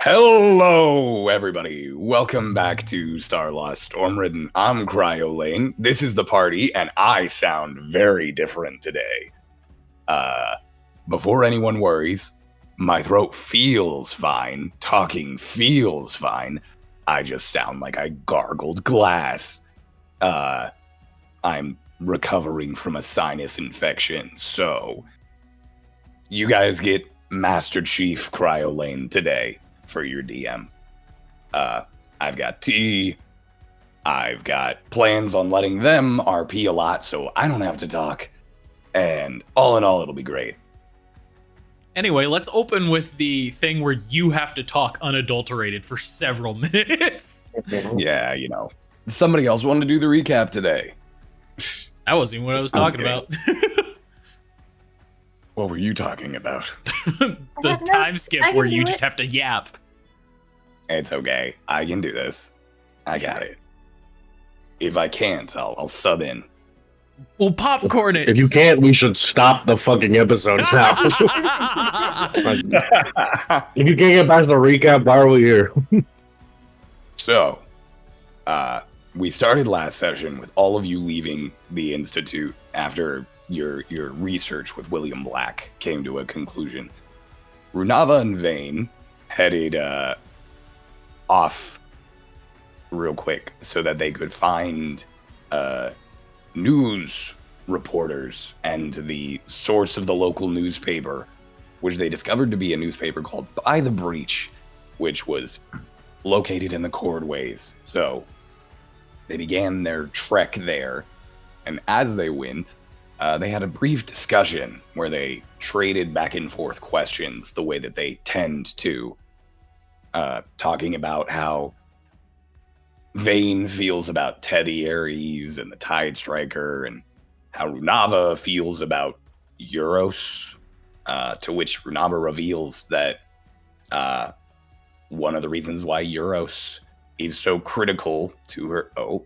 Hello, everybody. Welcome back to Starlost Stormridden. I'm Lane. This is the party, and I sound very different today. Before anyone worries, my throat feels fine. Talking feels fine. I just sound like I gargled glass. I'm recovering from a sinus infection, so you guys get Master Chief Lane today for your DM. I've got tea. I've got plans on letting them RP a lot so I don't have to talk. And all in all, it'll be great. Anyway, let's open with the thing where you have to talk unadulterated for several minutes. Yeah, somebody else wanted to do the recap today. That wasn't even what I was talking about. What were you talking about? The time skip where you just have to yap. It's okay. I can do this. I got it. If I can't, I'll sub in. We'll popcorn it. If you can't, we should stop the fucking episode now. If you can't get past the recap, why are we here? So, we started last session with all of you leaving the Institute after your research with William Black came to a conclusion. Runava and Vane headed off real quick so that they could find news reporters and the source of the local newspaper, which they discovered to be a newspaper called By the Breach, which was located in the Cordways. So they began their trek there, and as they went, they had a brief discussion where they traded back and forth questions the way that they tend to, talking about how Vane feels about Teddy Ares and the Tide Striker, and how Runava feels about Euros, to which Runava reveals that one of the reasons why Euros is so critical to her... Oh.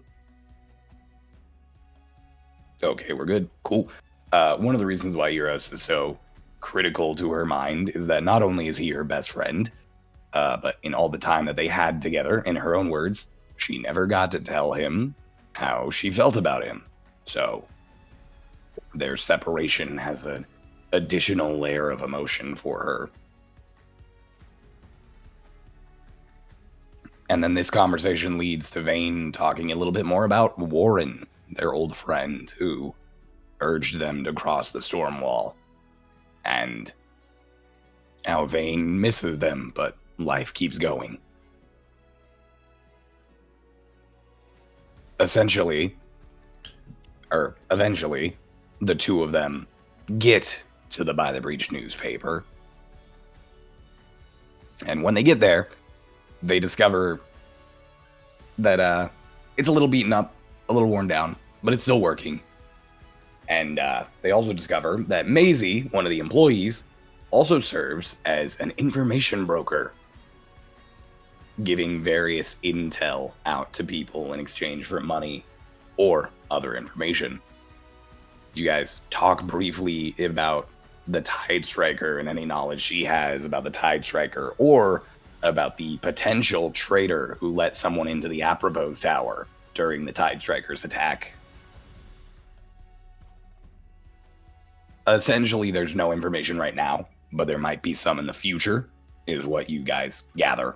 Okay, we're good. Cool. One of the reasons why Euros is so critical to her mind is that not only is he her best friend, but in all the time that they had together, in her own words, she never got to tell him how she felt about him. So their separation has an additional layer of emotion for her. And then this conversation leads to Vane talking a little bit more about Warren, their old friend, who urged them to cross the storm wall. And how Vane misses them, but life keeps going. Eventually, the two of them get to the By the Breach newspaper. And when they get there, they discover that it's a little beaten up, a little worn down, but it's still working. And they also discover that Maisie, one of the employees, also serves as an information broker, giving various intel out to people in exchange for money or other information. You guys talk briefly about the Tide Striker and any knowledge she has about the Tide Striker, or about the potential traitor who let someone into the Apropos Tower during the Tide Striker's attack. Essentially, there's no information right now, but there might be some in the future, is what you guys gather.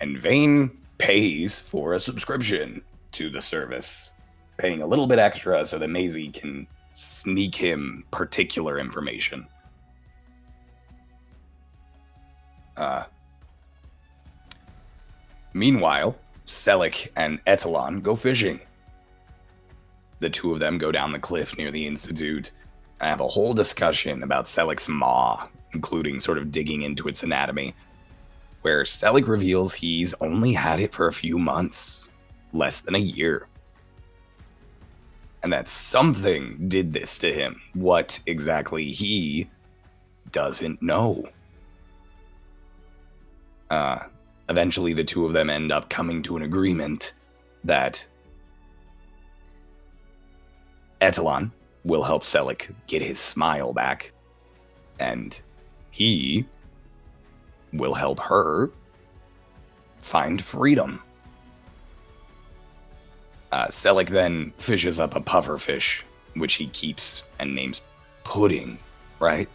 And Vane pays for a subscription to the service, paying a little bit extra so that Maisie can sneak him particular information. Meanwhile, Selic and Etalon go fishing. The two of them go down the cliff near the Institute and have a whole discussion about Selic's maw, including sort of digging into its anatomy, where Selic reveals he's only had it for a few months, less than a year. And that something did this to him. What exactly, he doesn't know. Eventually, the two of them end up coming to an agreement that Etalon will help Selic get his smile back, and he will help her find freedom. Selic then fishes up a pufferfish, which he keeps and names Pudding, right?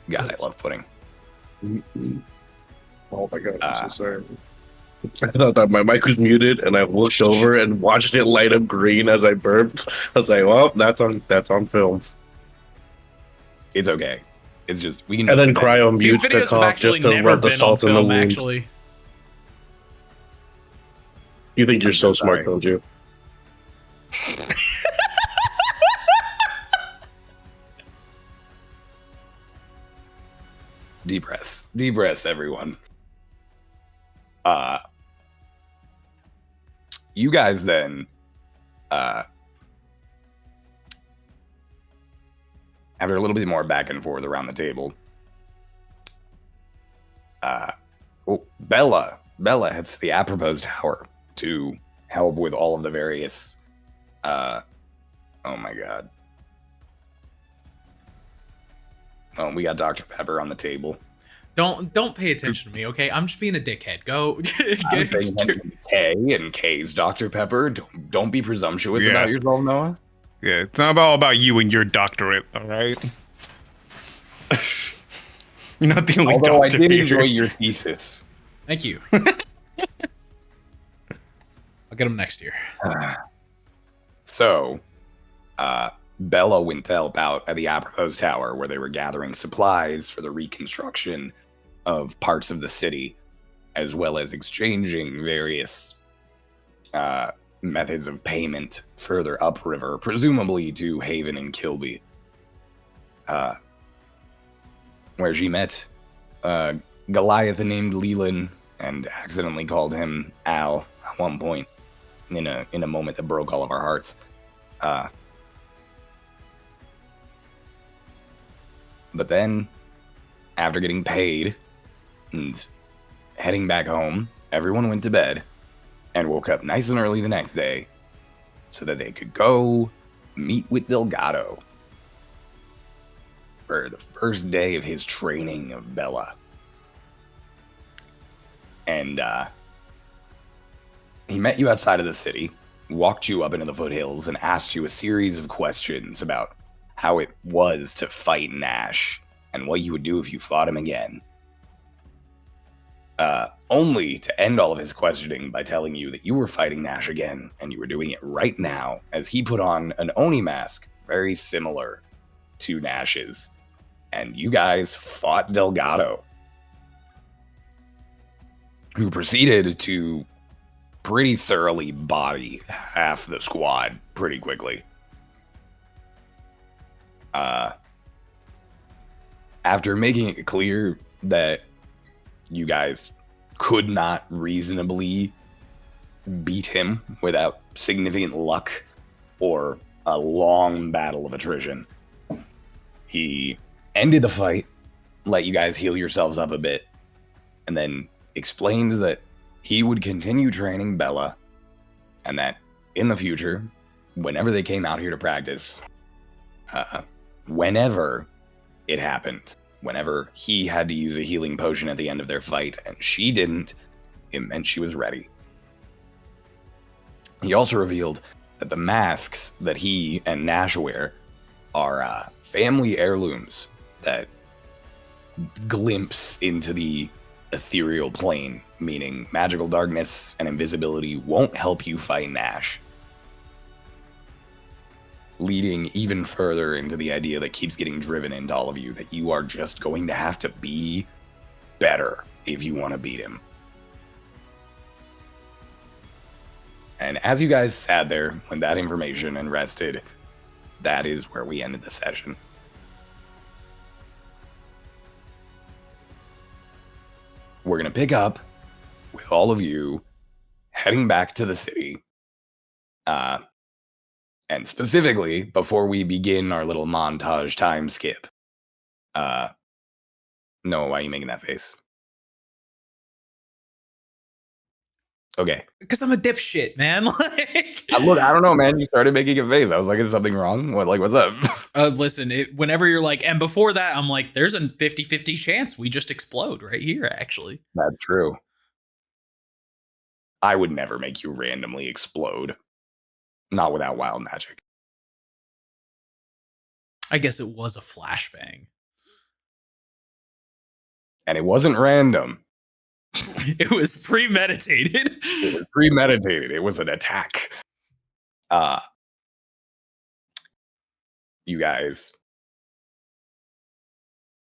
God, I love pudding. Oh my god, I'm so sorry. I thought that my mic was muted, and I looked over and watched it light up green as I burped. I was like, "Well, that's on film." It's okay. It's just we can. And then pretend. Cryo These mutes the videos have cough actually just to never rub the been on salt in the film, wound. actually. You think you're I'm so so smart, sorry. don't you? Deep breaths, everyone. You guys then, after a little bit more back and forth around the table, Bella heads to the apropos tower to help with all of the various, oh my god. Oh, we got Dr. Pepper on the table. Don't pay attention to me, okay? I'm just being a dickhead. Go. I'm paying attention to K and K's Dr. Pepper. Don't be presumptuous about yourself, Noah. Yeah, it's not all about you and your doctorate, all right? You're not the only Although I doctor did here. enjoy your thesis. Thank you. I'll get him next year. So, Bella went to help out at the apropos tower where they were gathering supplies for the reconstruction of parts of the city, as well as exchanging various methods of payment further upriver, presumably to Haven and Kilby, where she met Goliath named Leland and accidentally called him Al at one point in a moment that broke all of our hearts. But then, after getting paid and heading back home, everyone went to bed and woke up nice and early the next day so that they could go meet with Delgato for the first day of his training of Bella. And he met you outside of the city, walked you up into the foothills, and asked you a series of questions about how it was to fight Nash and what you would do if you fought him again. Only to end all of his questioning by telling you that you were fighting Nash again, and you were doing it right now, as he put on an Oni mask very similar to Nash's, and you guys fought Delgato, who proceeded to pretty thoroughly body half the squad pretty quickly. After making it clear that you guys could not reasonably beat him without significant luck or a long battle of attrition, he ended the fight, let you guys heal yourselves up a bit, and then explained that he would continue training Bella, and that in the future, whenever they came out here to practice, whenever it happened, whenever he had to use a healing potion at the end of their fight and she didn't, it meant she was ready. He also revealed that the masks that he and Nash wear are family heirlooms that glimpse into the ethereal plane, meaning magical darkness and invisibility won't help you fight Nash. Leading even further into the idea that keeps getting driven into all of you, that you are just going to have to be better if you want to beat him. And as you guys sat there with that information and rested, that is where we ended the session. We're going to pick up with all of you heading back to the city. And specifically, before we begin our little montage time skip, Noah, why are you making that face? Okay. Because I'm a dipshit, man. Like, Look, I don't know, man. You started making a face. I was like, is something wrong? What's up? listen, whenever you're like, and before that, I'm like, there's a 50-50 chance we just explode right here, actually. That's true. I would never make you randomly explode. Not without wild magic. I guess it was a flashbang. And it wasn't random. It was premeditated. It was premeditated. It was an attack. You guys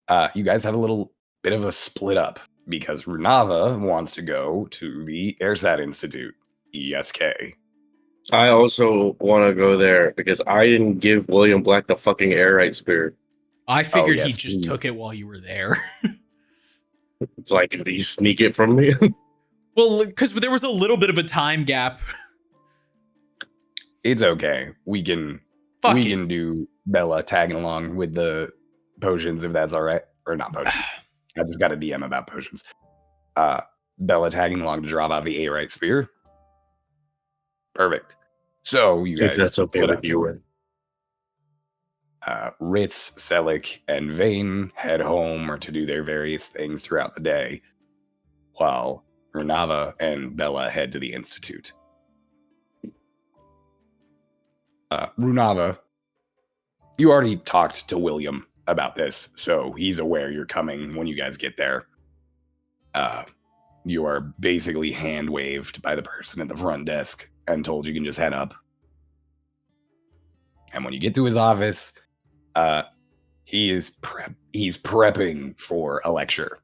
have a little bit of a split up because Runava wants to go to the Airsat Institute, ESK. I also want to go there because I didn't give William Black the fucking airite spear. I figured yes, he just took it while you were there. It's like, did he sneak it from me? Well, because there was a little bit of a time gap. It's okay. We can do Bella tagging along with the potions if that's all right. Or not potions. I just got a DM about potions. Bella tagging along to drop out the Airite spear. Perfect. So you guys, If that's okay with you. Ritz, Selic, and Vane head home or to do their various things throughout the day, while Renava and Bella head to the Institute. Runava, you already talked to William about this, so he's aware you're coming when you guys get there. You are basically hand-waved by the person at the front desk and told you can just head up. And when you get to his office, he's prepping for a lecture.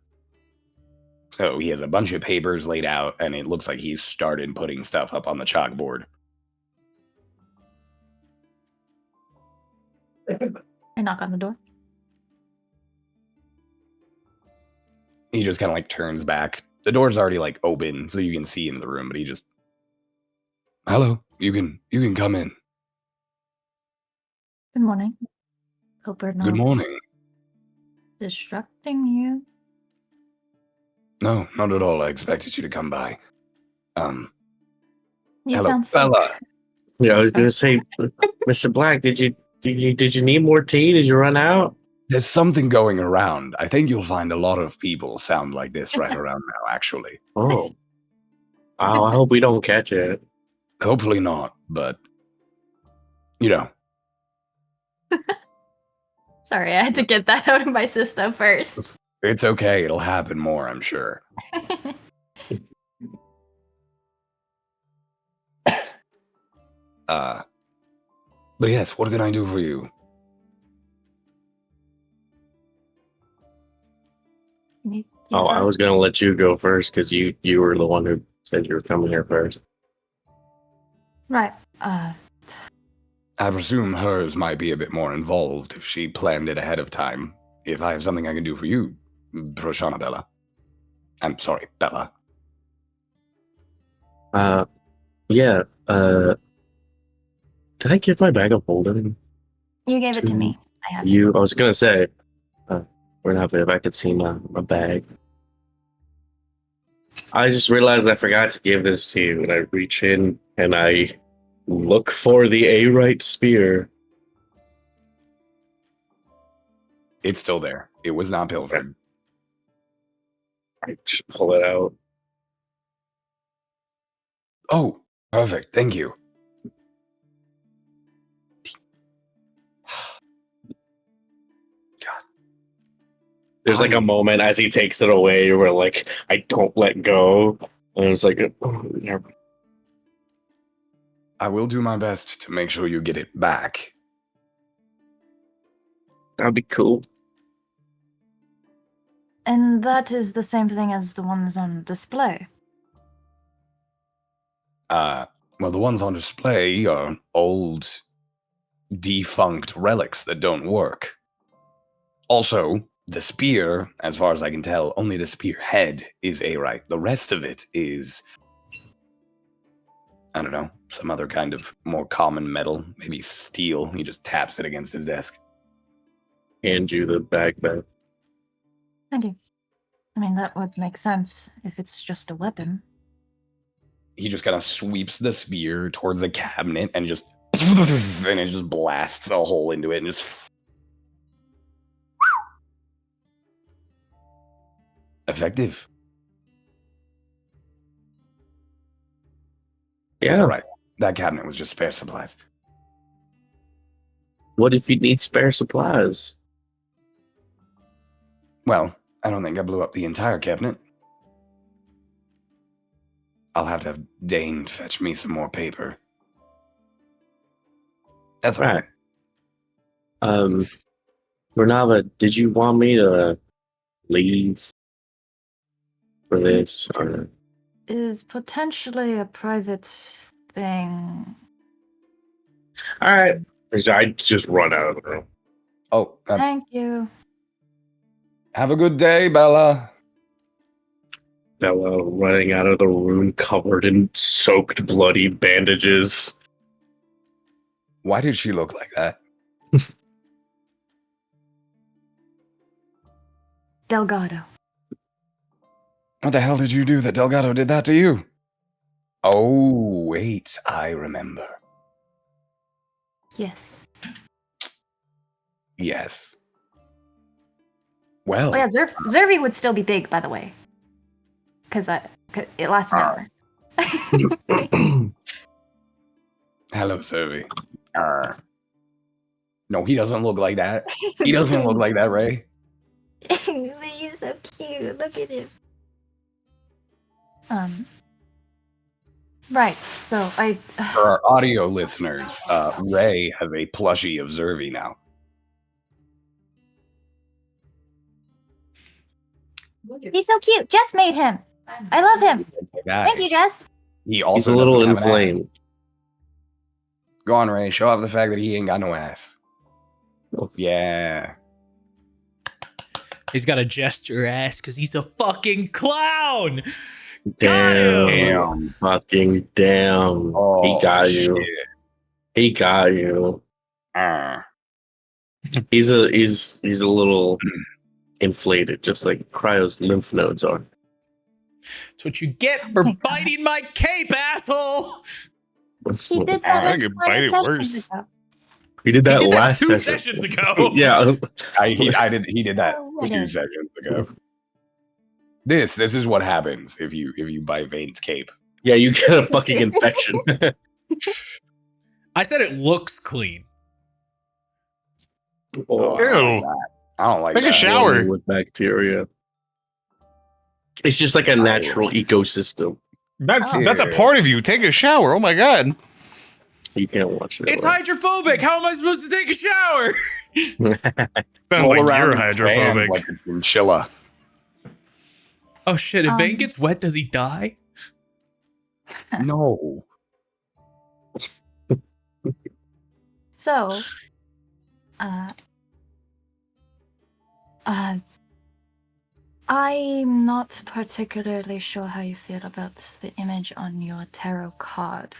So he has a bunch of papers laid out, and it looks like he's started putting stuff up on the chalkboard. I knock on the door. He just kind of like turns back. The door's already like open, so you can see into the room, but he just, hello, you can come in. Good morning. Hope we're not Good morning. distracting you. No, not at all. I expected you to come by. You Hello, sound sick. Bella. Yeah, I was gonna say, Mr. Black, did you need more tea? Did you run out? There's something going around. I think you'll find a lot of people sound like this right around now, actually. Oh. Wow, I hope we don't catch it. Hopefully not, but, you know. Sorry, I had to get that out of my system first. It's okay. It'll happen more, I'm sure. But yes, what can I do for you? Oh, I was gonna let you go first because you were the one who said you were coming here first. Right. I presume hers might be a bit more involved if she planned it ahead of time. If I have something I can do for you, Proshana Bella. I'm sorry, Bella. Yeah, did I give my bag of holding? You gave it to me. I have it. I was gonna say, we're not if I could see my bag. I just realized I forgot to give this to you, and I reach in and I look for the Airite spear. It's still there. It was not pilfered. I just pull it out. Oh, perfect. Thank you. There's like a moment as he takes it away where like I don't let go, and it's like, oh, yeah. I will do my best to make sure you get it back. That'd be cool. And that is the same thing as the ones on display. Well, the ones on display are old, defunct relics that don't work. Also, the spear, as far as I can tell, only the spear head is Airite. The rest of it is, I don't know, some other kind of more common metal, maybe steel. He just taps it against his desk. Hand you the bag back. Thank you. I mean, that would make sense if it's just a weapon. he just kind of sweeps the spear towards the cabinet and just and it just blasts a hole into it and just effective. It's Yeah. all right. That cabinet was just spare supplies. What if you need spare supplies? Well, I don't think I blew up the entire cabinet. I'll have to have Dane fetch me some more paper. That's all right. Renava, did you want me to leave for this? Or... Is potentially a private thing. All right. I just run out of the room. Oh, Thank you. have a good day, Bella. Bella running out of the room covered in soaked, bloody bandages. Why did she look like that? Delgato. What the hell did you do that Delgato did that to you? Oh, wait, I remember. Yes. Yes. Well, Oh yeah, Zervi would still be big, by the way. Because it lasts an hour. hello, Survey. No, he doesn't look like that. He doesn't look like that, Ray. He's so cute. Look at him. Right. So For our audio listeners, Ray has a plushie of Zervi now. he's so cute. Jess made him. I love him. Thank you, Jess. He also He's a little doesn't have an ass. inflamed. Go on, Ray. Show off the fact that he ain't got no ass. Yeah. He's got a gesture ass because he's a fucking clown. Damn. Fucking damn. Oh, he got you. shit. He got you. He's a little inflated, just like Cryo's lymph nodes are. That's what you get for my God. biting my cape, asshole. He did I that think like it might 20 be sessions worse. ago. He did that He did that last 2 session. sessions ago. Yeah. He did that Oh, 2 whatever. seconds ago. This is what happens if you bite Vane's cape. Yeah, you get a fucking infection. I said it looks clean. Oh, Or I don't like Ew. that. I don't like Take a that. shower. with bacteria. It's just like a natural ecosystem. That's Oh. that's a part of you. Take a shower. Oh my god. You can't watch it. It's hydrophobic. How am I supposed to take a shower? Sounds Roll like around you're in sand hydrophobic. like a chinchilla. Oh shit, if Vane Um, gets wet, does he die? No. So, I'm not particularly sure how you feel about the image on your tarot card,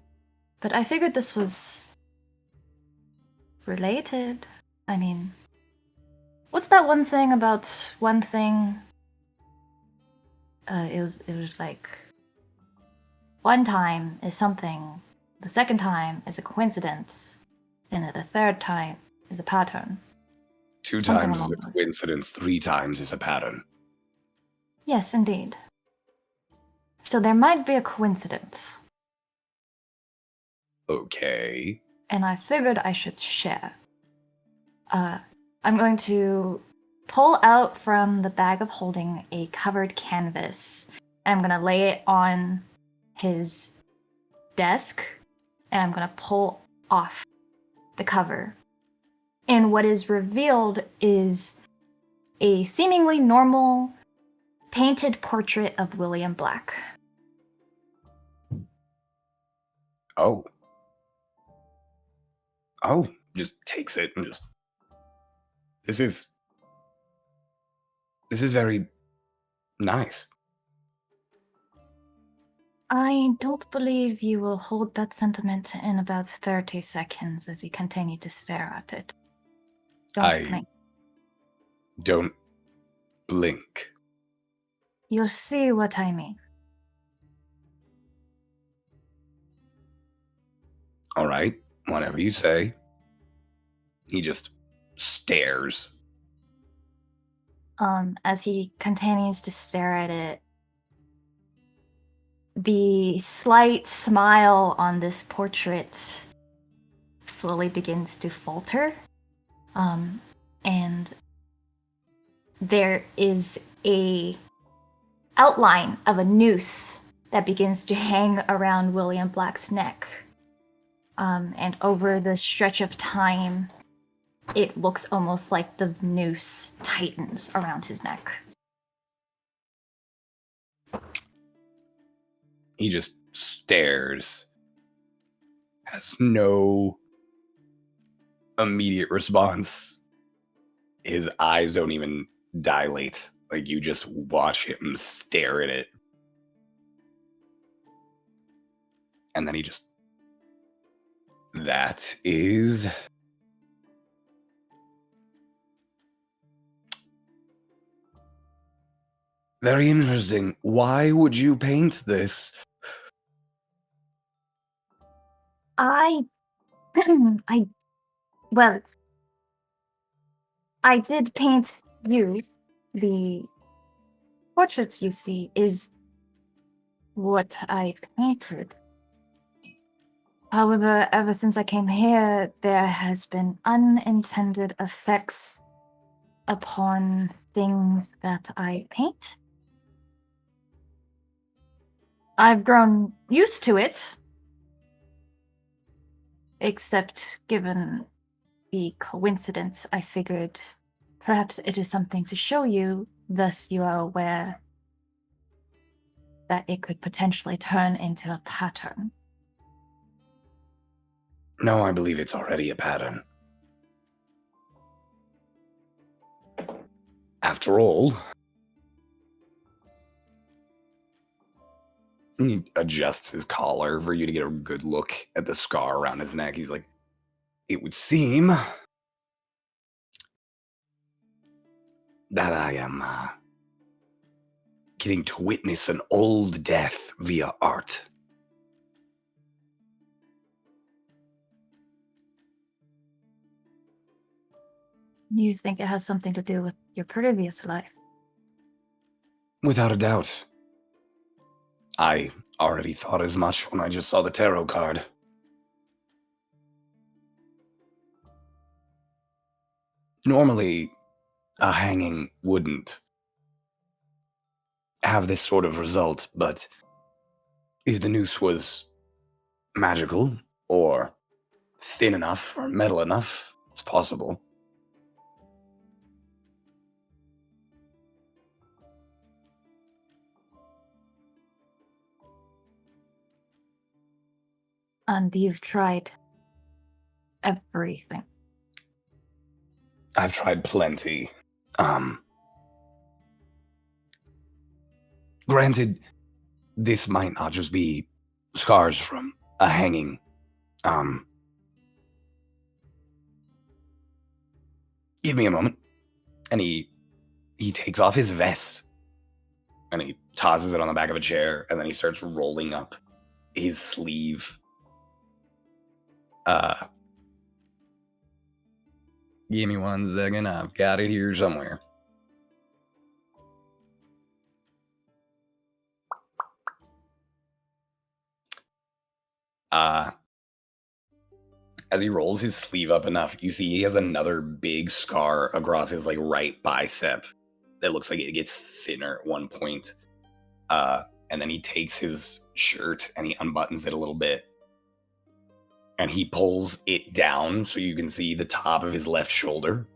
but I figured this was related. I mean, what's that one saying about one thing? It was like one time is something, the second time is a coincidence, and the third time is a pattern. 2 Something times is along a those. coincidence, 3 times is a pattern. Yes, indeed. So there might be a coincidence, Okay. and I figured I should share. I'm going to pull out from the bag of holding a covered canvas, and I'm going to lay it on his desk, and I'm going to pull off the cover. And what is revealed is a seemingly normal painted portrait of William Black. Oh. Just takes it and just. This is very nice. I don't believe you will hold that sentiment in about 30 seconds as you continue to stare at it. Don't blink. Don't blink. You'll see what I mean. All right, whatever you say. He just stares. As he continues to stare at it, the slight smile on this portrait slowly begins to falter. And there is a outline of a noose that begins to hang around William Black's neck. And over the stretch of time, it looks almost like the noose tightens around his neck. He just stares. Has no immediate response. His eyes don't even dilate. Like, you just watch him stare at it. And then he just... That is... very interesting. Why would you paint this? I did paint you. The portraits you see is what I painted. However, ever since I came here, there has been unintended effects upon things that I paint. I've grown used to it, except given the coincidence, I figured perhaps it is something to show you, thus you are aware that it could potentially turn into a pattern. No, I believe it's already a pattern. After all, he adjusts his collar for you to get a good look at the scar around his neck. He's like, it would seem that I am getting to witness an old death via art. You think it has something to do with your previous life? Without a doubt. I already thought as much when I just saw the tarot card. Normally, a hanging wouldn't have this sort of result, but if the noose was magical, or thin enough, or metal enough, it's possible. And you've tried everything. I've tried plenty. Granted, this might not just be scars from a hanging. Give me a moment. And he takes off his vest. And he tosses it on the back of a chair, and then he starts rolling up his sleeve. Give me 1 second. I've got it here somewhere. As he rolls his sleeve up enough, you see he has another big scar across his right bicep that looks like it gets thinner at one point. And then he takes his shirt and he unbuttons it a little bit. And he pulls it down so you can see the top of his left shoulder.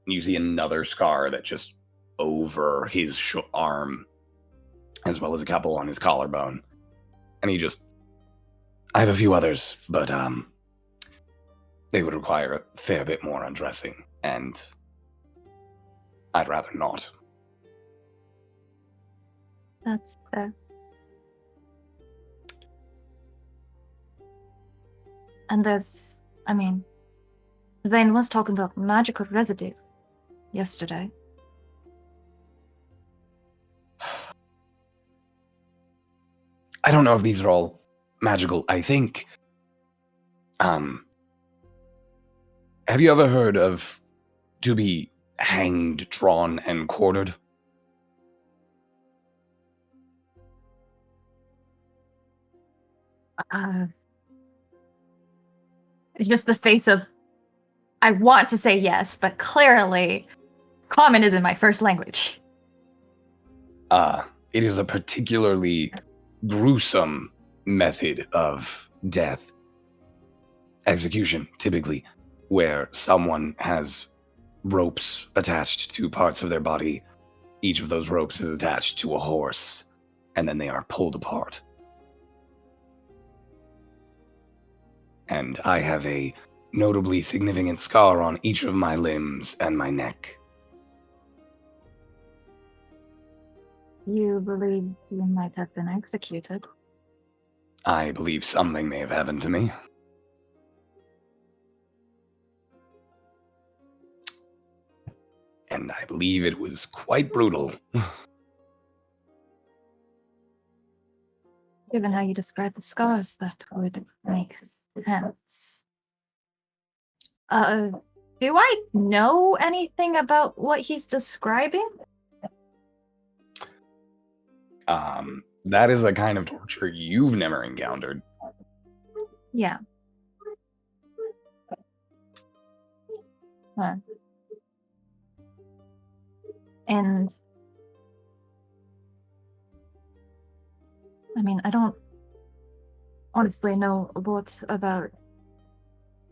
And you see another scar that just over his arm, as well as a couple on his collarbone. And he just... I have a few others, but they would require a fair bit more undressing, and I'd rather not. That's fair. And Vane was talking about magical residue yesterday. I don't know if these are all magical. I think Have you ever heard of to be hanged, drawn, and quartered? It's just the face of. I want to say yes, but clearly, common isn't my first language. It is a particularly gruesome method of death. Execution, typically, where someone has ropes attached to parts of their body. Each of those ropes is attached to a horse, and then they are pulled apart. And I have a notably significant scar on each of my limbs and my neck. You believe you might have been executed? I believe something may have happened to me. And I believe it was quite brutal. Given how you describe the scars, that would make sense. Do I know anything about what he's describing? That is a kind of torture you've never encountered. Yeah. Huh. And I mean, I don't honestly know a lot about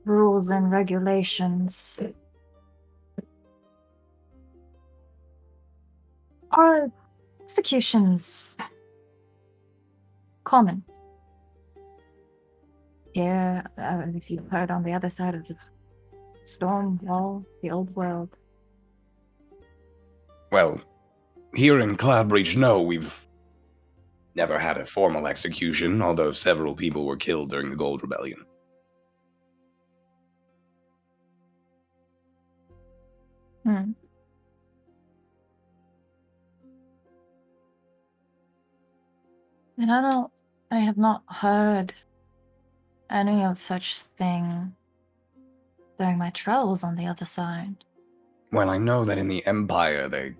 rules and regulations. Are executions common? Here, if you've heard on the other side of the storm wall, the old world. Well, here in Cloudbreach, no, we've never had a formal execution, although several people were killed during the Gold Rebellion. Hmm. And I have not heard any of such thing during my travels on the other side. Well, I know that in the Empire they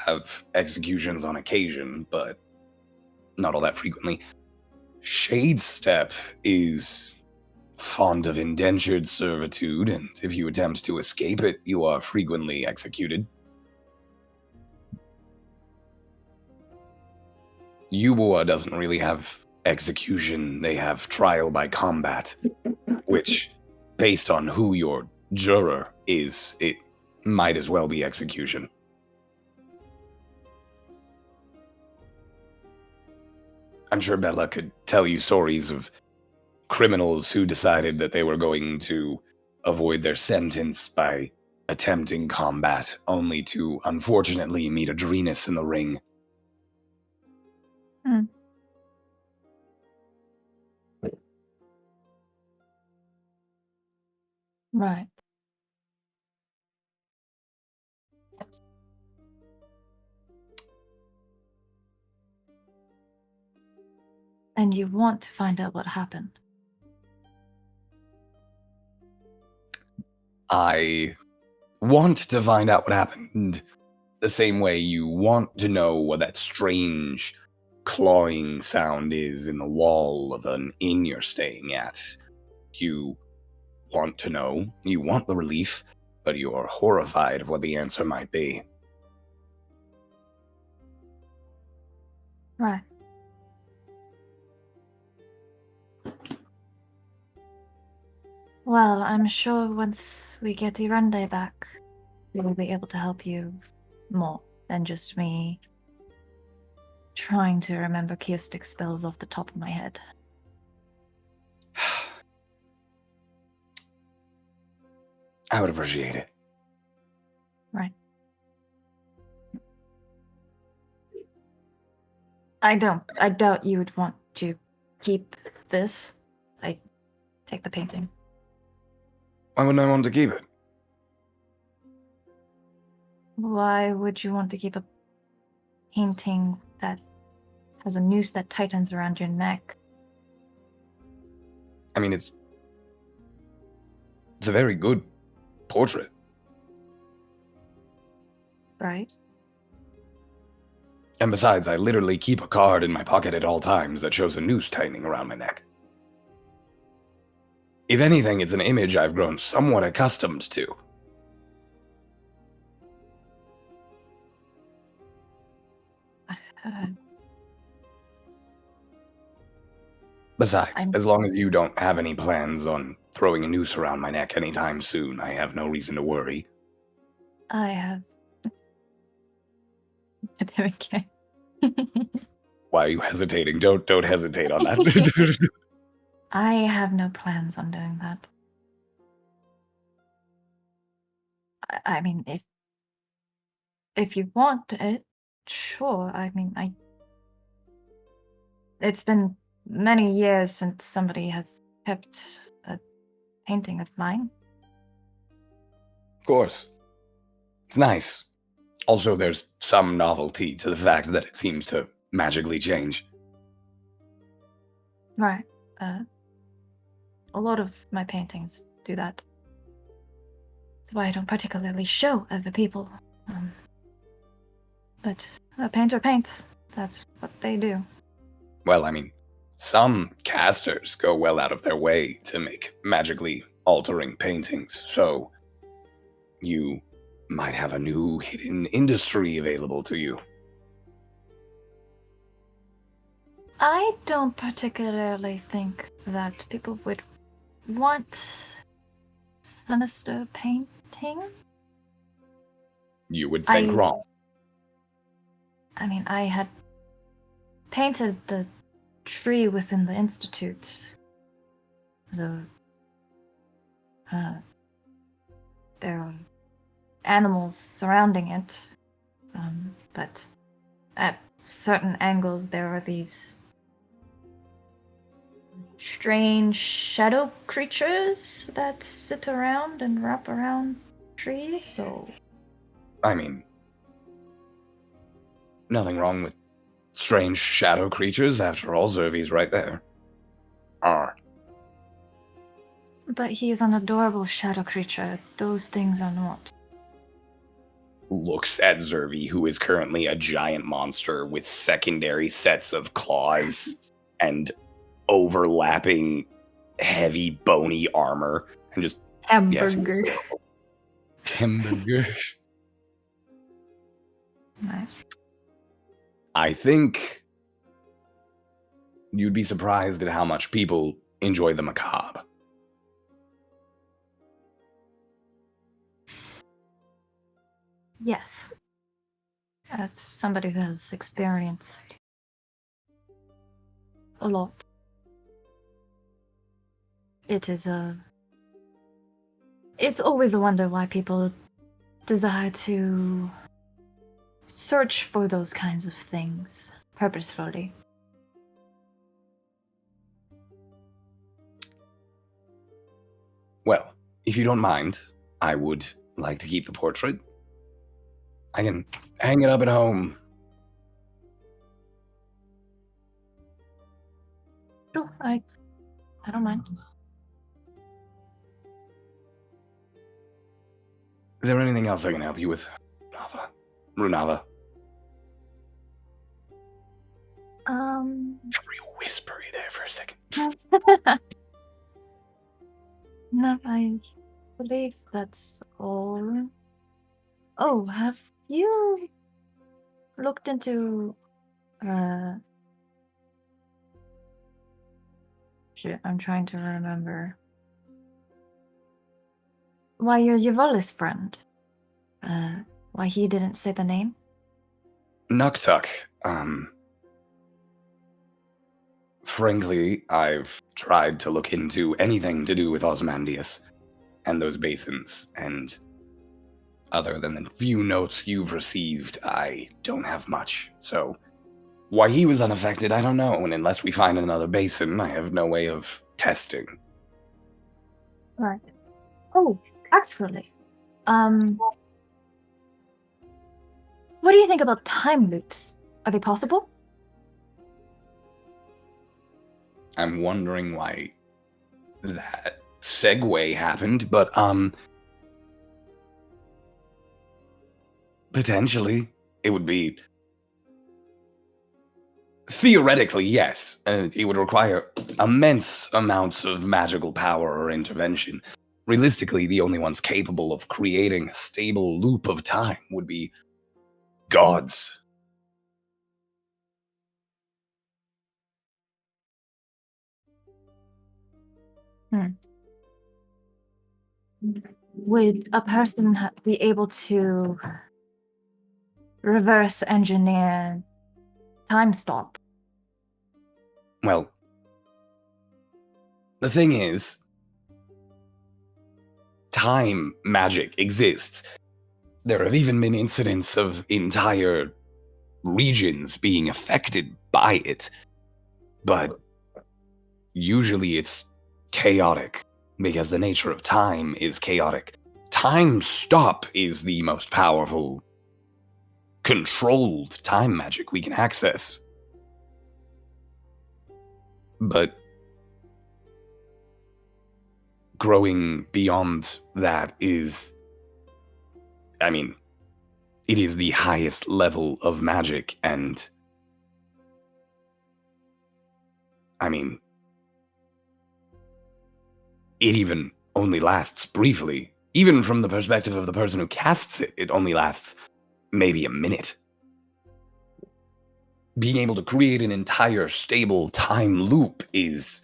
have executions on occasion, but not all that frequently. Shadestep is fond of indentured servitude, and if you attempt to escape it, you are frequently executed. Yubua doesn't really have execution, they have trial by combat, which, based on who your juror is, it might as well be execution. I'm sure Bella could tell you stories of criminals who decided that they were going to avoid their sentence by attempting combat, only to unfortunately meet Adrenus in the ring. Right. And you want to find out what happened. I want to find out what happened the same way you want to know what that strange clawing sound is in the wall of an inn you're staying at. You want to know, you want the relief, but you're horrified of what the answer might be. Right. Well, I'm sure once we get Irande back, we will be able to help you more than just me trying to remember chaotic spells off the top of my head. I would appreciate it. Right. I doubt you would want to keep this. I take the painting. Why wouldn't I want to keep it? Why would you want to keep a painting that has a noose that tightens around your neck? I mean, it's It's a very good portrait. Right? And besides, I literally keep a card in my pocket at all times that shows a noose tightening around my neck. If anything, it's an image I've grown somewhat accustomed to. Uh, Besides, as long as you don't have any plans on throwing a noose around my neck anytime soon, I have no reason to worry. I have. Okay. Why are you hesitating? Don't hesitate on that. I have no plans on doing that. I mean, if you want it, sure. I mean, it's been many years since somebody has kept a painting of mine. Of course. It's nice. Also, there's some novelty to the fact that it seems to magically change. Right. A lot of my paintings do that. That's why I don't particularly show other people. But a painter paints. That's what they do. Well, I mean, some casters go well out of their way to make magically altering paintings, so you might have a new hidden industry available to you. I don't particularly think that people would want sinister painting. You would think wrong. I mean, I had painted the tree within the institute. There are animals surrounding it, but at certain angles there are these strange shadow creatures that sit around and wrap around trees, so... I mean, nothing wrong with strange shadow creatures. After all, Zervy's right there. But he is an adorable shadow creature. Those things are not. Looks at Zervy, who is currently a giant monster with secondary sets of claws and overlapping heavy bony armor, and just Hamburger. Yes. Hamburger. Nice. I think you'd be surprised at how much people enjoy the macabre. Yes. As somebody who has experienced a lot. It's always a wonder why people desire to search for those kinds of things purposefully. Well, if you don't mind, I would like to keep the portrait. I can hang it up at home. Sure, I don't mind. Is there anything else I can help you with, Runava? Real whispery there for a second. No, I believe that's all. Oh, have you looked into shit, I'm trying to remember. Why your Yavalis friend? Why he didn't say the name? Nuktuk, frankly, I've tried to look into anything to do with Ozymandias and those basins, and other than the few notes you've received, I don't have much. So, why he was unaffected, I don't know, and unless we find another basin, I have no way of testing. Right. Oh, actually, what do you think about time loops? Are they possible? I'm wondering why that segue happened, but potentially it would be theoretically, yes. It would require immense amounts of magical power or intervention. Realistically, the only ones capable of creating a stable loop of time would be gods. Would a person be able to reverse engineer time stop? Well, the thing is, time magic exists. There have even been incidents of entire regions being affected by it. But usually it's chaotic, because the nature of time is chaotic. Time stop is the most powerful, controlled time magic we can access. But growing beyond that is, I mean, it is the highest level of magic, and I mean, it even only lasts briefly. Even from the perspective of the person who casts it, it only lasts maybe a minute. Being able to create an entire stable time loop is,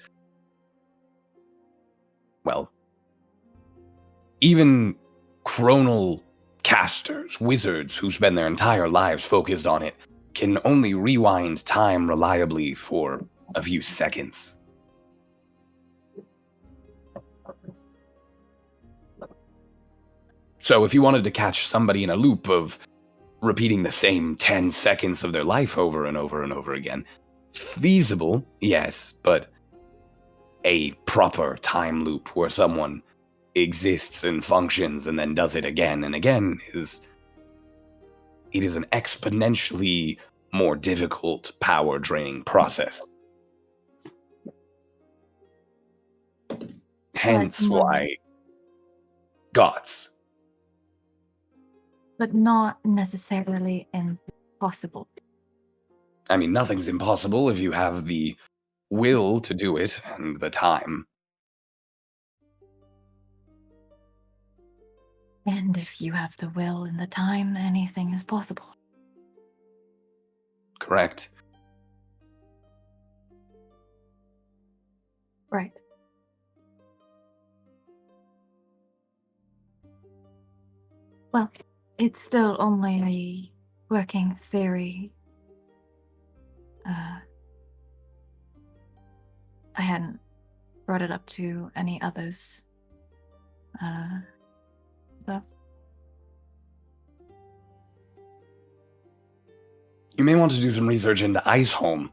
well, even chronal casters, wizards who spend their entire lives focused on it, can only rewind time reliably for a few seconds. So if you wanted to catch somebody in a loop of repeating the same 10 seconds of their life over and over and over again, feasible, yes, but a proper time loop where someone exists and functions and then does it again and again is an exponentially more difficult, power draining process. Hence why gods. But not necessarily impossible. I mean, nothing's impossible if you have the will to do it and the time. And if you have the will and the time, anything is possible. Correct. Right. Well, it's still only a working theory. I hadn't brought it up to any others. Stuff. You may want to do some research into Iceholm.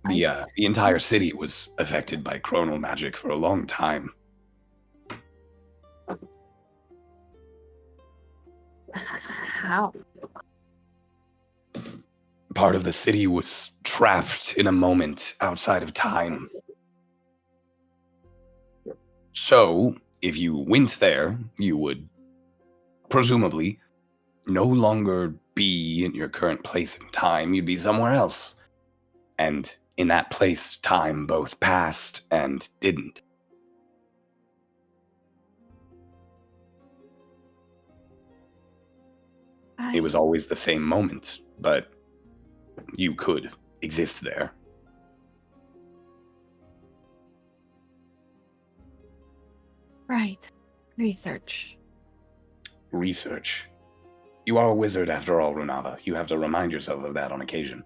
The entire city was affected by chronal magic for a long time. How? Part of the city was trapped in a moment outside of time. So, if you went there, you would presumably no longer be in your current place in time. You'd be somewhere else. And in that place, time both passed and didn't. It was always the same moment, but you could exist there. Right. Research. Research. You are a wizard after all, Runava. You have to remind yourself of that on occasion.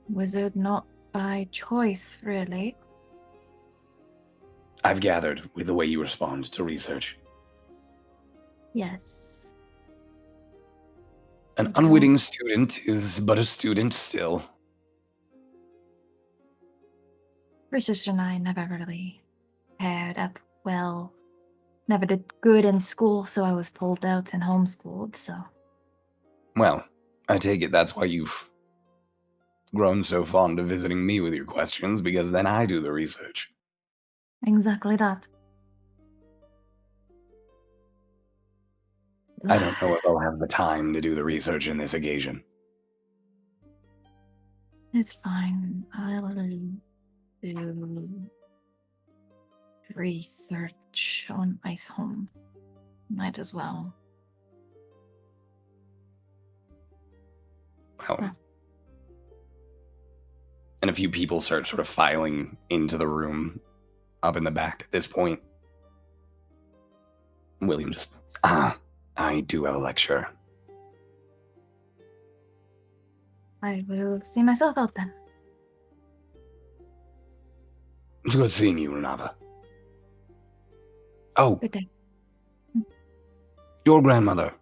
Wizard not by choice, really. I've gathered with the way you respond to research. Yes. An unwitting student is but a student still. Richard and I never really paired up well. Never did good in school, so I was pulled out and homeschooled, so. Well, I take it that's why you've grown so fond of visiting me with your questions because then I do the research. Exactly that. I don't know if I'll have the time to do the research in this occasion. It's fine. I'll do research on Ice Home. Might as well. Well, Huh. and a few people start sort of filing into the room up in the back at this point. William just, I do have a lecture. I will see myself out then. Good seeing you, Renava. Oh, Good day. your grandmother.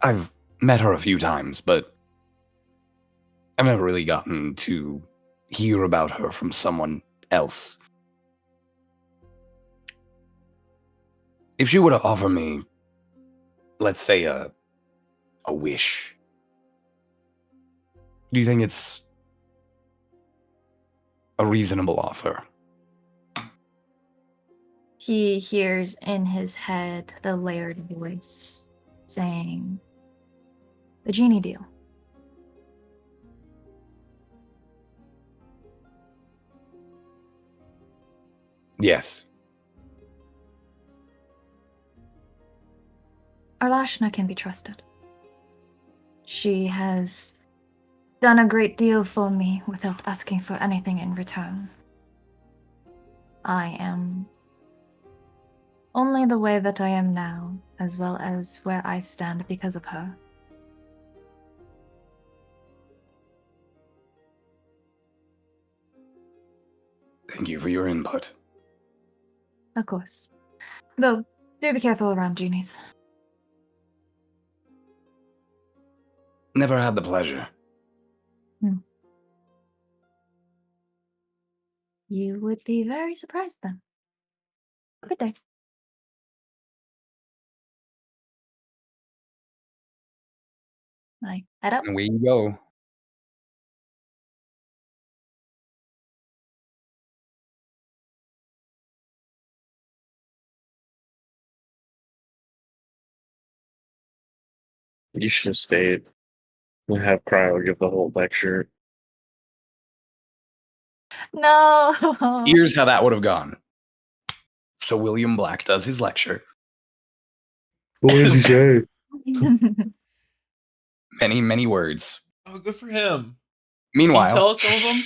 I've met her a few times, but I've never really gotten to hear about her from someone else. If she were to offer me, let's say, a wish, do you think it's a reasonable offer? He hears in his head the layered voice saying, "The genie deal." Yes. Arlashna can be trusted. She has done a great deal for me without asking for anything in return. I am only the way that I am now, as well as where I stand because of her. Thank you for your input. Of course. Though, do be careful around genies. Never had the pleasure. You would be very surprised then. Good day. I head up. Away you go. You should have stayed. We'll have Cryo give the whole lecture. No! Here's how that would have gone. So William Black does his lecture. What does he say? Many, many words. Oh, good for him. Can Meanwhile, you tell us some of them?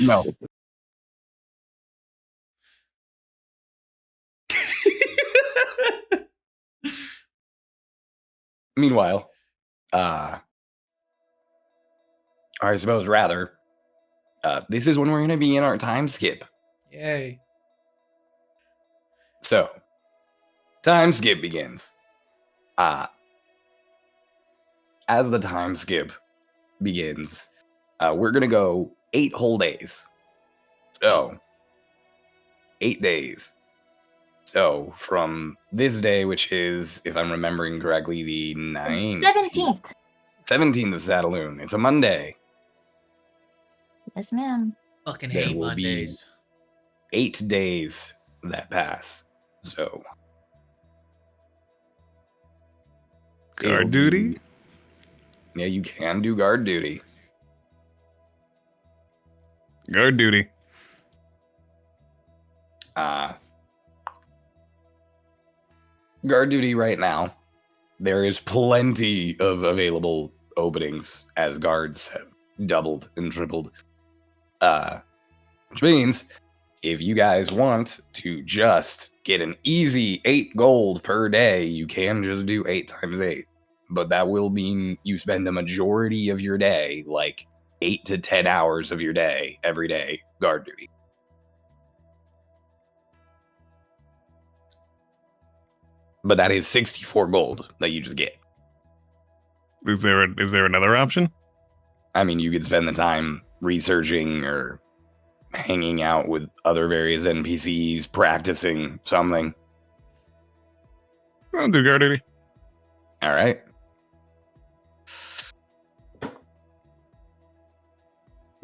No. Meanwhile, or I suppose rather, this is when we're going to be in our time skip. Yay. So, time skip begins. As the time skip begins, we're going to go 8 whole days. So, 8 days. So, from this day, which is, if I'm remembering correctly, the 17th. 17th of Sadaloon. It's a Monday. Yes, ma'am. Fucking There hate will be- Mondays. 8 days that pass. So, it'll Guard duty? be- Yeah, you can do guard duty. Guard duty. Guard duty right now. There is plenty of available openings as guards have doubled and tripled. Which means if you guys want to just get an easy 8 gold per day, you can just do 8 times 8. But that will mean you spend the majority of your day, like 8 to 10 hours of your day, every day, guard duty. But that is 64 gold that you just get. Is there another option? I mean, you could spend the time researching or hanging out with other various NPCs, practicing something. I'll do guard duty. All right.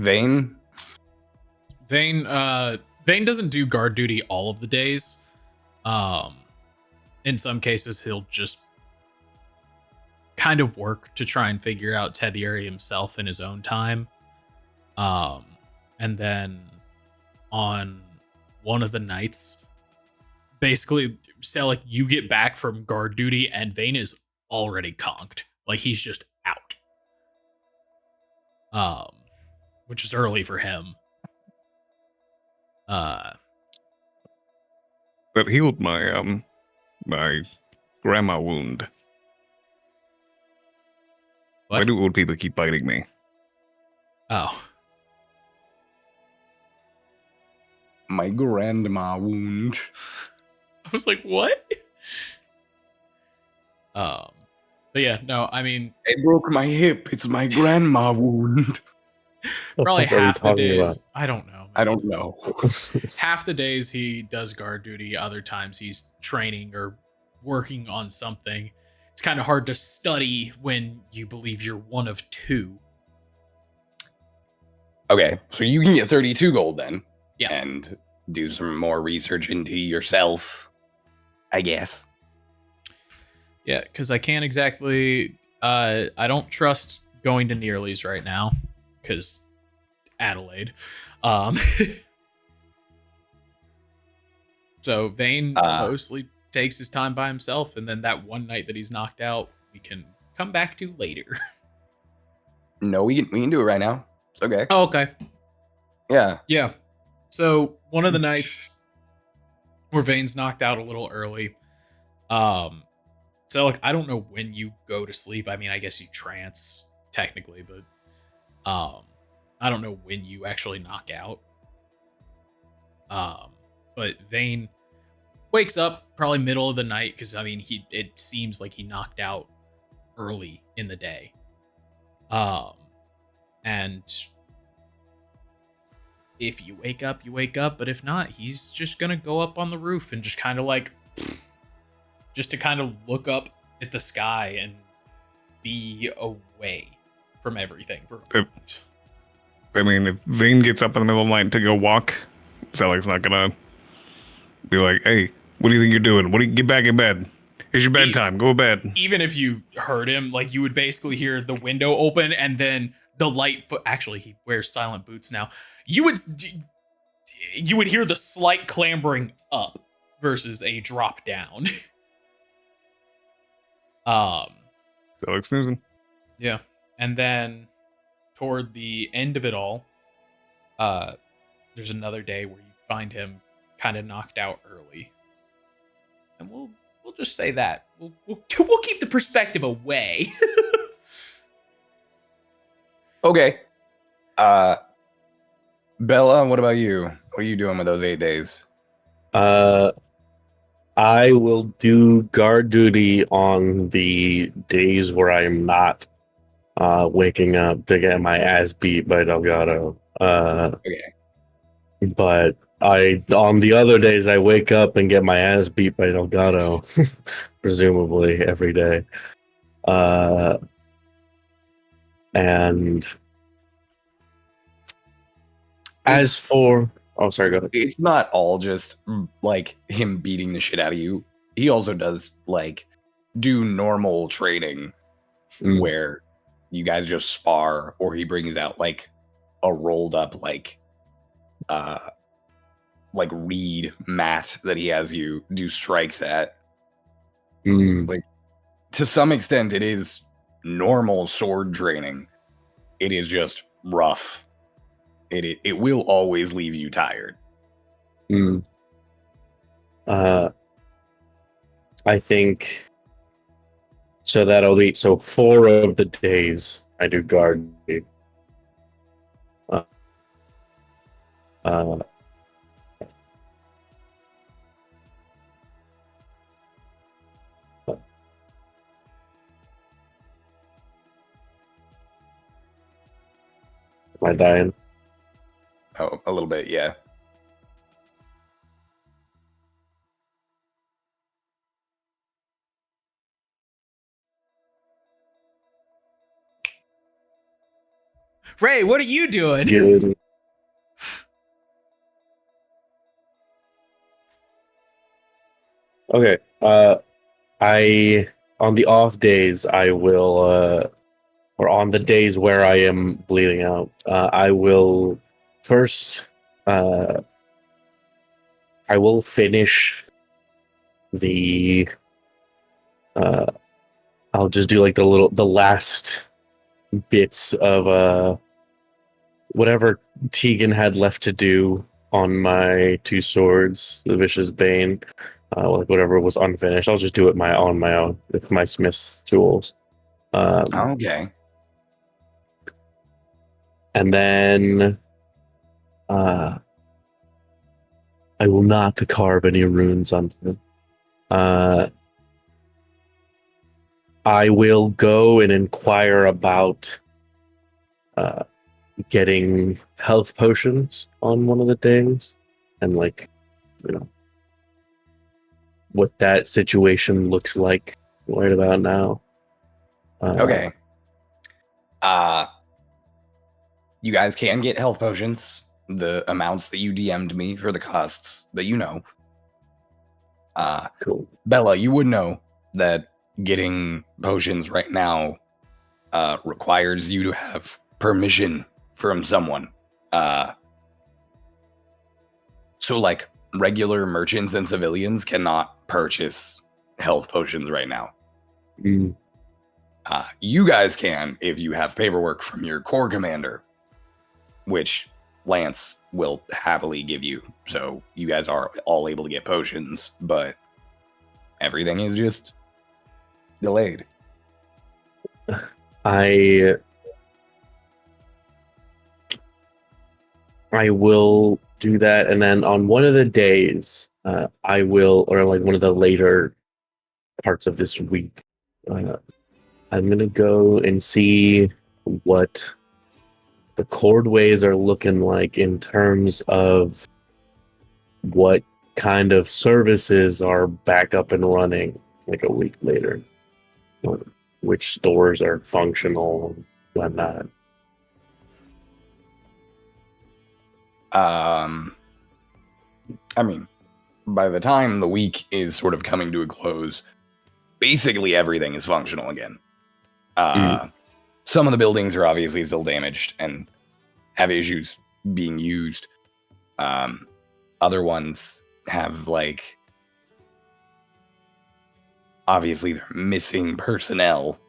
Vane? Vane doesn't do guard duty all of the days. In some cases, he'll just kind of work to try and figure out Tediary himself in his own time. And then on one of the nights, basically, Selleck, you get back from guard duty and Vane is already conked. Like, he's just out. Which is early for him. That healed my my grandma wound. What? Why do old people keep biting me? Oh. My grandma wound. I was like, what? But yeah, no, I mean, I broke my hip. It's my grandma wound. probably fuck are we half the talking days. about? I don't know. I don't know. Half the days he does guard duty, other times he's training or working on something. It's kind of hard to study when you believe you're one of two. Okay, so you can get 32 gold then. Yeah. And do some more research into yourself, I guess. Yeah, because I can't exactly. I don't trust going to Nearly's right now because Adelaide. So Vane mostly takes his time by himself, and then that one night that he's knocked out, we can come back to later. No, we can do it right now. It's okay. Oh, okay. Yeah. Yeah. So one of the nights where Vane's knocked out a little early. So like I don't know when you go to sleep. I mean, I guess you trance technically, but I don't know when you actually knock out. But Vane wakes up probably middle of the night because I mean it seems like he knocked out early in the day. And if you wake up, you wake up, but if not, he's just gonna go up on the roof and just kind of like just to kind of look up at the sky and be away from everything for a moment. I mean, if Vane gets up in the middle of the night to go walk, Selleck's not gonna be like, "Hey, what do you think you're doing? What do you get back in bed? It's your bedtime. Go to bed." Even if you heard him, like you would basically hear the window open and then the light foot. Actually, he wears silent boots now. You would hear the slight clambering up versus a drop down. Selleck's snoozing. Yeah. And then toward the end of it all, there's another day where you find him kind of knocked out early. And we'll just say that. We'll keep the perspective away. Okay. Bella, what about you? What are you doing with those 8 days? I will do guard duty on the days where I'm not waking up to get my ass beat by Delgato. Okay. But on the other days I wake up and get my ass beat by Delgato, presumably every day. And as for sorry, go ahead. It's not all just like him beating the shit out of you. He also does like do normal training where you guys just spar, or he brings out like a rolled up like reed mat that he has you do strikes at. Like to some extent it is normal sword training. It is just rough. It will always leave you tired. I think so. That'll be 4 of the days I do guard duty. Am I dying? Oh, a little bit, yeah. Ray, what are you doing? Good. Okay. I on the off days I will, or on the days where I am bleeding out, I will first, I will finish the, uh, I'll just do like the last bits of whatever Tegan had left to do on my two swords, the Vicious Bane, like whatever was unfinished. I'll just do it on my own with my smith's tools. Okay. And then I will not carve any runes on them. I will go and inquire about getting health potions on one of the days, and like, you know, what that situation looks like right about now. Okay. You guys can get health potions. The amounts that you DM'd me for the costs that you know. Cool. Bella, you would know that getting potions right now requires you to have permission from someone. So like regular merchants and civilians cannot purchase health potions right now. Mm. You guys can if you have paperwork from your corps commander, which Lance will happily give you. So you guys are all able to get potions, but everything is just delayed. I will do that, and then on one of the days, I will, or like one of the later parts of this week, I'm gonna go and see what the cordways are looking like in terms of what kind of services are back up and running like a week later, or which stores are functional and whatnot. I mean, by the time the week is sort of coming to a close, basically everything is functional again. Some of the buildings are obviously still damaged and have issues being used. Other ones have, like, obviously they're missing personnel.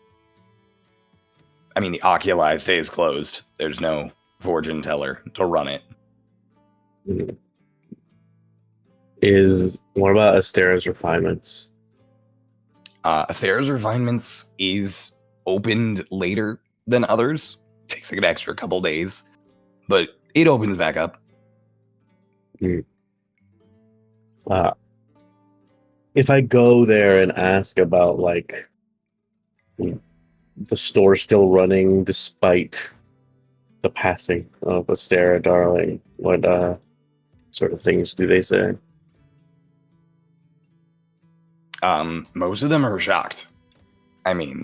I mean, the Oculi stays closed. There's no fortune teller to run it. Mm. What about Astera's refinements? Astera's refinements is opened later than others. Takes like an extra couple days, but it opens back up. If I go there and ask about like the store still running despite the passing of Astera Darling, what sort of things do they say? Most of them are shocked. I mean,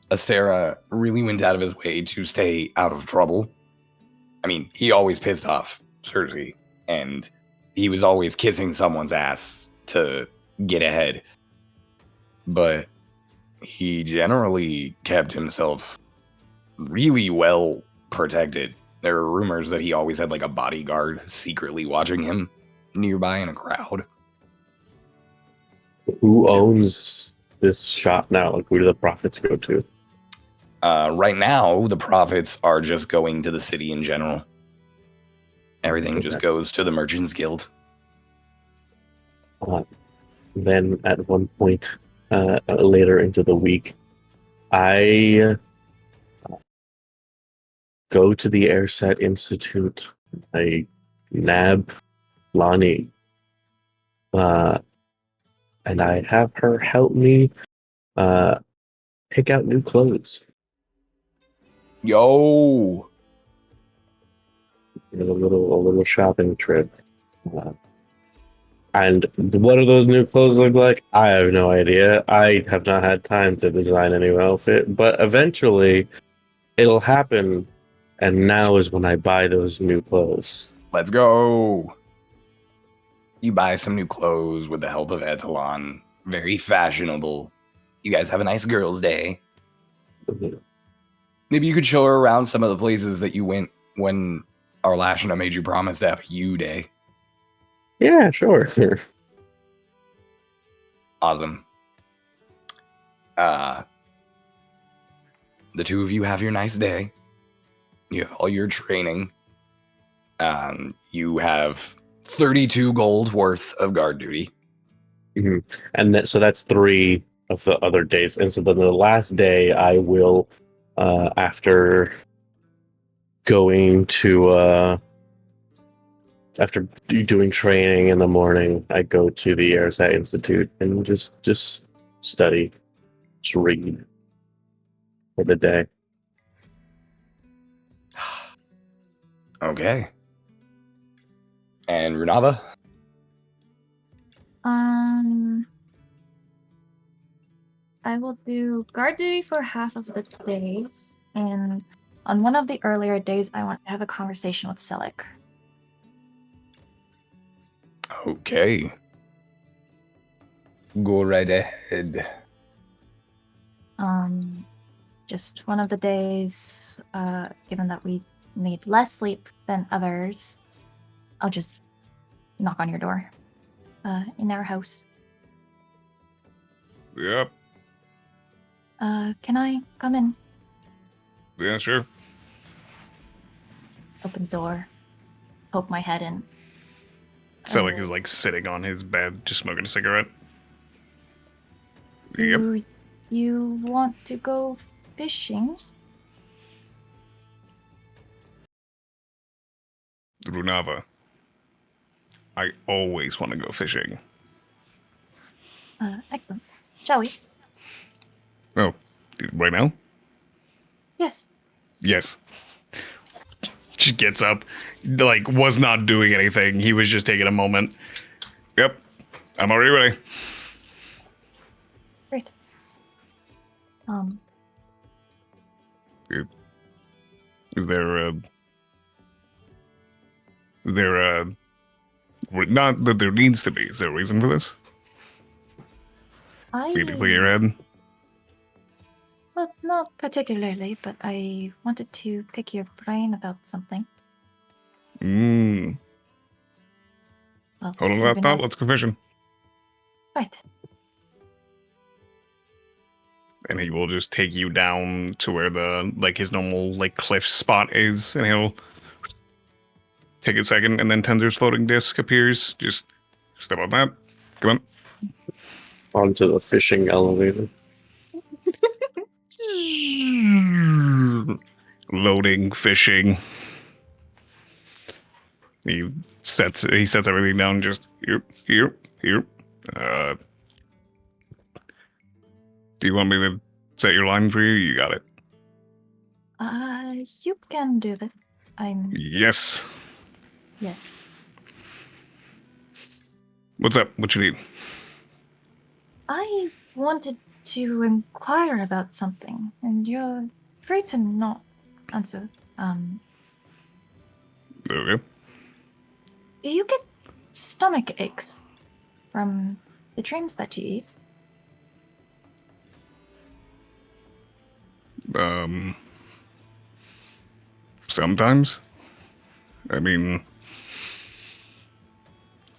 Astera really went out of his way to stay out of trouble. I mean, he always pissed off Cersei, and he was always kissing someone's ass to get ahead. But he generally kept himself really well protected. There are rumors that he always had like a bodyguard secretly watching him nearby in a crowd. Who owns this shop now? Like, who do the profits go to? Right now, the profits are just going to the city in general. Everything just goes to the Merchants Guild. Then at one point later into the week, I go to the Airset Institute. I nab Lonnie, and I have her help me pick out new clothes. Yo! A little shopping trip. And what do those new clothes look like? I have no idea. I have not had time to design a new outfit, but eventually it'll happen And now is when I buy those new clothes. Let's go. You buy some new clothes with the help of Etalon. Very fashionable. You guys have a nice girls' day. Mhm. Maybe you could show her around some of the places that you went when Arlashina made you promise to have a you day. Yeah, sure. Awesome. The two of you have your nice day. You have all your training. You have 32 gold worth of guard duty. Mhm. And so that's 3 of the other days. And so then the last day, I will, after going to, after doing training in the morning, I go to the Airset Institute and just study, just read for the day. Okay. And Runava? I will do guard duty for half of the days, and on one of the earlier days, I want to have a conversation with Selic. Okay. Go right ahead. Just one of the days, given that we need less sleep than others, I'll just knock on your door. In our house. Yep. Can I come in? Yeah, sure. Open door. Poke my head in. Selic is like sitting on his bed, just smoking a cigarette. Yep. Do you want to go fishing? Runava. I always want to go fishing. Excellent. Shall we? Oh, right now? Yes. Yes. She gets up, like, was not doing anything. He was just taking a moment. Yep. I'm already ready. Great. Is there not that there needs to be. Is there a reason for this? Need to clear your head? Well, not particularly, but I wanted to pick your brain about something. Mmm. Well, Hold on to that thought. Let's go fishing. Right. And he will just take you down to where the, like, his normal, like, cliff spot is, and he'll take a second, and then Tensor's floating disc appears. Just step on that. Come Onto the fishing elevator. on. Loading, fishing. He sets everything down just here. Do you want me to set your line for you? You got it. You can do that. Yes. Yes. What's up? What you need? I wanted to inquire about something, and you're free to not answer. Okay. Do you get stomach aches from the dreams that you eat? Sometimes. I mean,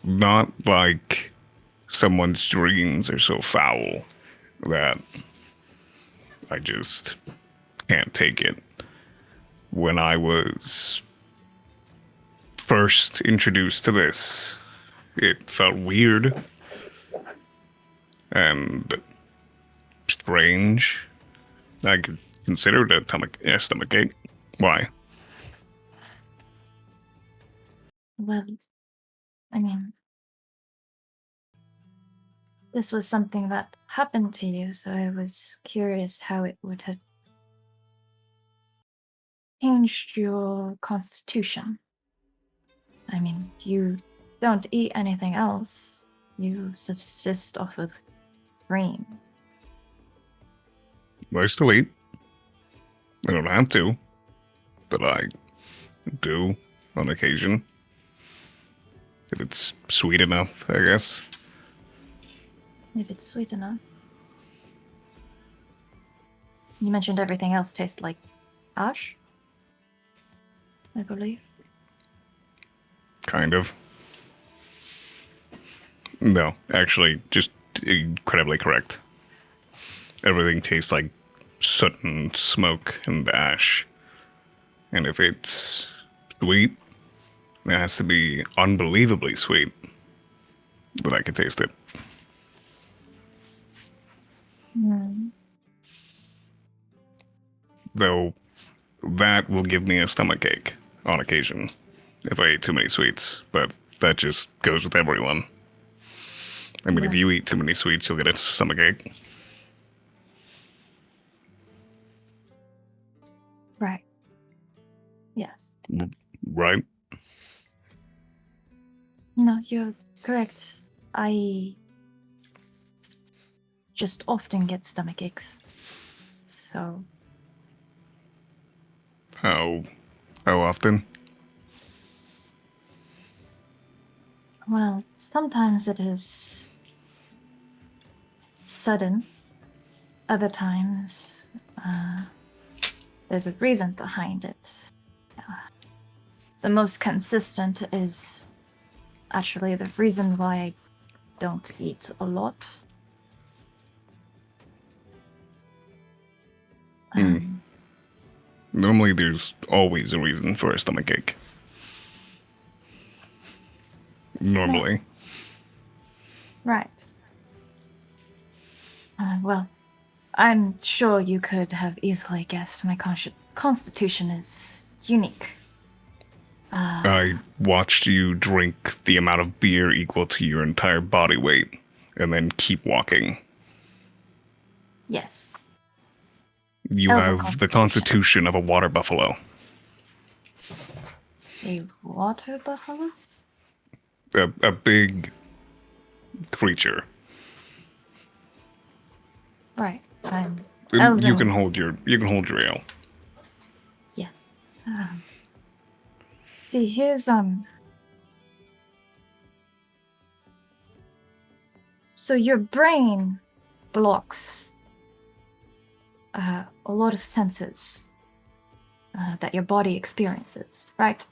not like someone's dreams are so foul that I just can't take it. When I was first introduced to this, it felt weird and strange. I could consider it a stomach ache. Why? Well, I mean, this was something that happened to you, so I was curious how it would have changed your constitution. I mean, you don't eat anything else. You subsist off of grain. I still eat. I don't have to. but I do on occasion. If it's sweet enough, I guess. If it's sweet enough. You mentioned everything else tastes like ash, I believe. Kind of. No, actually, just incredibly correct. Everything tastes like soot and smoke and ash. And if it's sweet, it has to be unbelievably sweet that I can taste it. Hmm. Though that will give me a stomachache on occasion if I eat too many sweets, but that just goes with everyone. I mean, if you eat too many sweets, you'll get a stomachache. Right. Yes. Right? No, you're correct. I just often get stomach aches. So, How often? well, sometimes it is sudden. Other times, there's a reason behind it. The most consistent is actually the reason why I don't eat a lot. Normally, there's always a reason for a stomachache. Normally. Right. Well, I'm sure you could have easily guessed my constitution is unique. I watched you drink the amount of beer equal to your entire body weight, and then keep walking. Yes. You Elven have the constitution of a water buffalo. A water buffalo? A big creature. Right. I'm You elven. can hold your ale. Yes. See, here's so your brain blocks a lot of senses that your body experiences, right?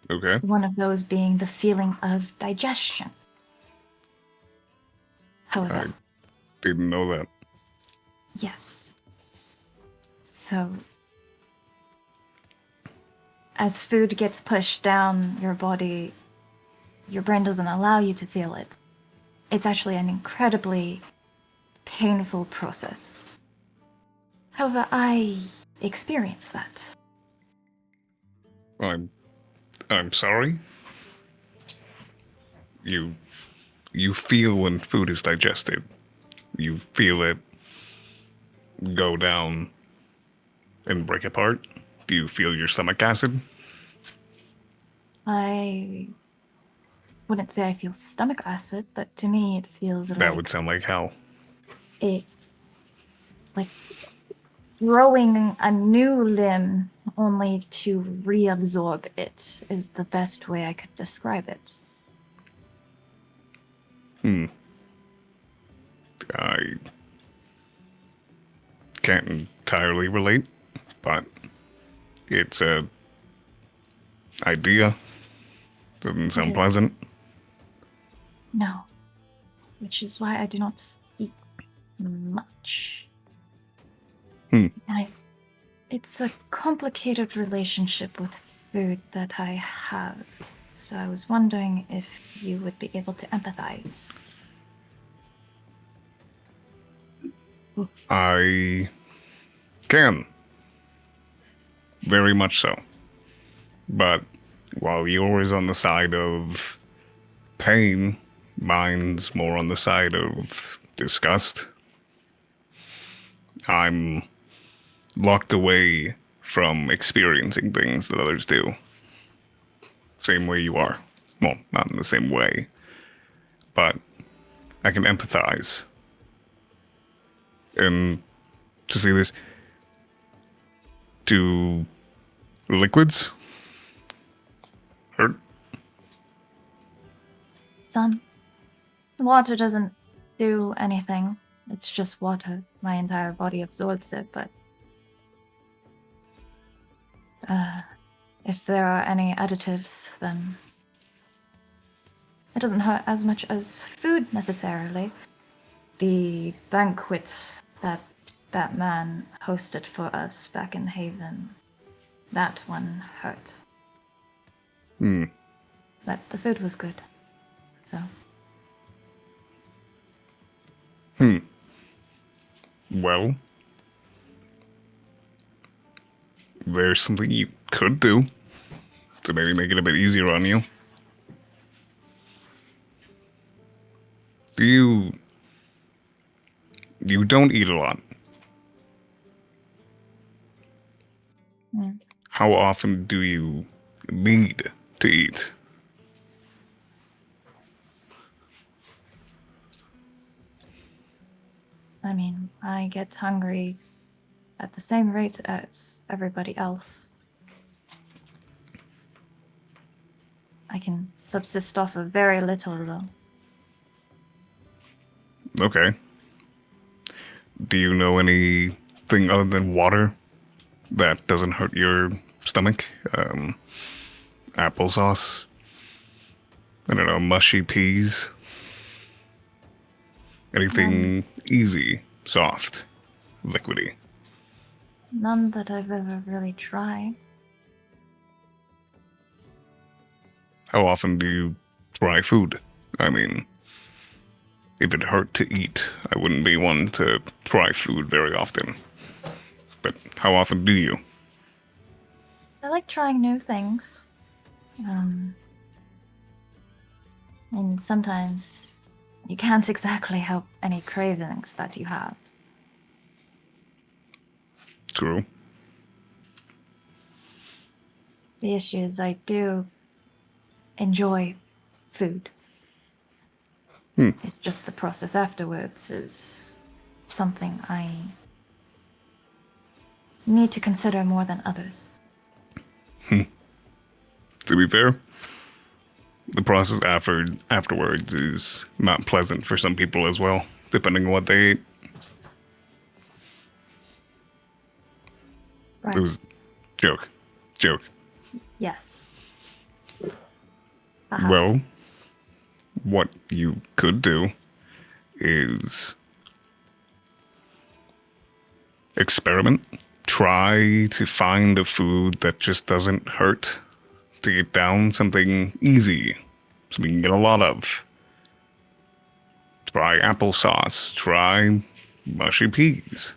Okay. One of those being the feeling of digestion. However, I didn't know that. yes. So, as food gets pushed down your body, your brain doesn't allow you to feel it. It's actually an incredibly painful process. However, I experience that. I'm sorry. You feel when food is digested. You feel it go down and break apart. Do you feel your stomach acid? I wouldn't say I feel stomach acid, but to me it feels That would sound like hell. it like growing a new limb only to reabsorb it is the best way I could describe it. I can't entirely relate, but it's a idea. Doesn't sound Okay. pleasant. No. Which is why I do not eat much. It's a complicated relationship with food that I have. So I was wondering if you would be able to empathize. I can. Very much so. But while yours on the side of pain, mine's more on the side of disgust. I'm locked away from experiencing things that others do. Same way you are. Well, not in the same way. But I can empathize. And to see this, Do liquids hurt? Some. Water doesn't do anything. It's just water. My entire body absorbs it, but if there are any additives, then it doesn't hurt as much as food necessarily. The banquet that man hosted for us back in Haven, that one hurt. Hmm. But the food was good. So. Well, there's something you could do to maybe make it a bit easier on you. You don't eat a lot. Mm. How often do you need to eat? I mean, I get hungry at the same rate as everybody else. I can subsist off of very little, though. Okay. Do you know anything other than water that doesn't hurt your stomach? Applesauce? I don't know, mushy peas? Anything easy, soft, liquidy? None that I've ever really tried. How often do you try food? I mean, if it hurt to eat, I wouldn't be one to try food very often. But how often do you? I like trying new things. And sometimes you can't exactly help any cravings that you have. True. The issue is I do enjoy food. It's just the process afterwards is something I need to consider more than others. To be fair, the process afterwards is not pleasant for some people as well, depending on what they ate. Right. It was joke. Yes. Haha. Well, what you could do is experiment. Try to find a food that just doesn't hurt to get down, something easy, something you can get a lot of. Try applesauce. Try mushy peas.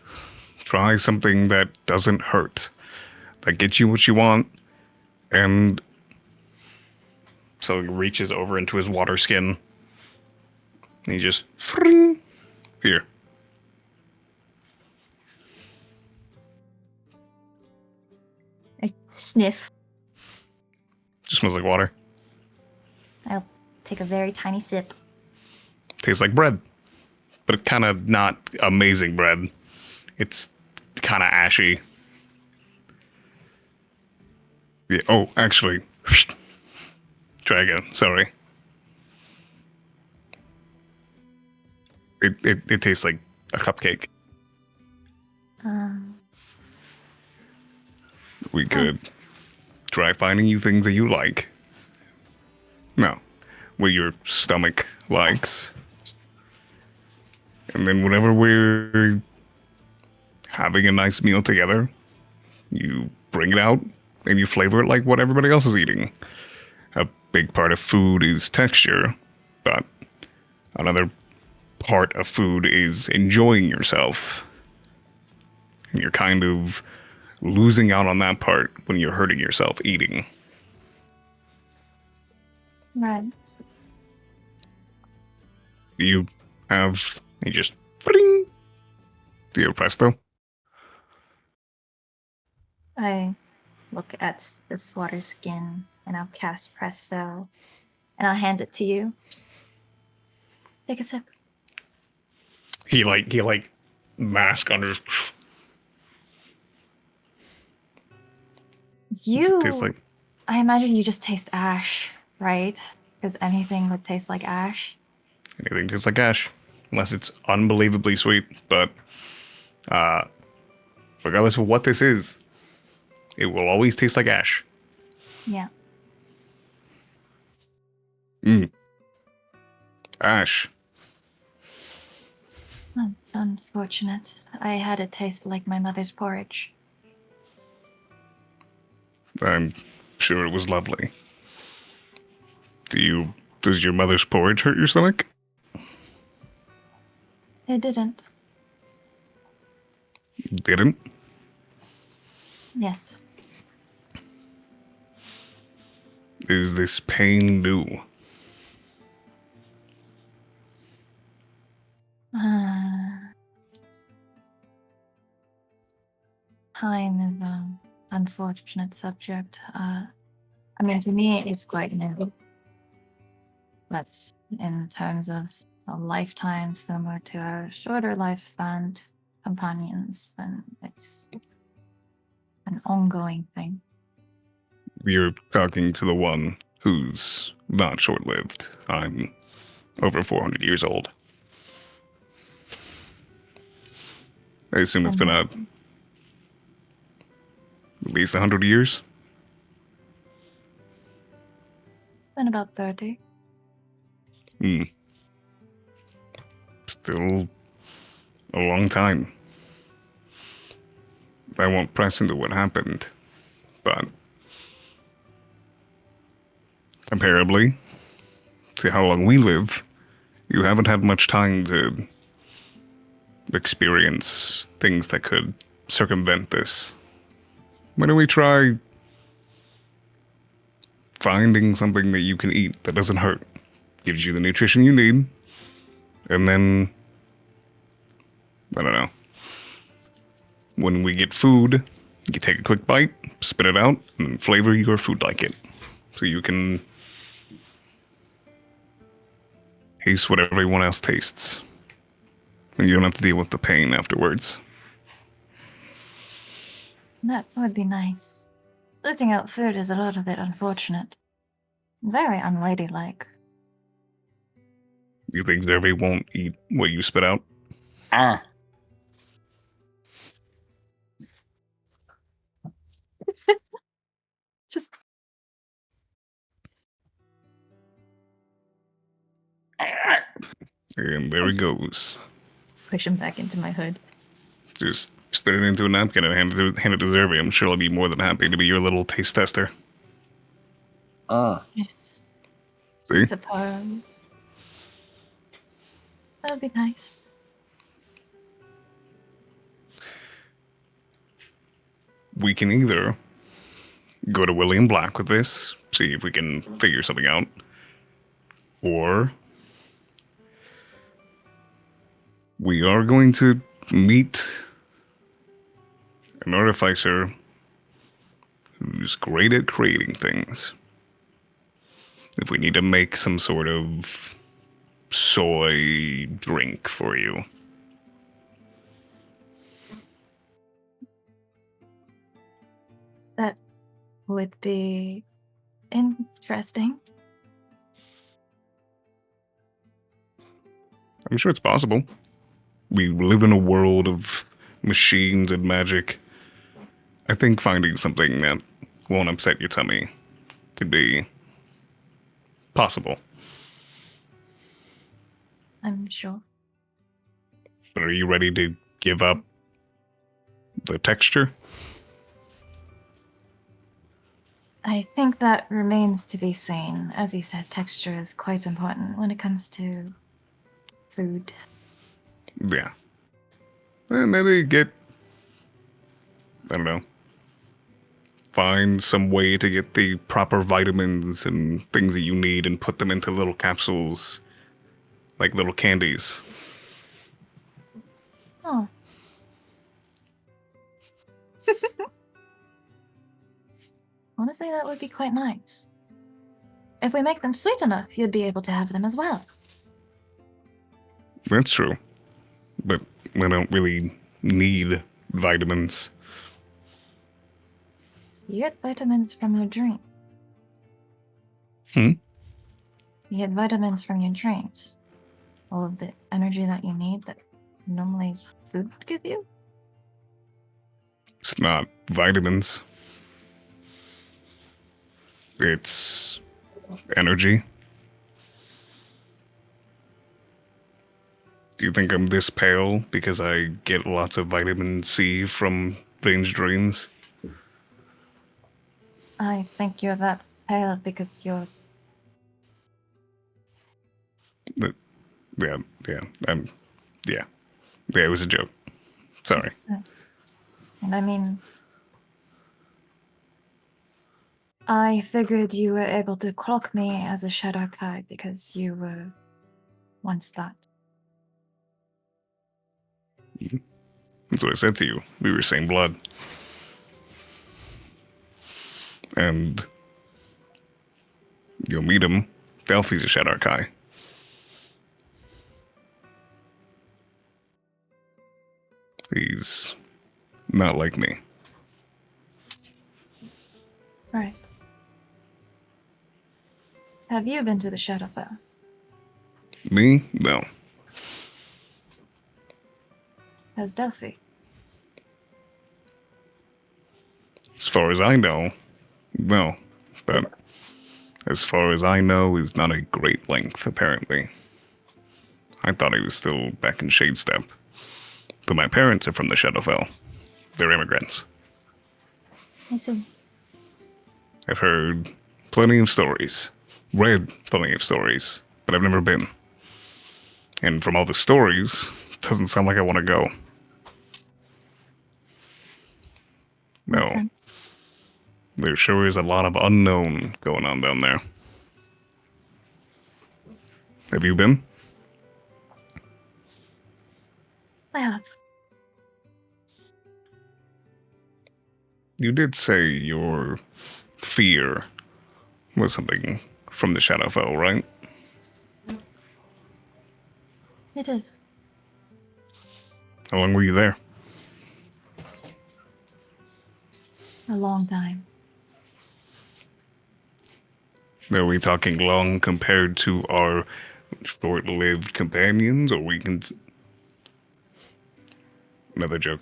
Try something that doesn't hurt, that gets you what you want, and so he reaches over into his water skin, and he just, here. I sniff. Just smells like water. I'll take a very tiny sip. Tastes like bread, but it's kind of not amazing bread. It's kind of ashy. Yeah. Oh, actually, try again. Sorry. It tastes like a cupcake. We could try finding you things that you like. No, what your stomach likes. And then whenever we're having a nice meal together, you bring it out and you flavor it like what everybody else is eating. A big part of food is texture, but another part of food is enjoying yourself. And you're kind of losing out on that part when you're hurting yourself eating. Right. You have, you just, do you have presto? I look at this water skin and I'll cast Presto and I'll hand it to you. Take a sip. He like mask under. What's it You, taste like? I imagine you just taste ash, right? Because anything would taste like ash. Anything tastes like ash, unless it's unbelievably sweet. But regardless of what this is, it will always taste like ash. Yeah. Ash. That's unfortunate. I had it taste like my mother's porridge. I'm sure it was lovely. Does your mother's porridge hurt your stomach? It didn't. Didn't? Yes. Is this pain new? Time is an unfortunate subject. I mean, to me, it's quite new. But in terms of a lifetime similar to our shorter lifespan companions, then it's an ongoing thing. You're talking to the one who's not short-lived. I'm over 400 years old. I assume it's been at least 100 years? Been about 30. Still a long time. I won't press into what happened, but comparably to how long we live, you haven't had much time to experience things that could circumvent this. Why don't we try finding something that you can eat that doesn't hurt, gives you the nutrition you need, and then, I don't know, when we get food, you take a quick bite, spit it out, and flavor your food like it. So you can taste what everyone else tastes. And you don't have to deal with the pain afterwards. That would be nice. Spitting out food is a little bit unfortunate. Very unladylike. You think Zerby won't eat what you spit out? Ah. Just And there he goes. push him back into my hood. Just spit it into a napkin and hand it to Zerby. I'm sure I'll be more than happy to be your little taste tester. Yes. See? Suppose. That would be nice. We can either go to William Black with this, see if we can figure something out, or we are going to meet an artificer who's great at creating things. If we need to make some sort of soy drink for you. That would be interesting. I'm sure it's possible. We live in a world of machines and magic. I think finding something that won't upset your tummy could be possible. I'm sure. But are you ready to give up the texture? I think that remains to be seen. As you said, texture is quite important when it comes to food. Yeah. And maybe get, I don't know, find some way to get the proper vitamins and things that you need and put them into little capsules, like little candies. Oh. Honestly, that would be quite nice. If we make them sweet enough, you'd be able to have them as well. That's true. But I don't really need vitamins. You get vitamins from your dream. Hmm? You get vitamins from your dreams. All of the energy that you need that normally food would give you. It's not vitamins. It's energy. Do you think I'm this pale because I get lots of vitamin C from Vane's dreams? I think you're that pale because you're. Yeah, yeah, yeah. Yeah, it was a joke. Sorry. And I mean, I figured you were able to clock me as a Shadow Kai because you were once that. That's what I said to you. We were same blood. And you'll meet him. Delphi's a Shadow Kai. He's not like me. Right. Have you been to the Shadowfell? Me? No. Has Delphi? As far as I know, no. But as far as I know, he's not a great length, apparently. I thought he was still back in Shadestep. But my parents are from the Shadowfell. They're immigrants. I see. I've heard plenty of stories, read plenty of stories, but I've never been. And from all the stories, doesn't sound like I want to go. No. Makes sense. There sure is a lot of unknown going on down there. Have you been? I have. You did say your fear was something from the Shadowfell, right? It is. How long were you there? A long time. Are we talking long compared to our short-lived companions, or we can... Another joke.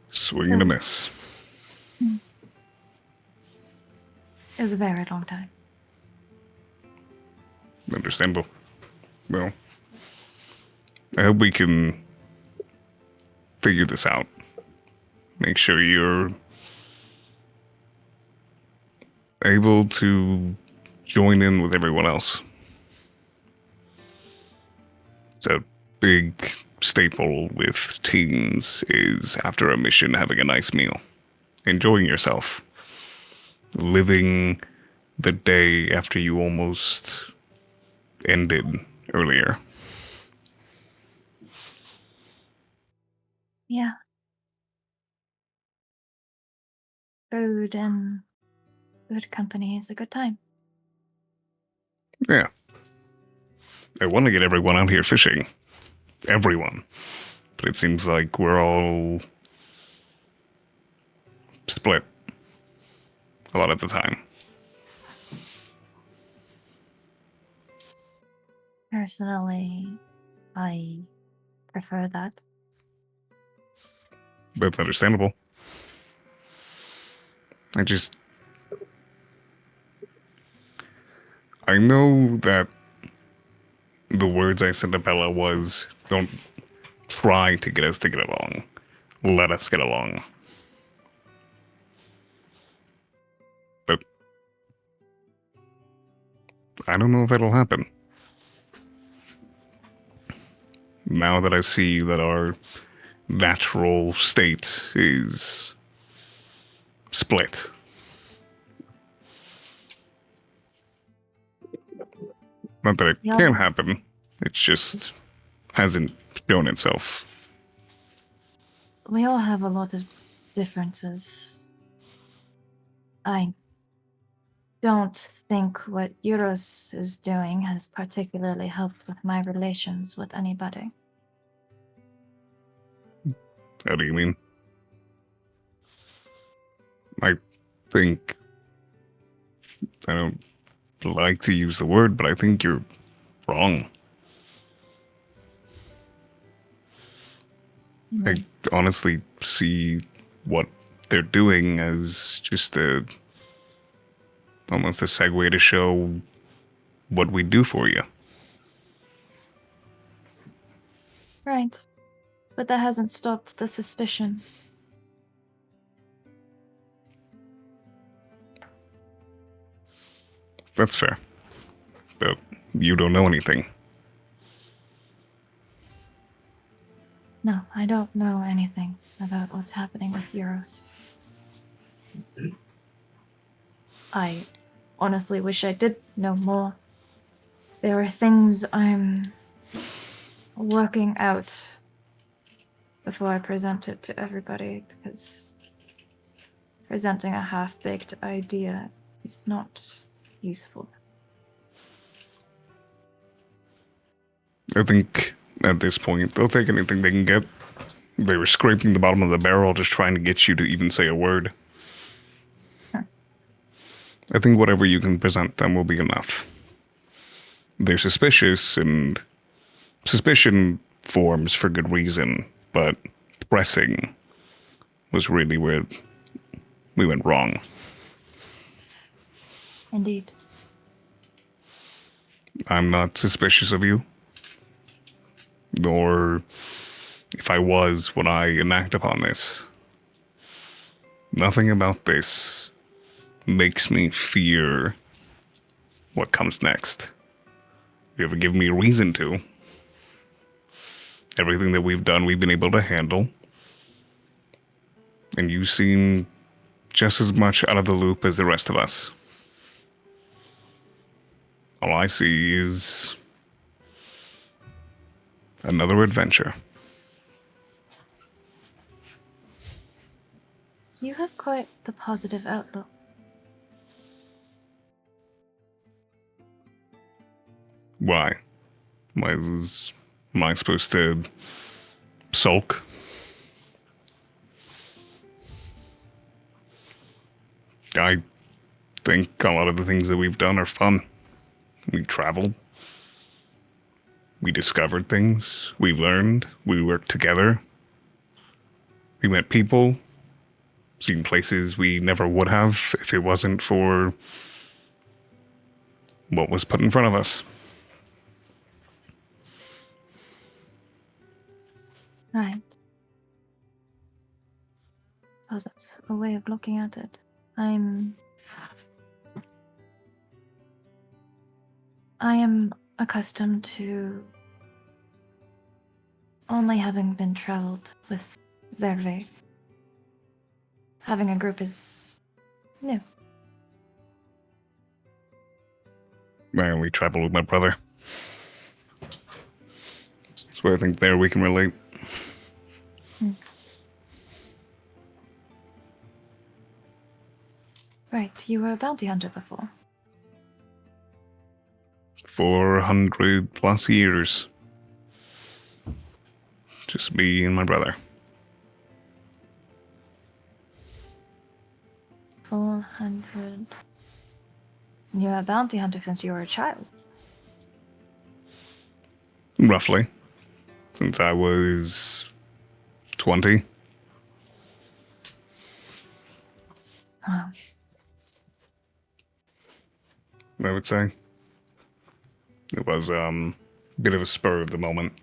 Swing and a miss. It was a very long time. Understandable. Well, I hope we can figure this out. Make sure you're able to join in with everyone else. It's a big staple with teens is after a mission having a nice meal. Enjoying yourself. Living the day after you almost ended earlier. Yeah. Food and good company is a good time. Yeah. I want to get everyone out here fishing. Everyone. But it seems like we're all split a lot of the time. Personally, I prefer that. But it's understandable. I know that the words I said to Bella was, don't try to get us to get along. Let us get along. But I don't know if that'll happen. Now that I see that our natural state is split. Not that it Yeah. can't happen. It just hasn't shown itself. We all have a lot of differences. I don't think what Euros is doing has particularly helped with my relations with anybody. How do you mean? I think... I don't like to use the word, but I think you're wrong. I honestly see what they're doing as just almost a segue to show what we do for you. Right. But that hasn't stopped the suspicion. That's fair. But you don't know anything. No, I don't know anything about what's happening with Euros. I honestly wish I did know more. There are things I'm working out before I present it to everybody, because presenting a half-baked idea is not useful. I think at this point, they'll take anything they can get. They were scraping the bottom of the barrel just trying to get you to even say a word. Huh. I think whatever you can present them will be enough. They're suspicious, and suspicion forms for good reason, but pressing was really where we went wrong. Indeed. I'm not suspicious of you. Nor, if I was, would I enact upon this. Nothing about this makes me fear what comes next. You ever give me a reason to. Everything that we've done, we've been able to handle. And you seem just as much out of the loop as the rest of us. All I see is another adventure. You have quite the positive outlook. Why? Am I supposed to sulk? I think a lot of the things that we've done are fun. We traveled. We discovered things. We learned. We worked together. We met people. Seen places we never would have if it wasn't for what was put in front of us. Right. Suppose that's a way of looking at it. I am accustomed to only having been traveled with Zerve. Having a group is new. I only traveled with my brother. So I think there we can relate. Right, you were a bounty hunter before. 400 plus years. Just me and my brother. 400. You're a bounty hunter since you were a child. Roughly. Since I was 20. Wow. I would say. It was a bit of a spur of the moment.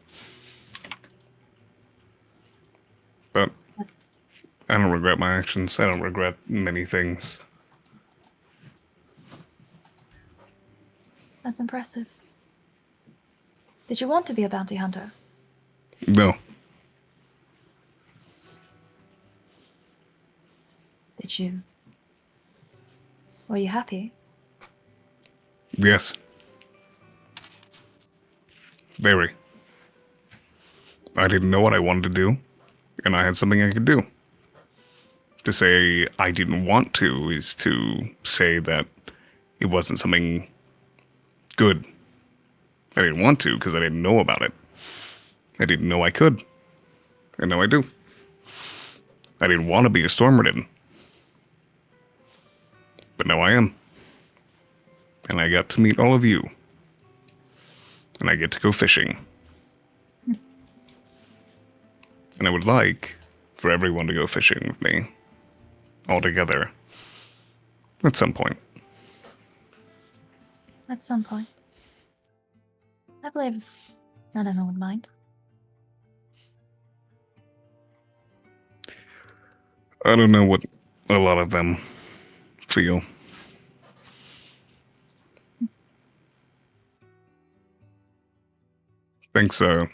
But I don't regret my actions. I don't regret many things. That's impressive. Did you want to be a bounty hunter? No. Did you? Were you happy? Yes. Very. I didn't know what I wanted to do, and I had something I could do. To say I didn't want to is to say that it wasn't something good. I didn't want to because I didn't know about it. I didn't know I could. And now I do. I didn't want to be a Stormridden. But now I am. And I got to meet all of you. And I get to go fishing. And I would like for everyone to go fishing with me. All together. At some point. At some point. I believe none of them would mind. I don't know what a lot of them feel. Thanks for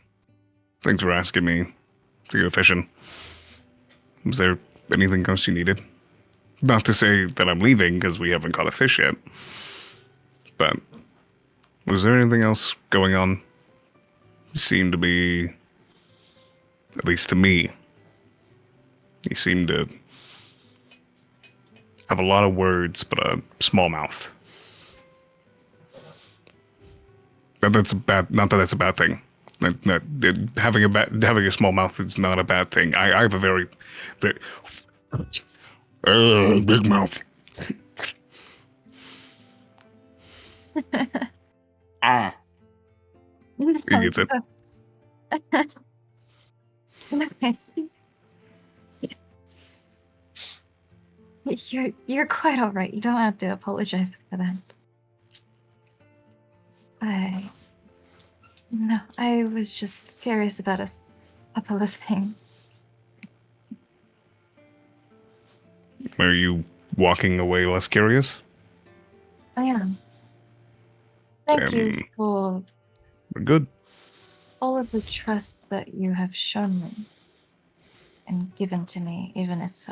asking me to go fishing. Was there anything else you needed? Not to say that I'm leaving, because we haven't caught a fish yet. But, was there anything else going on? You seemed to be, at least to me, you seem to have a lot of words, but a small mouth. Not that that's a bad thing. Having a small mouth is not a bad thing. I have a very big mouth. Ah. He gets it. You're quite all right. You don't have to apologize for that. I was just curious about a couple of things. Are you walking away less curious? I am. Thank you for We're good. all of the trust that you have shown me and given to me, even if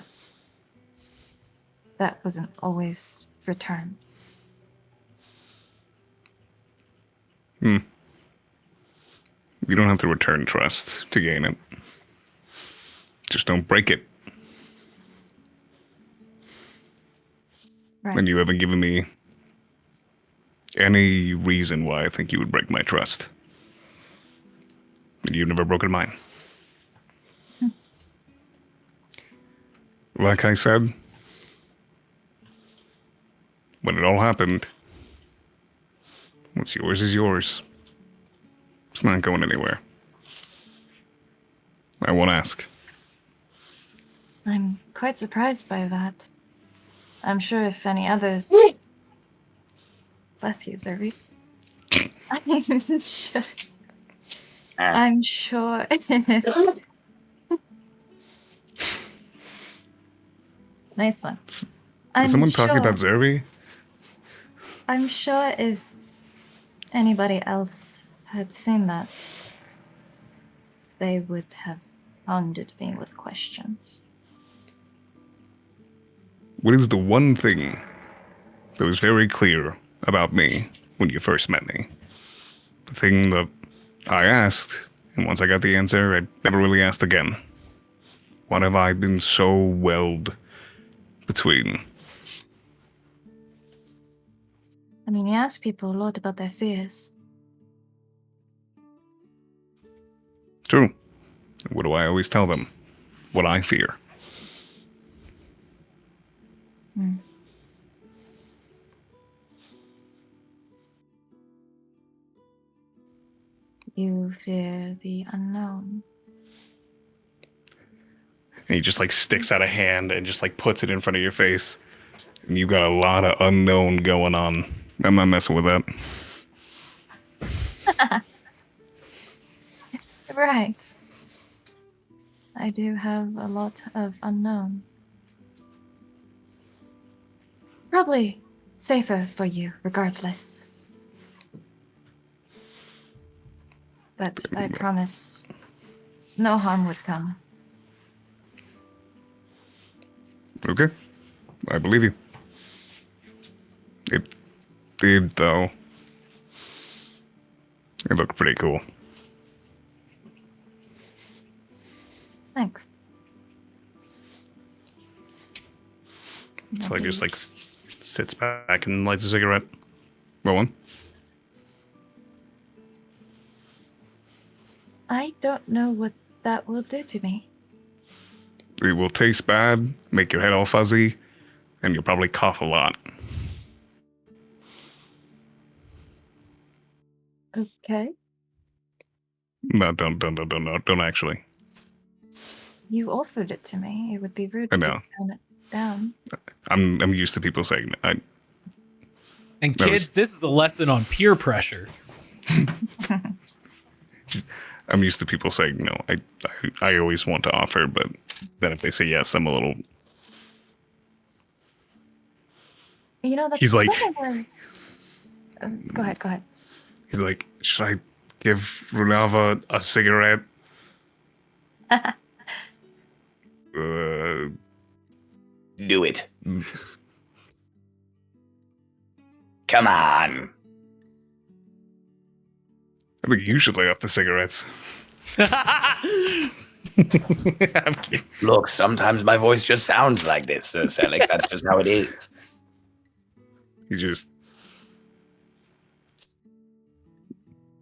that wasn't always returned. You don't have to return trust to gain it. Just don't break it. Right. And you haven't given me any reason why I think you would break my trust. And you've never broken mine. Like I said, when it all happened, what's yours is yours. It's not going anywhere. I won't ask. I'm quite surprised by that. I'm sure if any others... Bless you, Zerby. I'm sure... Nice one. Is someone talking about Zerby? I'm sure if anybody else had seen that, they would have hounded me with questions. What is the one thing that was very clear about me when you first met me? The thing that I asked, and once I got the answer, I never really asked again. What have I been so weld between? I mean, you ask people a lot about their fears. True. What do I always tell them? What I fear. Hmm. You fear the unknown. And he just like sticks out a hand and just like puts it in front of your face. And you got a lot of unknown going on. I'm not messing with that. Right. I do have a lot of unknowns. Probably safer for you, regardless. But I promise no harm would come. Okay. I believe you. It did, though. It looked pretty cool. Thanks. So I just like sits back and lights a cigarette. Roll one. I don't know what that will do to me. It will taste bad, make your head all fuzzy, and you'll probably cough a lot. Okay. No, don't actually. You offered it to me. It would be rude I to know. turn it down. I'm used to people saying And That kids, was- this is a lesson on peer pressure. I'm used to people saying no. I always want to offer, but then if they say yes, I'm a little. You know, that's He's like- something where... go ahead. He's like, should I give Runava a cigarette? Do it. Come on. I think you should lay off the cigarettes. I'm kidding. Look, sometimes my voice just sounds like this, Sir Selic. That's just how it is. You just.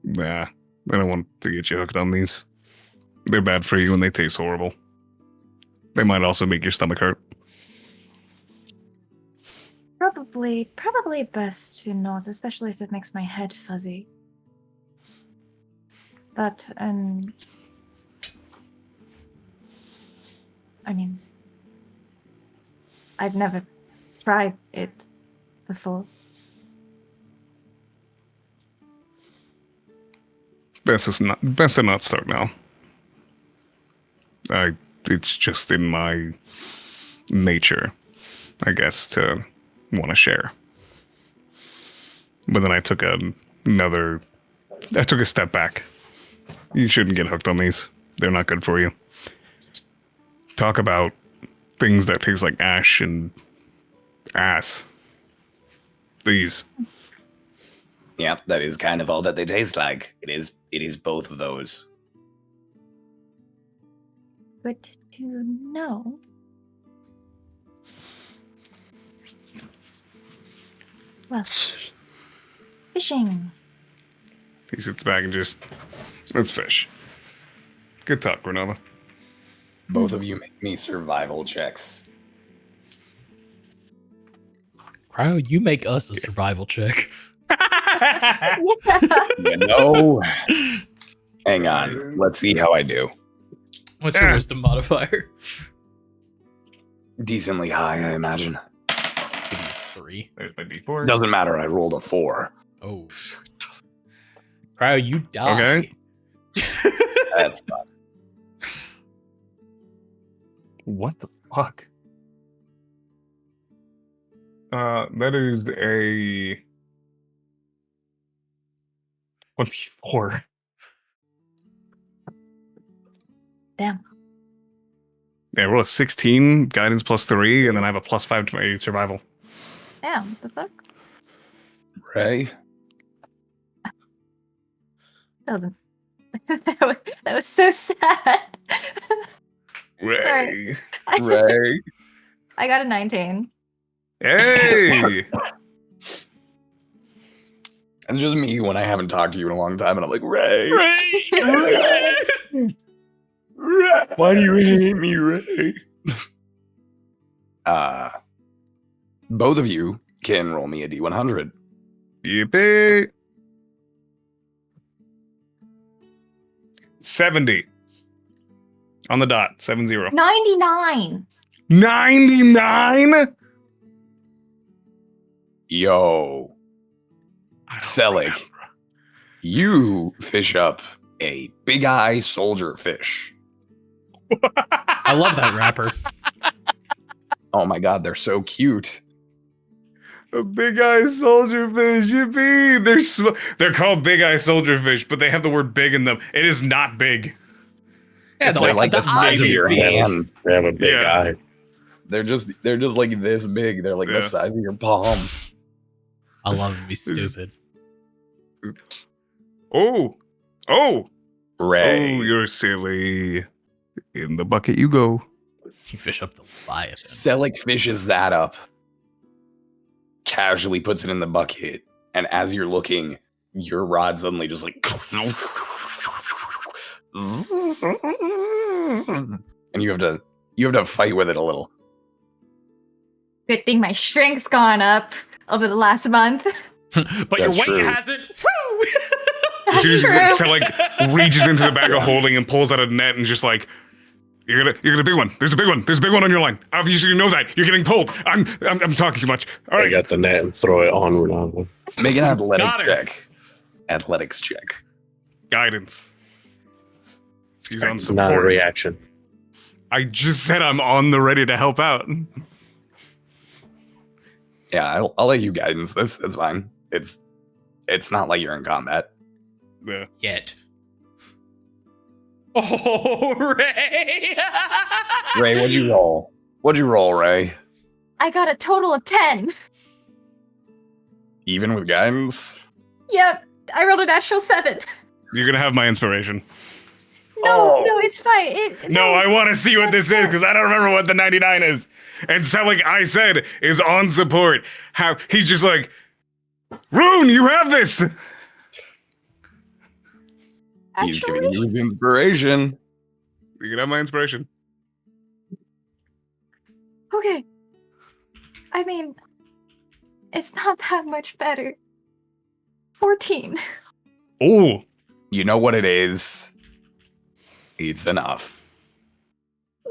Nah, I don't want to get you hooked on these. They're bad for you and they taste horrible. They might also make your stomach hurt. Probably best to not, especially if it makes my head fuzzy. But, I mean, I've never tried it before. Best to not start now. It's just in my nature, I guess, to want to share. But then I took a step back. You shouldn't get hooked on these. They're not good for you. Talk about things that taste like ash and ass. These. Yep, that is kind of all that they taste like. It is both of those. Good to know. Well, fishing. He sits back and just, let's fish. Good talk, Renova. Both of you make me survival checks. Cryo, you make us a survival check. You know? Hang on. Let's see how I do. What's your wisdom modifier? Decently high, I imagine. Give you 3. There's my D4. Doesn't matter, I rolled a 4. Oh. Cryo, you die. Okay. That's fine. What the fuck? That is a 1v4. Damn. Yeah, I roll a 16, guidance +3, and then I have a +5 to my survival. Damn, the fuck? Ray? That wasn't. that was so sad. Ray. Ray? I got a 19. Hey! It's just me when I haven't talked to you in a long time, and I'm like, Ray! Ray! Ray! Why do you hate me, Ray? Both of you can roll me a D100. Yippee! 70. On the dot, 70. 99. 99? Yo, I don't Selic. remember. You fish up a big eye soldier fish. I love that rapper. Oh my god, they're so cute. A big eye soldier fish, yippee! They're called big eye soldier fish, but they have the word big in them. It is not big. Yeah, They're like the the size eyes of is your big. hand. They have a big Yeah. eye. They're just like this big. They're like Yeah. the size of your palm. I love him. He's stupid. Oh! Ray. Oh, you're silly. In the bucket you go. You fish up the Leviathan. Selic fishes that up, casually puts it in the bucket, and as you're looking, your rod suddenly just like and you have to You have to fight with it a little. Good thing my strength's gone up over the last month. But your That's weight true. hasn't. Woo! That's She true. just like reaches into the bag of holding and pulls out a net and just like, you're gonna big one. There's a big one. There's a big one on your line. Obviously you know that. You're getting pulled. I'm talking too much. All I right. got the net and throw it onward and onward. Make an athletics Got her. check. Athletics check. Guidance. He's on It's not a support. reaction. I just said I'm on the ready to help out. Yeah, I'll let you guidance this. That's fine. It's not like you're in combat. Yeah. Yet. Oh, Ray! Ray, what'd you roll? What'd you roll, Ray? I got a total of 10. Even with guidance? Yep, I rolled a natural 7. You're gonna have my inspiration. No, it's fine. No, I want to see what this is because I don't remember what the 99 is. And so, like I said, is on support. He's just like, Rune, you have this. He's giving you his inspiration. You can have my inspiration. Okay. I mean, it's not that much better. 14. Oh, You know what it is. It's enough.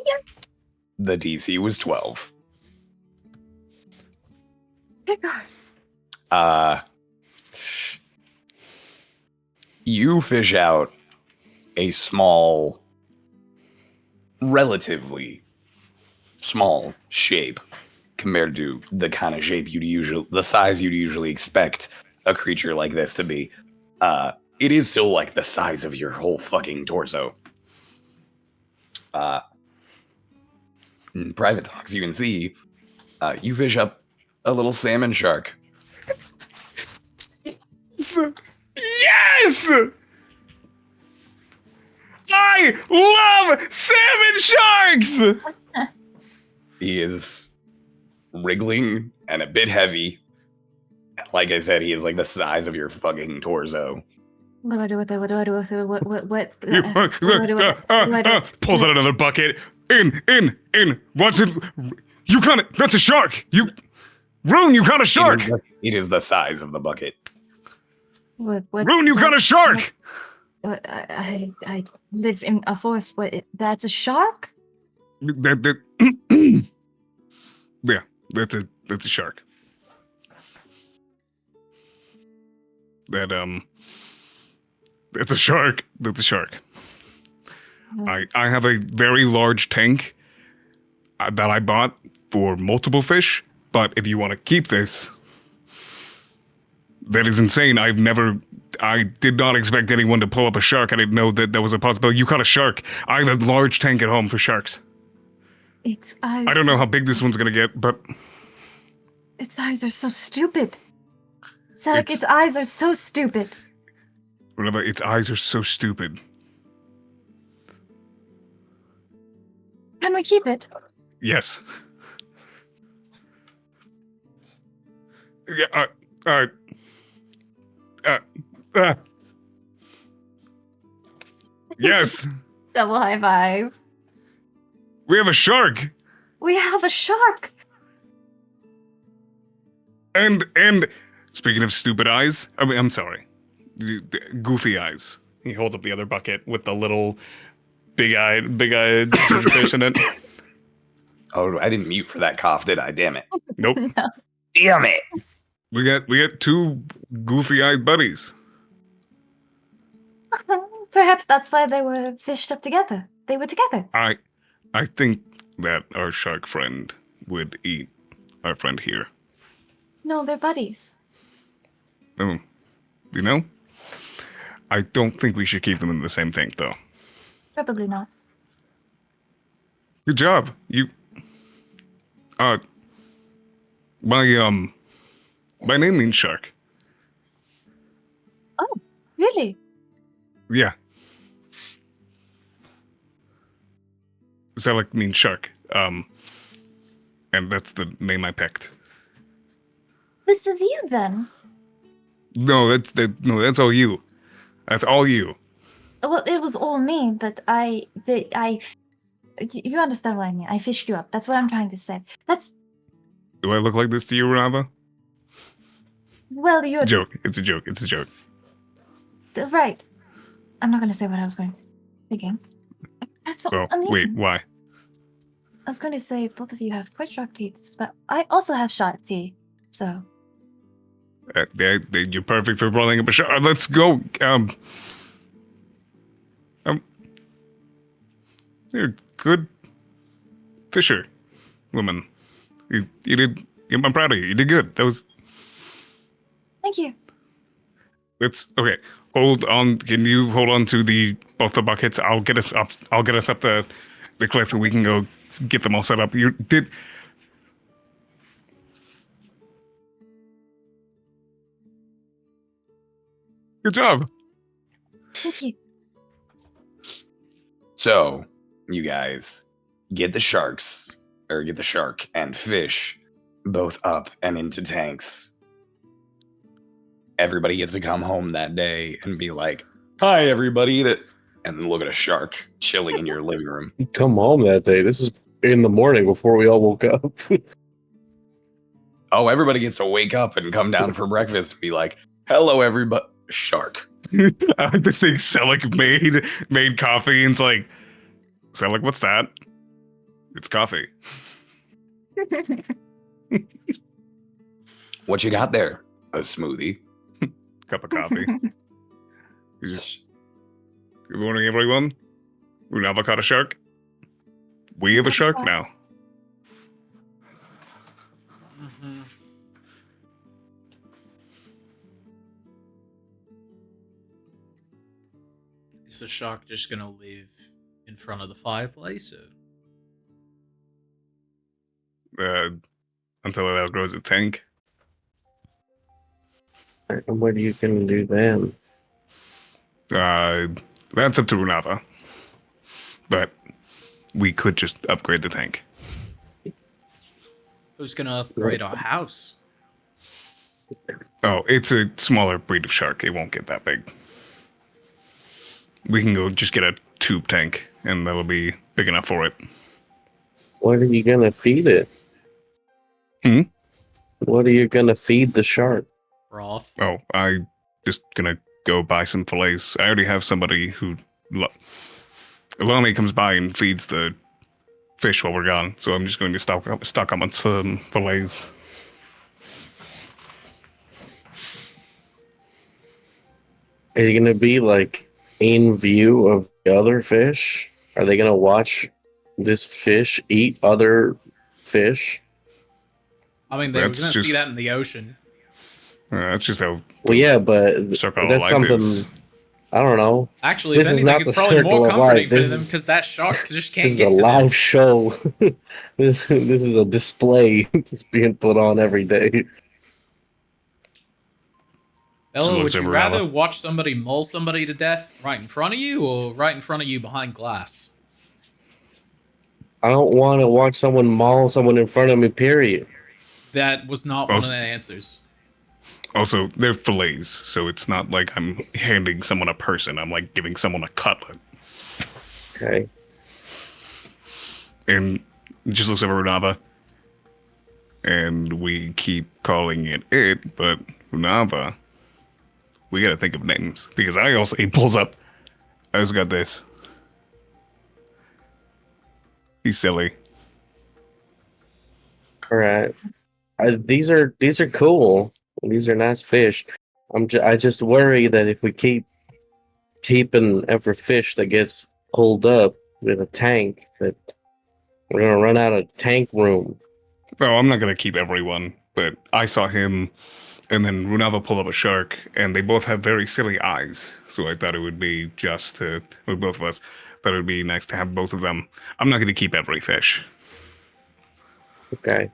Yes. The DC was 12. Pickers. You fish out a small, relatively small shape compared to the kind of shape the size you'd usually expect a creature like this to be. It is still like the size of your whole fucking torso. In private talks, you can see you fish up a little salmon shark. yes! I love salmon sharks! He is wriggling and a bit heavy. Like I said, he is like the size of your fucking torso. What do I do with it? What do I do with it? What? Pulls out another bucket. In. What's it? You caught it. That's a shark. Rune, you caught a shark. It is the size of the bucket. What? Rune, you caught a shark. I live in a forest. That's a shark? Yeah, that's a shark. That's a shark. That's a shark. I have a very large tank that I bought for multiple fish, but if you want to keep this, that is insane. I did not expect anyone to pull up a shark. I didn't know that was a possibility. You caught a shark. I have a large tank at home for sharks. Its eyes. I don't know how big this one's gonna get, but its eyes are so stupid. Cedric, its eyes are so stupid. whatever. Its eyes are so stupid. Can we keep it? Yes. Yeah. All right. Yes. Double high five. We have a shark. We have a shark. And speaking of stupid eyes, I mean, I'm sorry, goofy eyes. He holds up the other bucket with the little big-eyed fish in it. Oh, I didn't mute for that cough, did I? Damn it. Nope. No. Damn it. We got two goofy-eyed buddies. Perhaps that's why they were fished up together. They were together. I think that our shark friend would eat our friend here. No, they're buddies. You know? I don't think we should keep them in the same tank, though. Probably not. Good job. My name means shark. Oh, really? Yeah. Zelek means shark. And that's the name I picked. This is you then. No, that's all you. That's all you. Well, it was all me, but You understand what I mean. I fished you up. That's what I'm trying to say. That's, Do I look like this to you, Runava? well, you're Joke. It's a joke. It's a joke. right. I'm not going to say what I was going to thinking. That's so Oh, amazing. wait, why? I was going to say both of you have quite sharp teeth, but I also have sharp teeth, so. You're perfect for rolling up a shot. Let's go. You're a good fisher woman. You did. I'm proud of you. You did good. That was. Thank you. It's okay. Hold on. Can you hold on to both the buckets? I'll get us up. I'll get us up the cliff, and we can go get them all set up. You did. Good job. Thank you. So, you guys get the shark and fish both up and into tanks. Everybody gets to come home that day and be like, "Hi, everybody," and then look at a shark chilling in your living room. Come home that day. This is in the morning before we all woke up. Oh, everybody gets to wake up and come down for breakfast and be like, "Hello, everybody." Shark. I like to think Selleck made coffee and it's like, Selleck, what's that? It's coffee. What you got there? A smoothie. Cup of coffee. Good morning, everyone. Runava caught a shark. We have a shark now. Mm-hmm. Is the shark just gonna live in front of the fireplace? Until it outgrows a tank. And what are you gonna do then? That's up to Runava. But we could just upgrade the tank. Who's gonna upgrade our house? Oh, it's a smaller breed of shark. It won't get that big. We can go just get a tube tank, and that'll be big enough for it. What are you gonna feed it? Hmm? What are you gonna feed the shark? Broth. Oh, I just gonna go buy some fillets. I already have somebody who Ilani comes by and feeds the fish while we're gone, so I'm just going to stock up on some fillets. Is it gonna be like in view of the other fish? Are they gonna watch this fish eat other fish? I mean, they were That's gonna see that just- in the ocean. That's just how. Well, yeah, but Circle of that's life something. is. I don't know. Actually, This if is anything, not it's the probably circle more of comforting life. for This them is- because that shark just can't This is get a to live them. show. this is a display that's being put on every day. Ella, looks would you over rather Ella. watch somebody maul somebody to death right in front of you or right in front of you behind glass? I don't want to watch someone maul someone in front of me. Period. That was not one of Also- the answers. Also, they're fillets, so it's not like I'm handing someone a person. I'm like giving someone a cutlet. Okay. And it just looks over Runava. And we keep calling it, but Runava, we gotta think of names. Because he pulls up, I just got this. He's silly. All right. These are cool. These are nice fish. I just worry that if we keeping every fish that gets pulled up in a tank, that we're gonna run out of tank room. No, I'm not gonna keep everyone, but I saw him, and then Runava pulled up a shark, and they both have very silly eyes. So I thought it would be just to, with both of us, but it would be nice to have both of them. I'm not gonna keep every fish. Okay.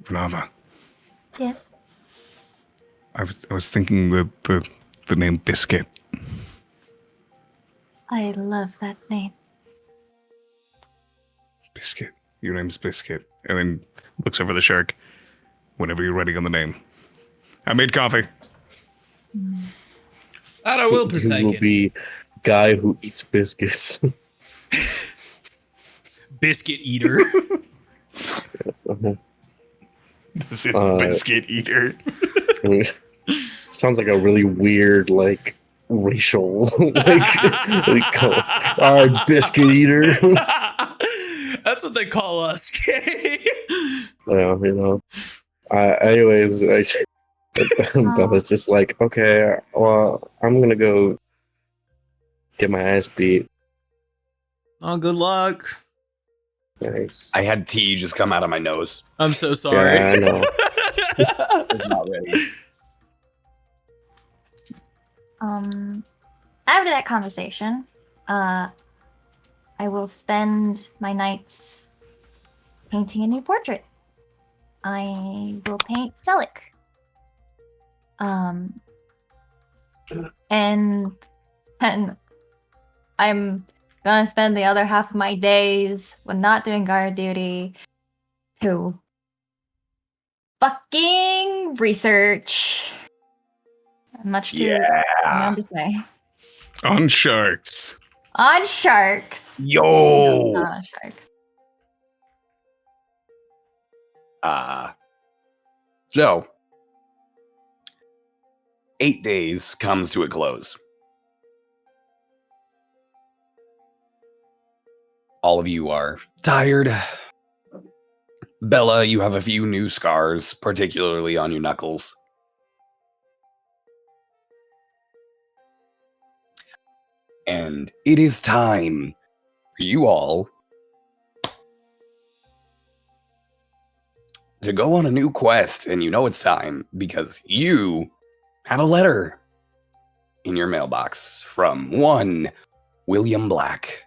Runava, Yes. I was thinking the name Biscuit. I love that name. Biscuit. Your name's Biscuit. And then looks over the shark. Whenever you're ready on the name. I made coffee. That I will He partake will in. be guy who eats biscuits. Biscuit eater. This is Uh, biscuit eater. Sounds like a really weird, like racial, like call. All right, biscuit eater. That's what they call us. Yeah, you know. Anyways, Bella's just like, okay, well, I'm gonna go get my ass beat. Oh, good luck. Thanks. I had tea just come out of my nose. I'm so sorry. Yeah, I know. I'm not ready. After that conversation, I will spend my nights painting a new portrait. I will paint Selic. And I'm gonna spend the other half of my days when not doing guard duty to fucking research. Much to my Yeah. own dismay. On sharks. On sharks. No, Yo. not on sharks. So 8 days comes to a close. All of you are tired. Bella, you have a few new scars, particularly on your knuckles. And it is time for you all to go on a new quest. And you know it's time because you have a letter in your mailbox from one William Black.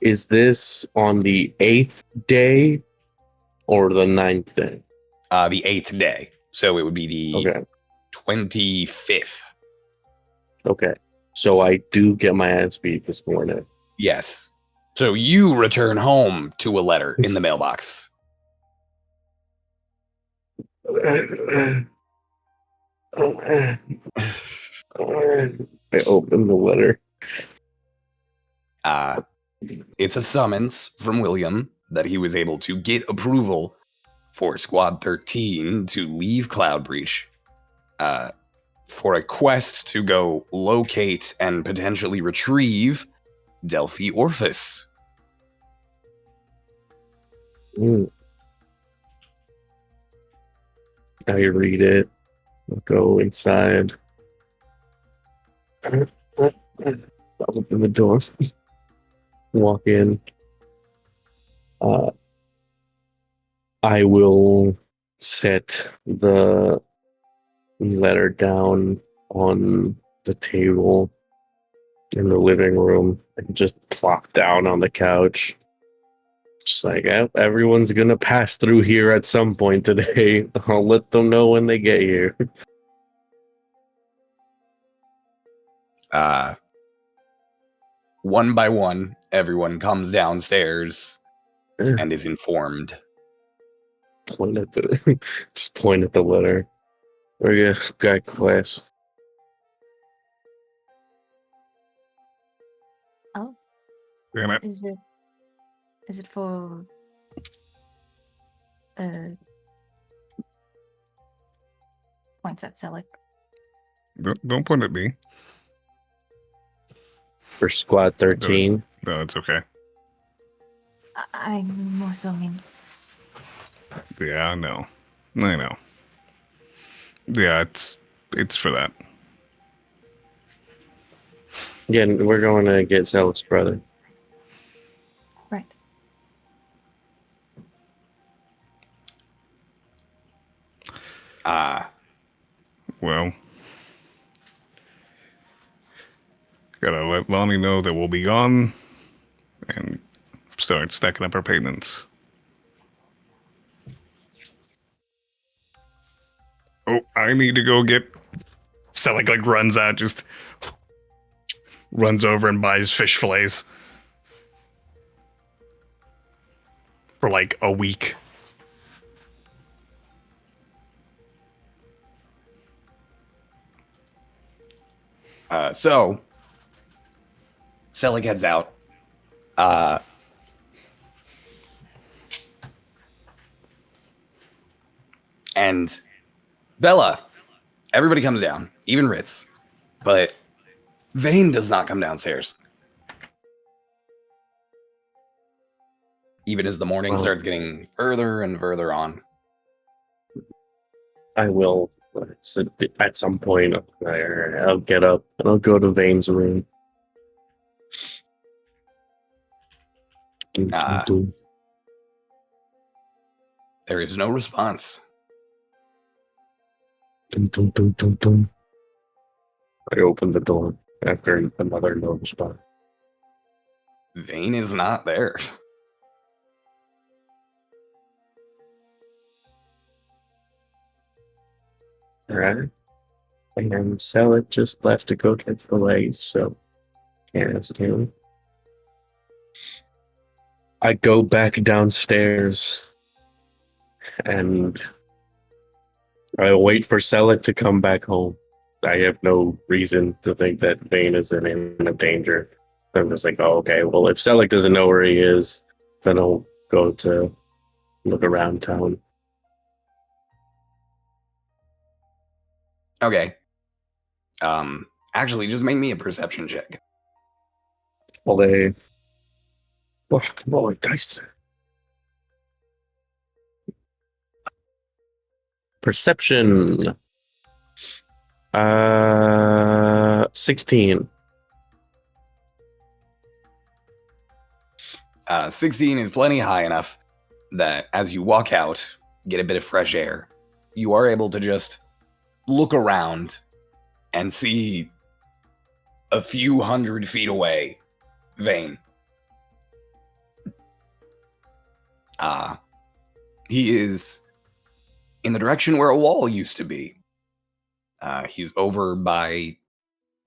Is this on the 8th day or the 9th day? The 8th day. So it would be the Okay. 25th. Okay. So I do get my ass beat this morning. Yes. So you return home to a letter in the mailbox. I open the letter. It's a summons from William that he was able to get approval for Squad 13 to leave Cloud Breach for a quest to go locate and potentially retrieve Delphi Orphis. I read it. I'll go inside. I'll open the door. Walk in. I will set the letter down on the table in the living room and just plop down on the couch. Just like, everyone's gonna pass through here at some point today. I'll let them know when they get here. One by one, everyone comes downstairs and is informed. Point at the just point at the letter. Okay, got class. Oh, Damn it. is it for points at Selic? Don't point at me. For squad 13. No, it's okay. I more so mean. Yeah, I know. I know. Yeah, it's for that. Yeah, we're going to get Zealot's brother. Right. Well, gotta let Lonnie know that we'll be gone and start stacking up our payments. Oh, I need to go get. Selig like runs out, just runs over and buys fish fillets for like a week. So Selig heads out. And Bella, everybody comes down, even Ritz, but Vane does not come downstairs. Even as the morning Well, starts getting further and further on. I will at some point. I'll get up and I'll go to Vane's room. There is no response. I open the door after another no response. Vane is not there. Alright. And Selig just left to go get fillets, so can't ask him. I go back downstairs and I wait for Selig to come back home. I have no reason to think that Vane is in imminent danger. I'm just like, oh, okay, well, if Selig doesn't know where he is, then I'll go to look around town. Okay. Actually, just make me a perception check. Well, they... Oh, dice. Perception. 16. 16 is plenty high enough that as you walk out, get a bit of fresh air, you are able to just look around and see a few 100 feet away Vane. He is in the direction where a wall used to be. He's over by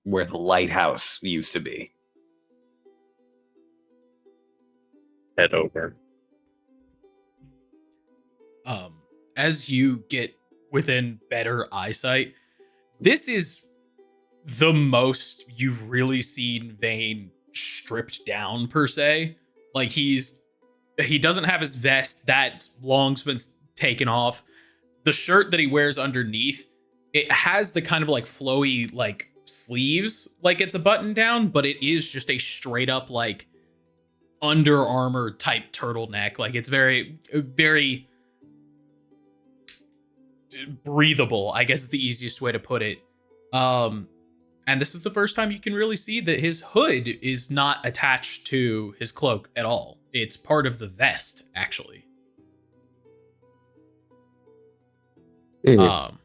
where the lighthouse used to be. Head over. As you get within better eyesight, this is the most you've really seen Vane stripped down per se. Like he doesn't have his vest, that long's been taken off. The shirt that he wears underneath, it has the kind of like flowy like sleeves, like it's a button down, but it is just a straight up like Under Armour type turtleneck. Like it's very, very breathable, I guess is the easiest way to put it. And this is the first time you can really see that his hood is not attached to his cloak at all. It's part of the vest, actually. Mm-hmm.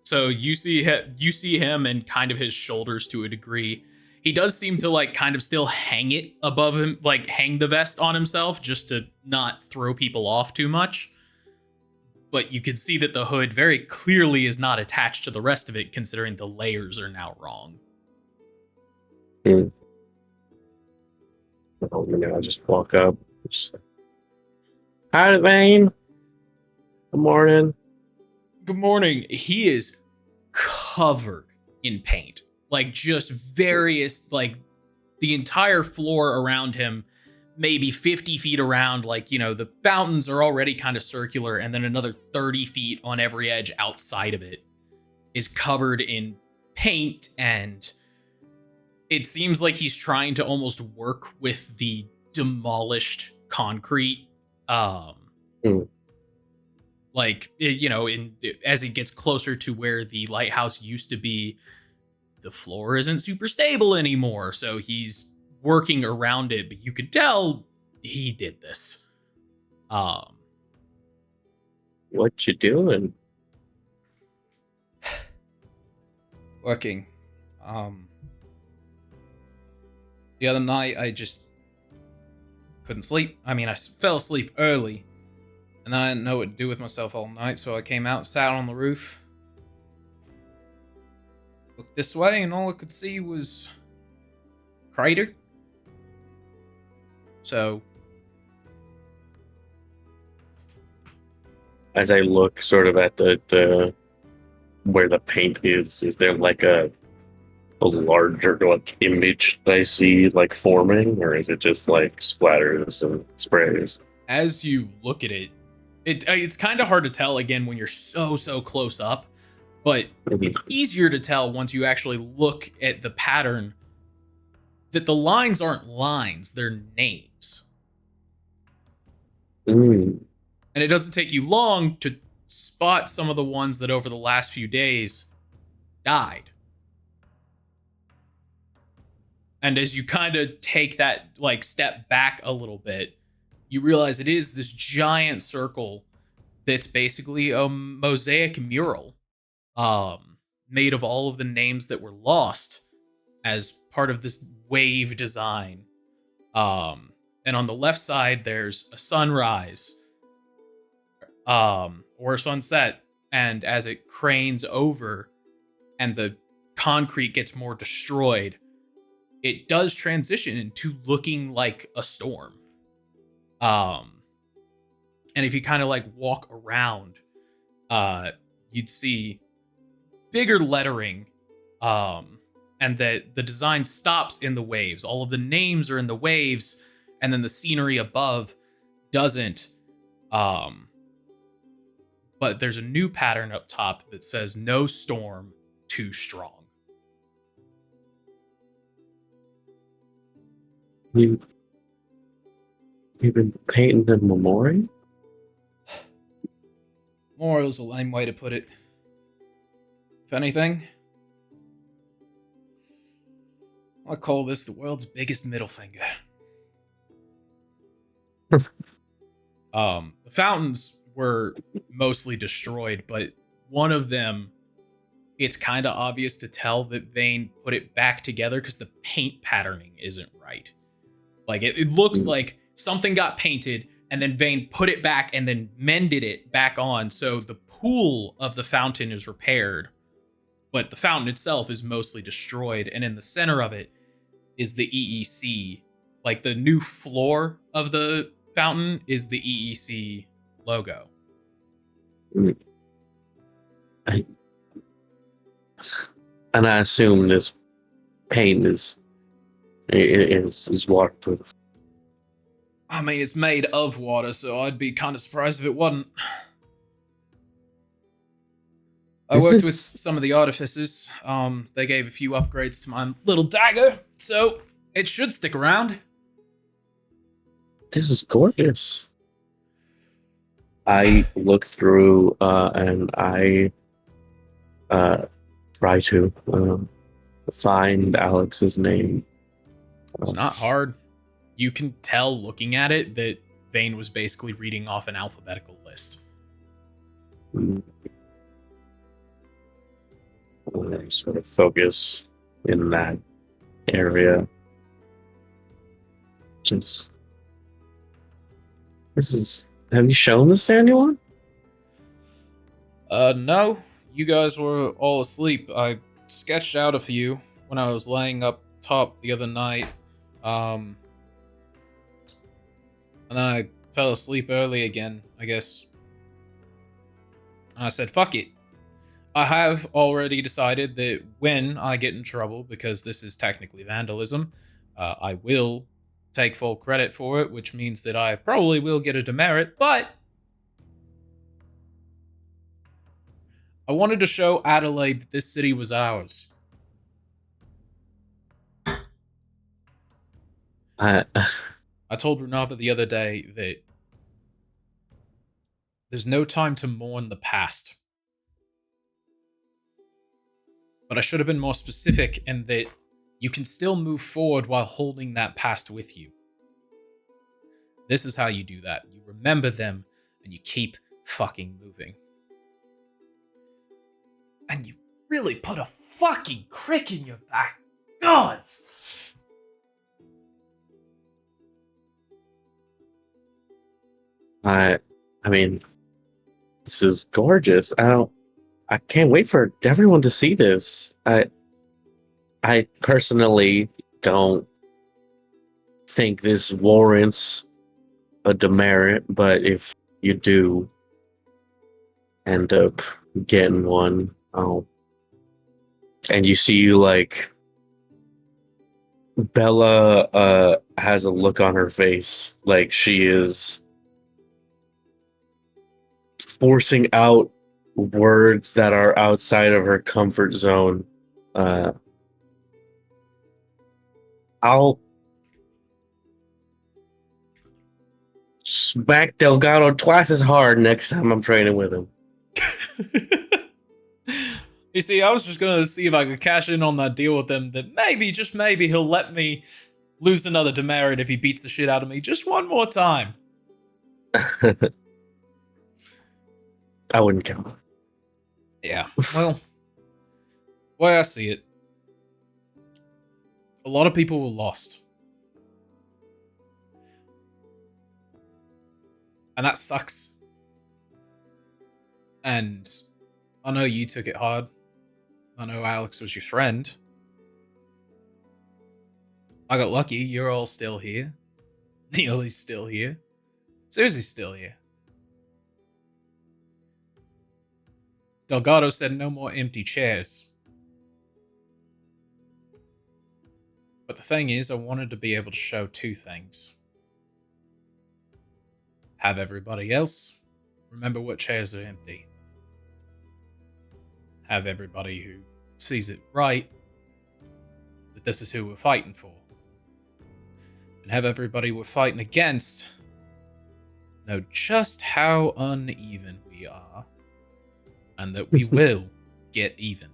So you see him and kind of his shoulders to a degree. He does seem to like kind of still hang it above him, like hang the vest on himself just to not throw people off too much. But you can see that the hood very clearly is not attached to the rest of it, considering the layers are now wrong. I'll just walk up. Hi, Vane. Good morning. Good morning. He is covered in paint. Like just various, like the entire floor around him, maybe 50 feet around, like, you know, the fountains are already kind of circular, and then another 30 feet on every edge outside of it is covered in paint, and it seems like he's trying to almost work with the demolished concrete. Like, you know, as it gets closer to where the lighthouse used to be, the floor isn't super stable anymore, so he's working around it, but you could tell he did this. What you doing? Working. The other night I just couldn't sleep. I mean, I fell asleep early, and I didn't know what to do with myself all night, so I came out, sat on the roof, looked this way, and all I could see was crater. So As I look sort of at the where the paint is there like a a larger like image that I see like forming, or is it just like splatters and sprays? As you look at it, it's kind of hard to tell again when you're so close up, but it's easier to tell once you actually look at the pattern that the lines aren't lines, they're names. Mm. And it doesn't take you long to spot some of the ones that over the last few days died. And as you kind of take that like step back a little bit, you realize it is this giant circle that's basically a mosaic mural made of all of the names that were lost as part of this wave design. And on the left side, there's a sunrise or a sunset. And as it cranes over and the concrete gets more destroyed, it does transition into looking like a storm. And if you kind of like walk around, you'd see bigger lettering, and that the design stops in the waves. All of the names are in the waves, and then the scenery above doesn't. But there's a new pattern up top that says "No storm too strong." You've been painting the memorial? Memorial's a lame way to put it. If anything, I call this the world's biggest middle finger. The fountains were mostly destroyed, but one of them, it's kind of obvious to tell that Vane put it back together because the paint patterning isn't right. Like, it looks like something got painted, and then Vane put it back and then mended it back on, so the pool of the fountain is repaired, but the fountain itself is mostly destroyed, and in the center of it is the EEC. Like, the new floor of the fountain is the EEC logo. And I assume this paint is waterproof. I mean, it's made of water, so I'd be kind of surprised if it wasn't. I worked with some of the artificers. They gave a few upgrades to my little dagger, so it should stick around. This is gorgeous. I look through and I try to find Alex's name. It's not hard. You can tell looking at it that Vane was basically reading off an alphabetical list. I sort of focus in that area. Just have you shown this to anyone? No. You guys were all asleep. I sketched out a few when I was laying up top the other night. And then I fell asleep early again, I guess. And I said, fuck it. I have already decided that when I get in trouble, because this is technically vandalism, I will take full credit for it, which means that I probably will get a demerit, but I wanted to show Adelaide that this city was ours. I told Renava the other day that there's no time to mourn the past. But I should have been more specific in that you can still move forward while holding that past with you. This is how you do that. You remember them and you keep fucking moving. And you really put a fucking crick in your back. Gods! I mean, this is gorgeous. I can't wait for everyone to see this. I personally don't think this warrants a demerit, but if you do end up getting one, and you see like Bella has a look on her face like she is forcing out words that are outside of her comfort zone. I'll smack Delgato twice as hard next time I'm training with him. You see, I was just gonna see if I could cash in on that deal with him that maybe, just maybe, he'll let me lose another demerit if he beats the shit out of me just one more time. I wouldn't count. Yeah, well, the way I see it, a lot of people were lost. And that sucks. And I know you took it hard. I know Alex was your friend. I got lucky, you're all still here. Neely's still here. Susie's still here. Delgato said no more empty chairs. But the thing is, I wanted to be able to show two things. Have everybody else remember what chairs are empty. Have everybody who sees it right that this is who we're fighting for. And have everybody we're fighting against know just how uneven we are, and that we will get even.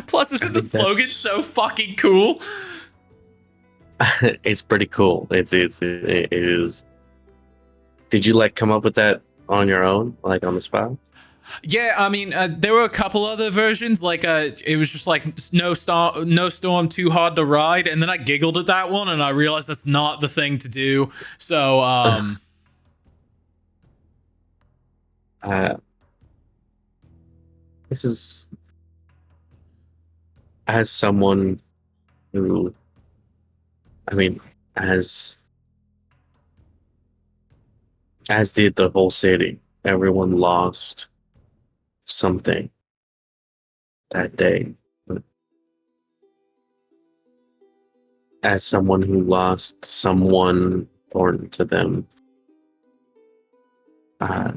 Plus, isn't the slogan so fucking cool? It's pretty cool. It is. Did you like come up with that on your own, like on the spot? Yeah, I mean, there were a couple other versions. Like, it was just like no storm too hard to ride, and then I giggled at that one, and I realized that's not the thing to do. So, this is as someone who, I mean, as did the whole city. Everyone lost something that day. But as someone who lost someone important to them, I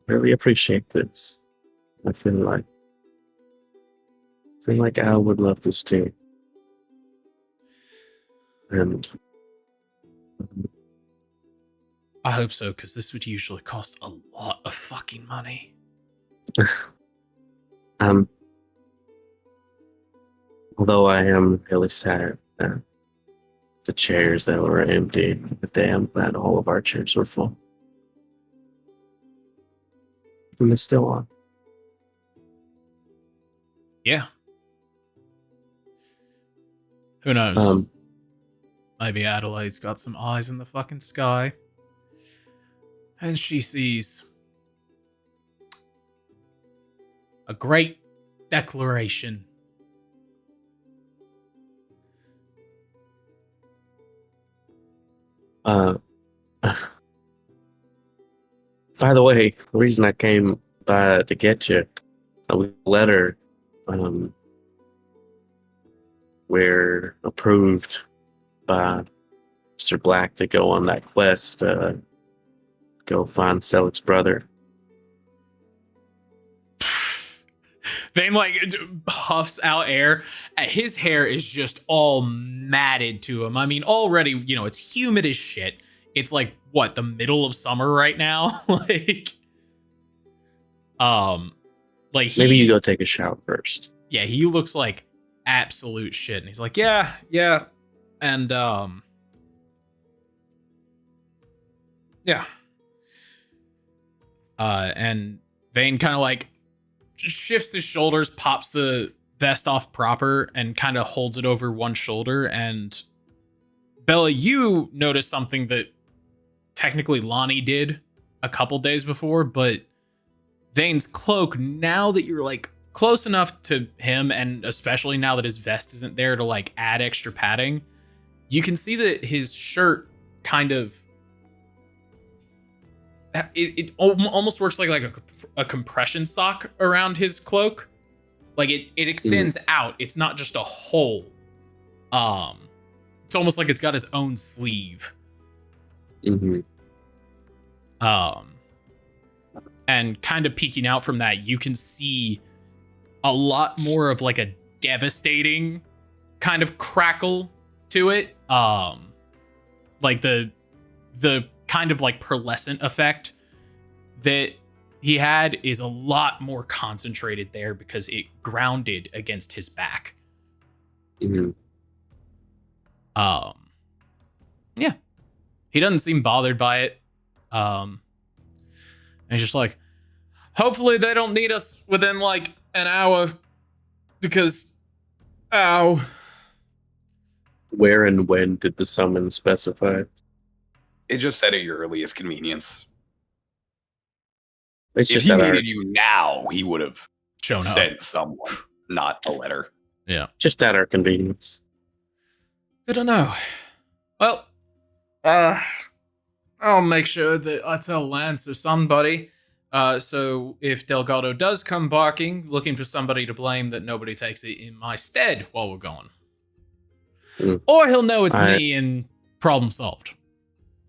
really appreciate this. I feel like Al would love this too. And I hope so, because this would usually cost a lot of fucking money. Although I am really sad that the chairs that were empty, but damn glad all of our chairs were full. And it's still on. Yeah. Who knows? Maybe Adelaide's got some eyes in the fucking sky. And she sees a great declaration. By the way, the reason I came by to get you, a letter, we're approved by Mr. Black to go on that quest, go find Selic's brother. Vane huffs out air. His hair is just all matted to him. I mean, already, it's humid as shit. It's like, what, the middle of summer right now? Maybe you go take a shower first. Yeah, he looks like absolute shit. And he's like, yeah. And, yeah. And Vane kind of shifts his shoulders, pops the vest off proper, and kind of holds it over one shoulder. And Bella, you notice something that technically Lonnie did a couple days before, but Vane's cloak, now that you're close enough to him, and especially now that his vest isn't there to add extra padding, you can see that his shirt kind of it almost works like a compression sock around his cloak. Like it extends out. It's not just a hole. It's almost like it's got its own sleeve. Mm-hmm. And kind of peeking out from that, you can see a lot more of like a devastating kind of crackle to it. Like the kind of like pearlescent effect that he had is a lot more concentrated there because it grounded against his back. Mm-hmm. Yeah. He doesn't seem bothered by it. And he's just like, hopefully they don't need us within like an hour because, ow. Where and when did the summons specify? It just said at your earliest convenience. It's If just he at our, needed you now, he would have Shown up. sent someone, not a letter. Yeah. just at our convenience. I don't know. Well, I'll make sure that I tell Lance or somebody. So if Delgato does come barking, looking for somebody to blame, that nobody takes it in my stead while we're gone. Or he'll know it's me and problem solved.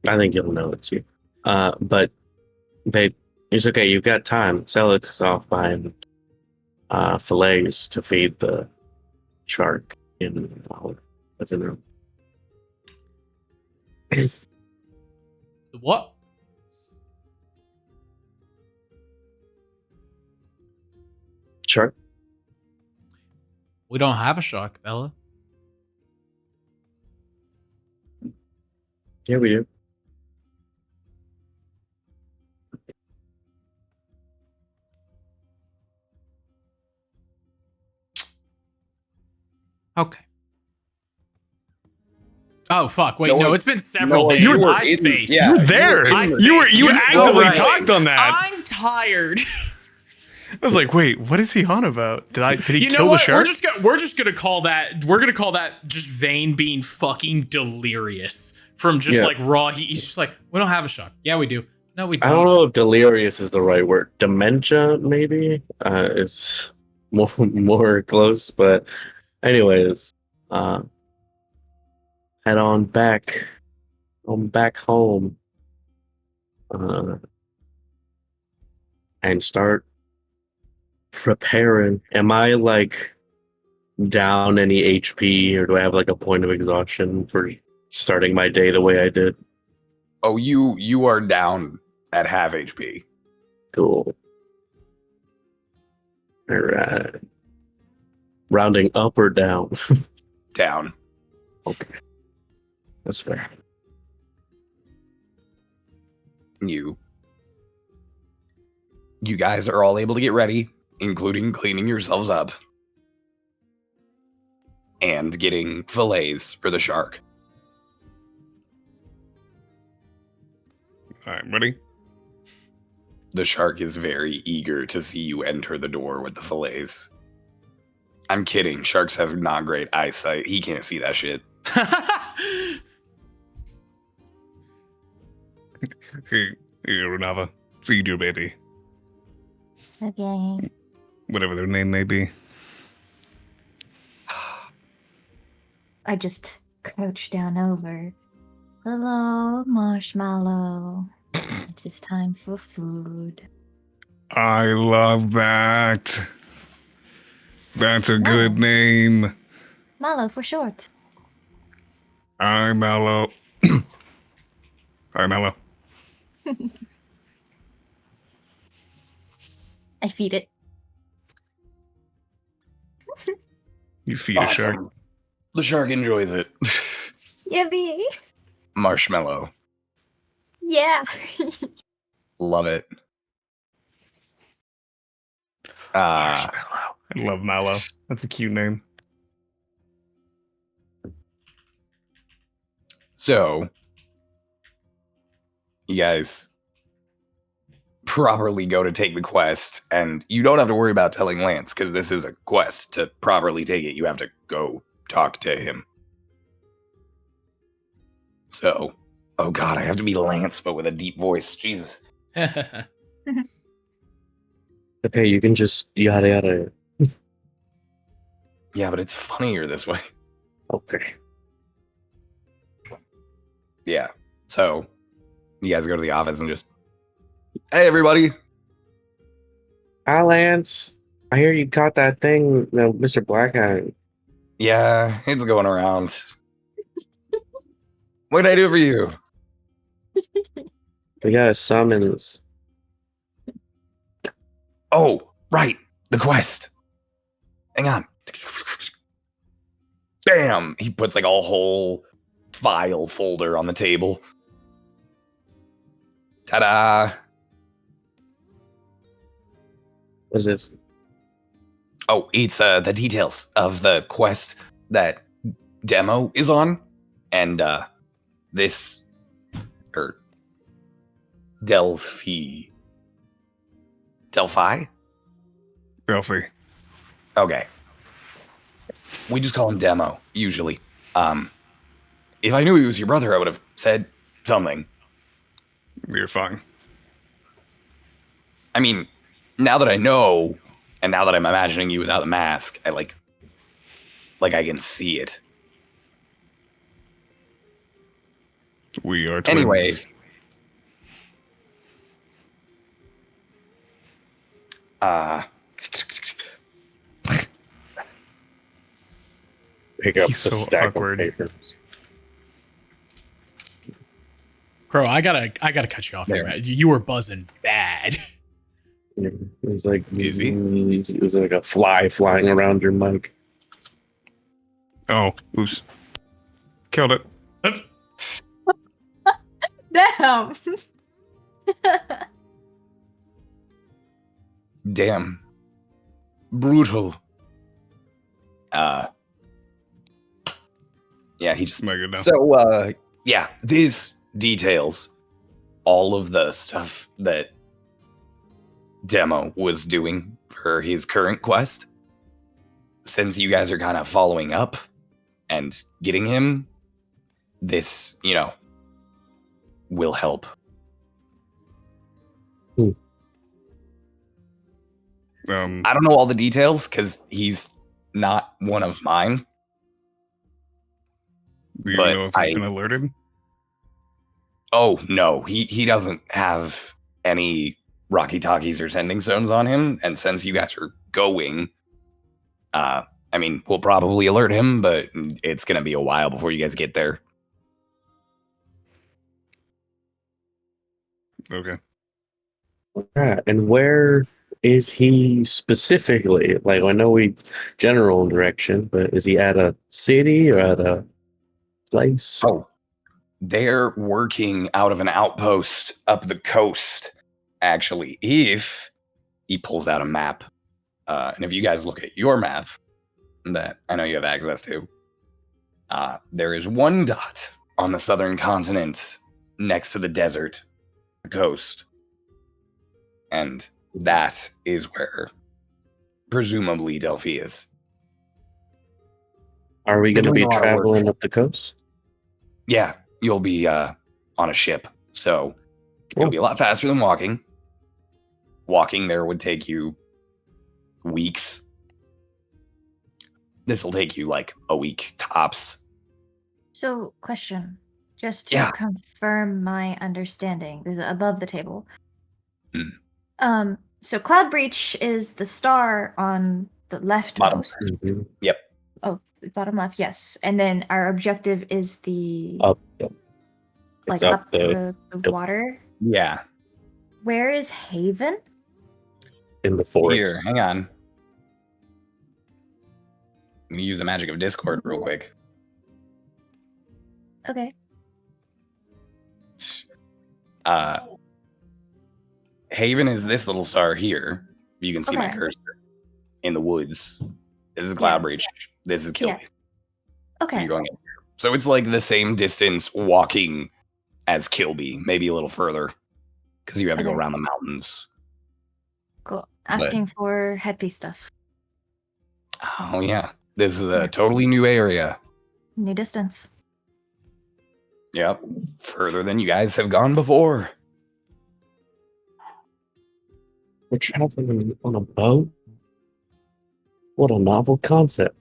I think you'll know it's you. But babe, it's okay. You've got time. Celix off buying fillets to feed the shark in within the room. The what? Shark? We don't have a shark, Bella. Yeah, we do. Okay. Oh fuck! Wait, No, no, it's been several days. you were I in- spaced. yeah. You were there. I You You're so actively right. talked on that. I'm tired. I was like, wait, what is he on about? Did he You know kill the what? shark? We're just gonna call that. We're gonna call that just Vane being fucking delirious from just Yeah. like raw. He's just like, we don't have a shark. Yeah, we do. No, we I don't. don't know if delirious is the right word. Dementia, maybe, is more close. But anyways, head on back home, and start preparing. Am I like down any HP, or do I have like a point of exhaustion for starting my day the way I did? Oh, you are down at half HP. Cool. All right. Rounding up or down? Down. Okay. That's fair. You guys are all able to get ready, including cleaning yourselves up and getting fillets for the shark. All right, ready? The shark is very eager to see you enter the door with the fillets. I'm kidding. Sharks have not great eyesight. He can't see that shit. Here, Runava. Feed your baby. Okay. Whatever their name may be. I just crouch down over. Hello, Marshmallow. It is time for food. I love that. That's a good name. Mallow for short. Hi, Mallow. Hi, Mallow. I feed it. You feed a shark. Awesome. The shark enjoys it. Yippee! Marshmallow. Yeah. Love it. I love Mallow. That's a cute name. So, you guys properly go to take the quest, and you don't have to worry about telling Lance, because this is a quest. To properly take it, you have to go talk to him. So, oh god, I have to be Lance, but with a deep voice. Jesus. Okay, you can just yada yada. Yeah, but it's funnier this way. Okay. Yeah. So you guys go to the office and just, hey, everybody. Hi, Lance. I hear you caught that thing, Mr. Blackhand. Yeah, it's going around. What did I do for you? We got a summons. Oh, right. The quest. Hang on. Bam! He puts like a whole file folder on the table. Ta-da! What's this? Oh, it's the details of the quest that Demo is on. And this Delphi. Delphi. Okay. We just call him Demo, usually. If I knew he was your brother, I would have said something. You're fine. I mean, now that I know, and now that I'm imagining you without the mask, I like I can see it. We are twins. Anyways. Pick up He's the so stack awkward. of papers. Crow, I gotta cut you off here, There. man. You were buzzing bad. It was like Easy. It was like a fly flying around your mic. Oh, oops. Killed it. Damn. Damn. Brutal. Yeah, he just... My good now. So, yeah, this details all of the stuff that Demo was doing for his current quest. Since you guys are kind of following up and getting him, this, will help. I don't know all the details because he's not one of mine. Do you but know if he's been alerted? Oh, no, he doesn't have any Rocky Talkies or sending stones on him. And since you guys are going, we'll probably alert him, but it's going to be a while before you guys get there. Okay. Alright, and where is he specifically? Like, I know we general direction, but is he at a city or at a place? Oh, they're working out of an outpost up the coast, actually. If he pulls out a map, and if you guys look at your map that I know you have access to, there is one dot on the southern continent next to the desert, the coast. And that is where presumably Delphi is. Are we They're going to doing be a lot of work. traveling up the coast? Yeah, you'll be on a ship, so it'll Cool. be a lot faster than walking. Walking there would take you weeks. This will take you like a week tops. So, question, just to Yeah. confirm my understanding, this is above the table. Hmm. So Cloud Breach is the star on the Bottom. leftmost. Mhm. Oh, bottom left, yes. And then our objective is the Up. Yep. like It's up the yep. water. Yeah. Where is Haven? In the forest. Here, hang on. I'm gonna use the magic of Discord real quick. Okay. Haven is this little star here. You can see my Okay. cursor in the woods. This is Cloud Breach. This is Kilby. Okay. You're going in here. So it's like the same distance walking as Kilby, maybe a little further, because you have to go Okay. around the mountains. Cool. Asking for headpiece stuff. Oh yeah, this is Yeah. a totally new area. New distance. Yep, further than you guys have gone before. We're traveling on a boat? What a novel concept.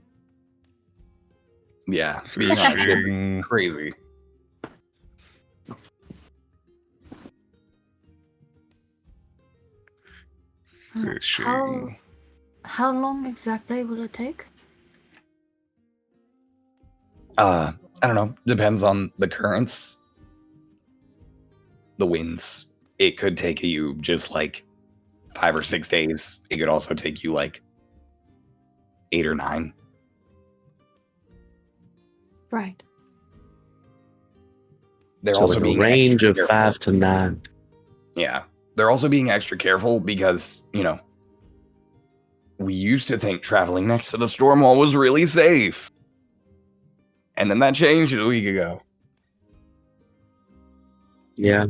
Yeah, being on a ship is Fishing. crazy. Fishing. How long exactly will it take? I don't know. Depends on the currents, the winds. It could take you just like 5 or 6 days. It could also take you like 8 or 9. Right. They're So also in a being range extra of careful. 5 to 9. Yeah. They're also being extra careful because, we used to think traveling next to the storm wall was really safe. And then that changed a week ago. Yeah.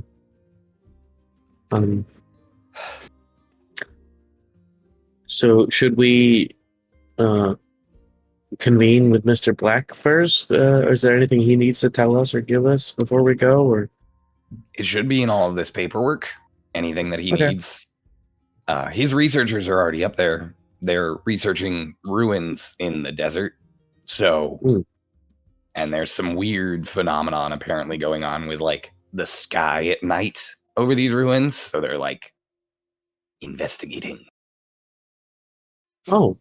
So should we convene with Mr. Black first? Or is there anything he needs to tell us or give us before we go? Or It should be in all of this paperwork. Anything that he Okay. needs. His researchers are already up there. They're researching ruins in the desert. So, Hmm. and there's some weird phenomenon apparently going on with like the sky at night over these ruins. So they're like investigating. oh,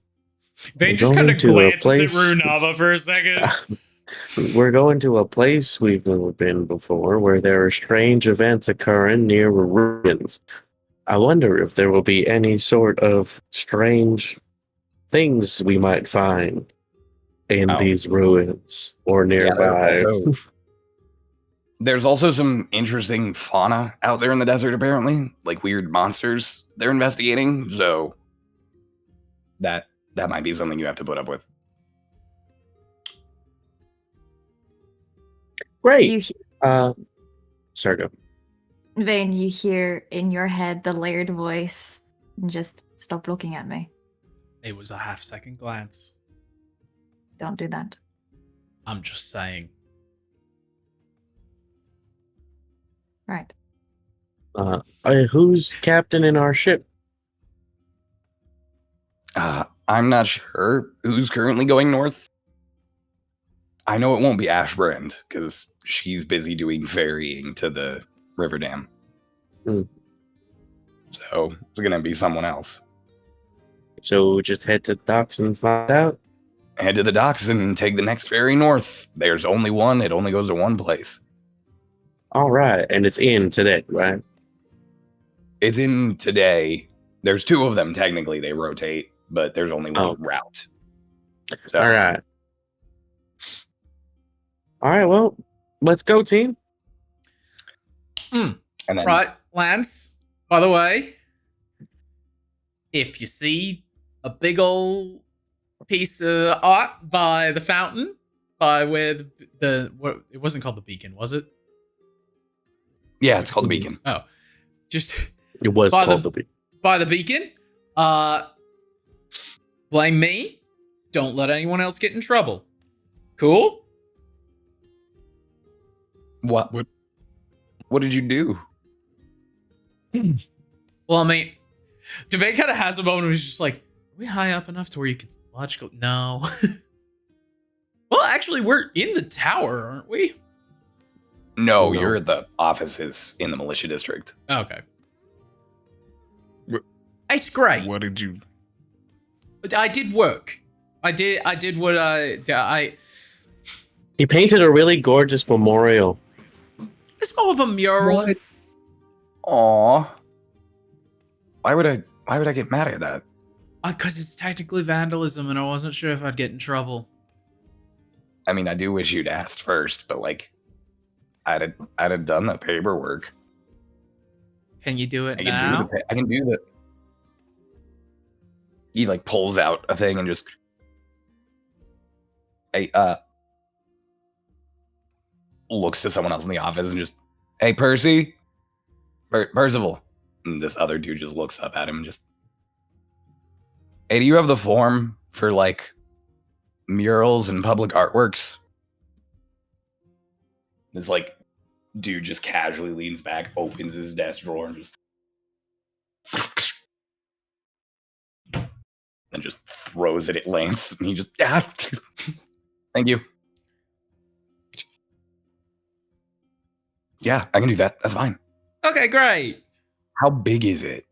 Vane We're just kind going of to a glances at place- Runava for a second. we're going to a place we've never been before where there are strange events occurring near ruins. I wonder if there will be any sort of strange things we might find in Oh. these ruins or nearby. There's also some interesting fauna out there in the desert, apparently, like weird monsters they're investigating. So that might be something you have to put up with. Great. You, he- Sorry, go. Vane, you hear in your head the layered voice. And just stop looking at me. It was a half-second glance. Don't do that. I'm just saying. Right. Who's captain in our ship? I'm not sure who's currently going north. I know it won't be Ashbrand because she's busy doing ferrying to the river dam. Hmm. So it's going to be someone else. So just head to the docks and find out. Head to the docks and take the next ferry north. There's only one. It only goes to one place. All right, and it's in today, right? It's in today. There's 2 of them technically. They rotate, but there's only one route. So, All right. All right, well, let's go, team. And then, Right, Lance, by the way, if you see a big old piece of art by the fountain, by where it wasn't called the beacon, was it? yeah, it's called the beacon. Oh, just It was By called the- the by the beacon. Blame me. Don't let anyone else get in trouble. Cool? What did you do? Well, I mean, Devane kind of has a moment where he's just like, are we high up enough to where you can logical? No. Well, actually, we're in the tower, aren't we? No, No. you're at the offices in the militia district. Okay. Wh- It's great. What did you? I did work. I did what I. He painted a really gorgeous memorial. It's more of a mural. What? Aw. Why would I get mad at that? Because it's technically vandalism, and I wasn't sure if I'd get in trouble. I mean, I do wish you'd asked first, but like, I'd have done the paperwork. Can you do it I can now? do the. He like pulls out a thing and just. Hey, looks to someone else in the office and just, hey, Percy, Percival, and this other dude just looks up at him and just, hey, do you have the form for like murals and public artworks? This like dude just casually leans back, opens his desk drawer, and just and just throws it at Lance. And he just, thank you. Yeah, I can do that. That's fine. Okay, great. How big is it?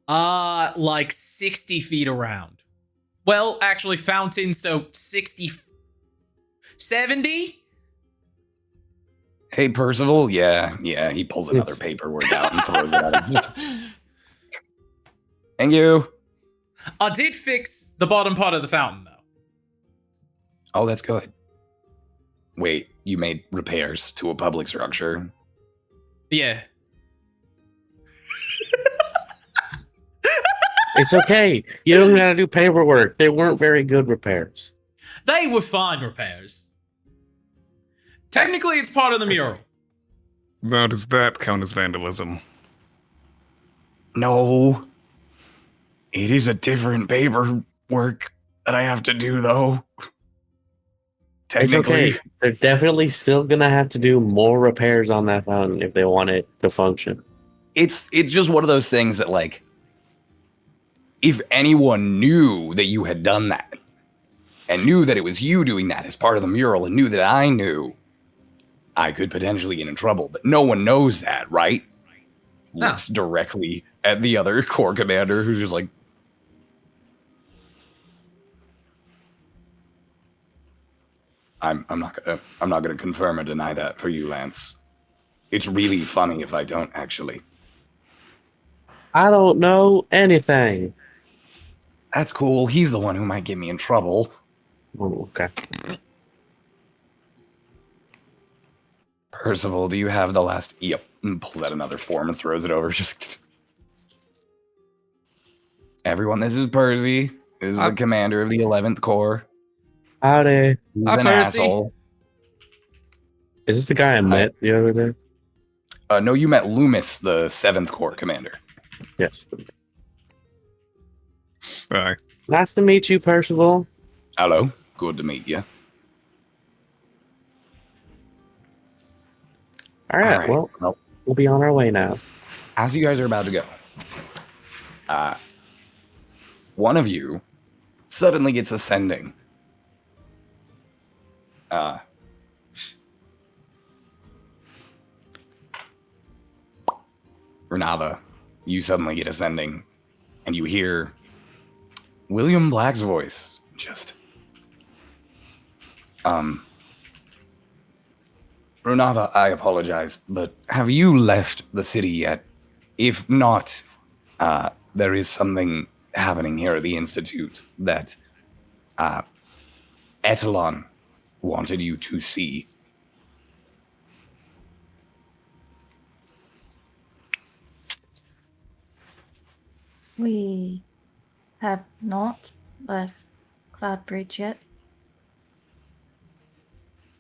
Like 60 feet around. Well, actually, fountain, so 60, 70? Hey, Percival. Yeah, he pulls another paperwork out and throws it at him. Thank you. I did fix the bottom part of the fountain, though. Oh, that's good. Wait, you made repairs to a public structure? Yeah. It's okay. You don't gotta do paperwork. They weren't very good repairs. They were fine repairs. Technically, it's part of the mural. Now, does that count as vandalism? No. It is a different paperwork that I have to do, though. It's okay. They're definitely still gonna have to do more repairs on that fountain if they want it to function. It's just one of those things that, like, if anyone knew that you had done that, and knew that it was you doing that as part of the mural, and knew that I knew, I could potentially get in trouble. But no one knows that, right? No. Looks directly at the other corps commander, who's just like, I'm not gonna confirm or deny that for you, Lance. It's really funny if I don't, actually. I don't know anything. That's cool. He's the one who might get me in trouble. Oh, okay. Percival, do you have the last? Yep. And pulls out another form and throws it over. Just everyone, this is Percy. This is the commander of the 11th Corps. Howdy. He's Hi, an Percy. asshole. Is this the guy I met the other day? No, you met Loomis, the 7th Corps commander. Yes. Aye. Nice to meet you, Percival. Hello. Good to meet you. All right. Well, we'll be on our way now. As you guys are about to go, one of you suddenly gets ascending. Renava, you suddenly get ascending, and you hear William Black's voice. Just, Renava, I apologize, but have you left the city yet? If not, there is something happening here at the Institute that Etalon wanted you to see. We have not left Cloudbridge yet.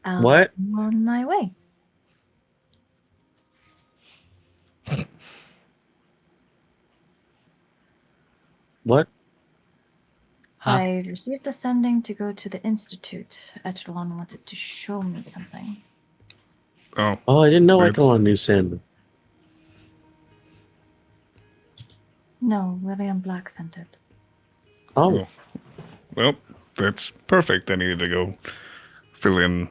What? I'm on my way. What? Huh? I received a sending to go to the Institute. Echelon wanted to show me something. Oh, Oh, I didn't know That's- Etalon knew Sin. No, William Black sent it. Oh, well, that's perfect. I needed to go fill in,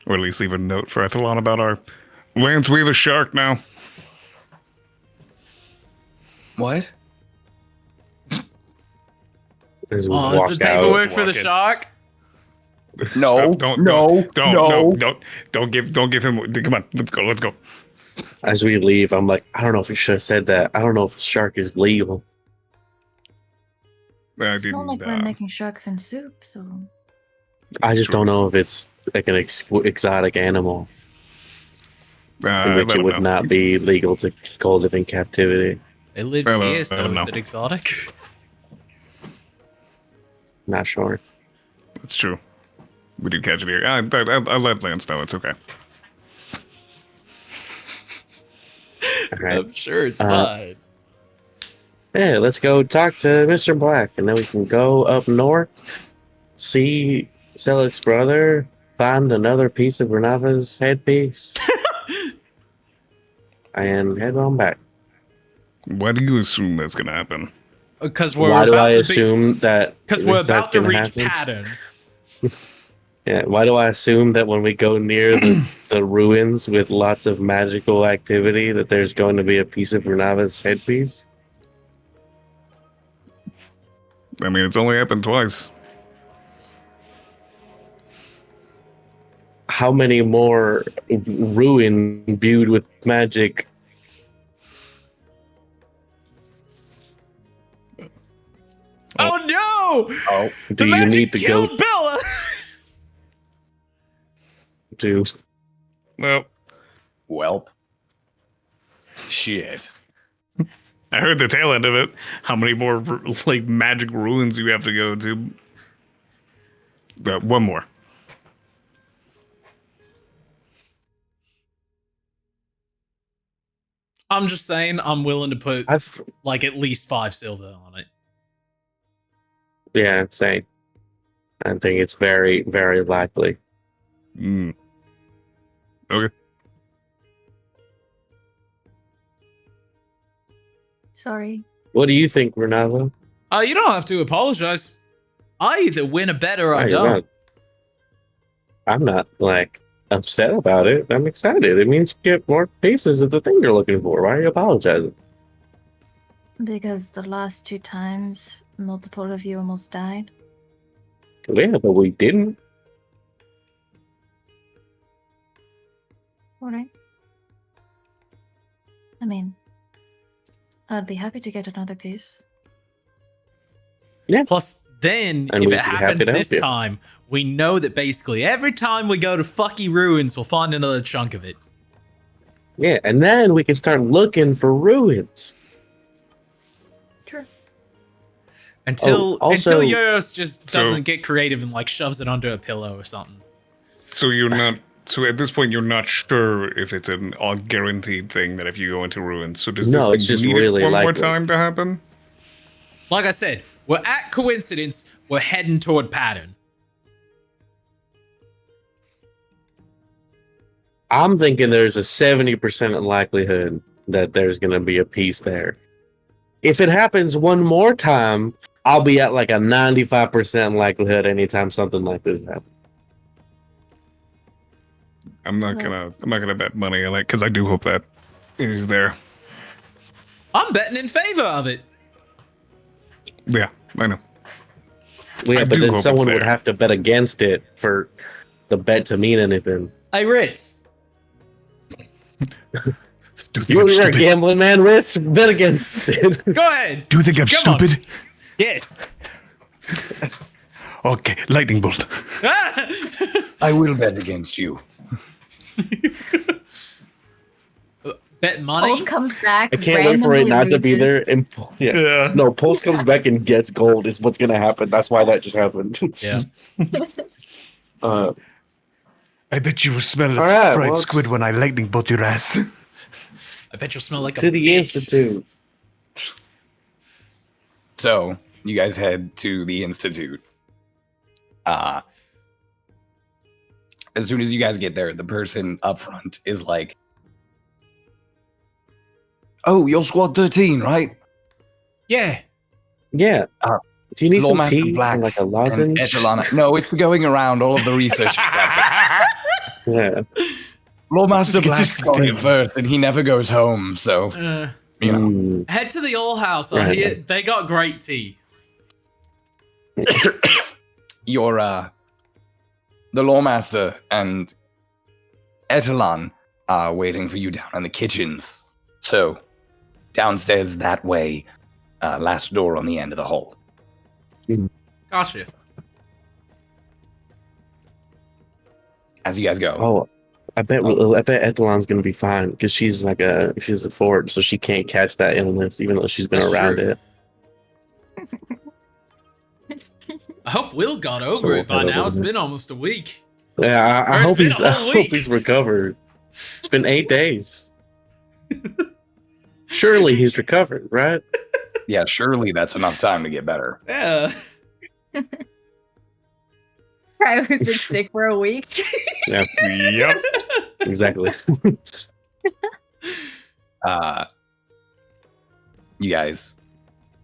or at least leave a note for Ethelon about our Lance. We have a shark now. What? as we Oh, is walk the paperwork out. for the walk in. shark? No, Don't give him. Come on, let's go. As we leave, I'm like, I don't know if we should have said that. I don't know if the shark is legal. I It's not didn't. like we're making shark fin soup, so I just don't know if it's like an exotic animal in which let it him would know. not be legal to go live in captivity. It lives Well, here, so no. is it exotic? Not sure. That's true. We did catch it here. I let Lance know. It's okay. All right. I'm sure it's Uh, fine. Yeah, let's go talk to Mr. Black, and then we can go up north, see Selik's brother, find another piece of Renava's headpiece, and head on back. Why do you assume that's gonna happen? Because we're Why do I about to assume that? because we're that's about to gonna reach happen? pattern. Yeah. Why do I assume that when we go near the ruins with lots of magical activity, that there's going to be a piece of Renava's headpiece? I mean, it's only happened twice. How many more ruin imbued with magic? Oh no! Oh, The do you magic need to go killed Bella. to? Well, Welp. Shit. I heard the tail end of it. How many more like magic ruins you have to go to? One more. I'm just saying, I'm willing to put like at least 5 silver on it. Yeah, same. I think it's very, very likely. Mm. Okay. Sorry. What do you think, Renava? You don't have to apologize. I either win a bet or I You're don't. not- I'm not like upset about it. I'm excited. It means you get more pieces of the thing you're looking for. Why are you apologizing? Because the last 2 times, multiple of you almost died. Yeah, but we didn't. Alright. I mean, I'd be happy to get another piece. Plus, then, And if we'd it be happy happens to help this you. time, we know that basically every time we go to fucky ruins, we'll find another chunk of it. Yeah, and then we can start looking for ruins. True. Until also- Euros just So- doesn't get creative and like shoves it under a pillow or something. So you're not. So at this point, you're not sure if it's an all guaranteed thing that if you go into ruins. So does No, this it's just need really one more likely. time to happen? Like I said, we're at coincidence, we're heading toward pattern. I'm thinking there's a 70% likelihood that there's going to be a piece there. If it happens one more time, I'll be at like a 95% likelihood anytime something like this happens. I'm not gonna bet money on it because I do hope that it is there. I'm betting in favor of it. Yeah, I know. Yeah, I but do then hope it's someone would there. have to bet against it for the bet to mean anything. Hey, Ritz. Do you think You're I'm a stupid? gambling man, Riz. Bet against it. Go ahead. Do you think I'm Come on. stupid? Yes. Okay, lightning bolt. I will bet against you. Bet money. Pulse comes back. I can't wait for it randomly not to be there. loses. And yeah. No, Pulse comes back and gets gold is what's gonna happen. That's why that just happened. Yeah. I bet you will smell All right, fried well, squid when I lightning bolt your ass. I bet you'll smell like to a the bitch. Institute. So you guys head to the Institute. As soon as you guys get there, the person up front is like, "Oh, you're Squad 13, right? Yeah. Yeah. Do you need some Lawmaster tea Black and like a And lozenge? Etalana." No, it's going around all of the research stuff. Yeah. Lawmaster Black Consistent got it theme. first, and he never goes home. So you know, Mm. Head to the old house. I Right. hear they got great tea. you're the Lawmaster and Etalon are waiting for you down in the kitchens. So downstairs that way, last door on the end of the hall. Gotcha. As you guys go, Oh, I bet Etalon's gonna be fine because she's a fort, so she can't catch that illness even though she's been That's around true. it. I hope Will got So over we'll it by head now. over It's there. been almost a week. Yeah, I Or it's hope been he's a I whole hope week. he's recovered. It's been 8 days. Surely he's recovered, right? yeah, surely that's enough time to get better. Yeah. I was been sick for a week. Yeah, Yep. exactly. You guys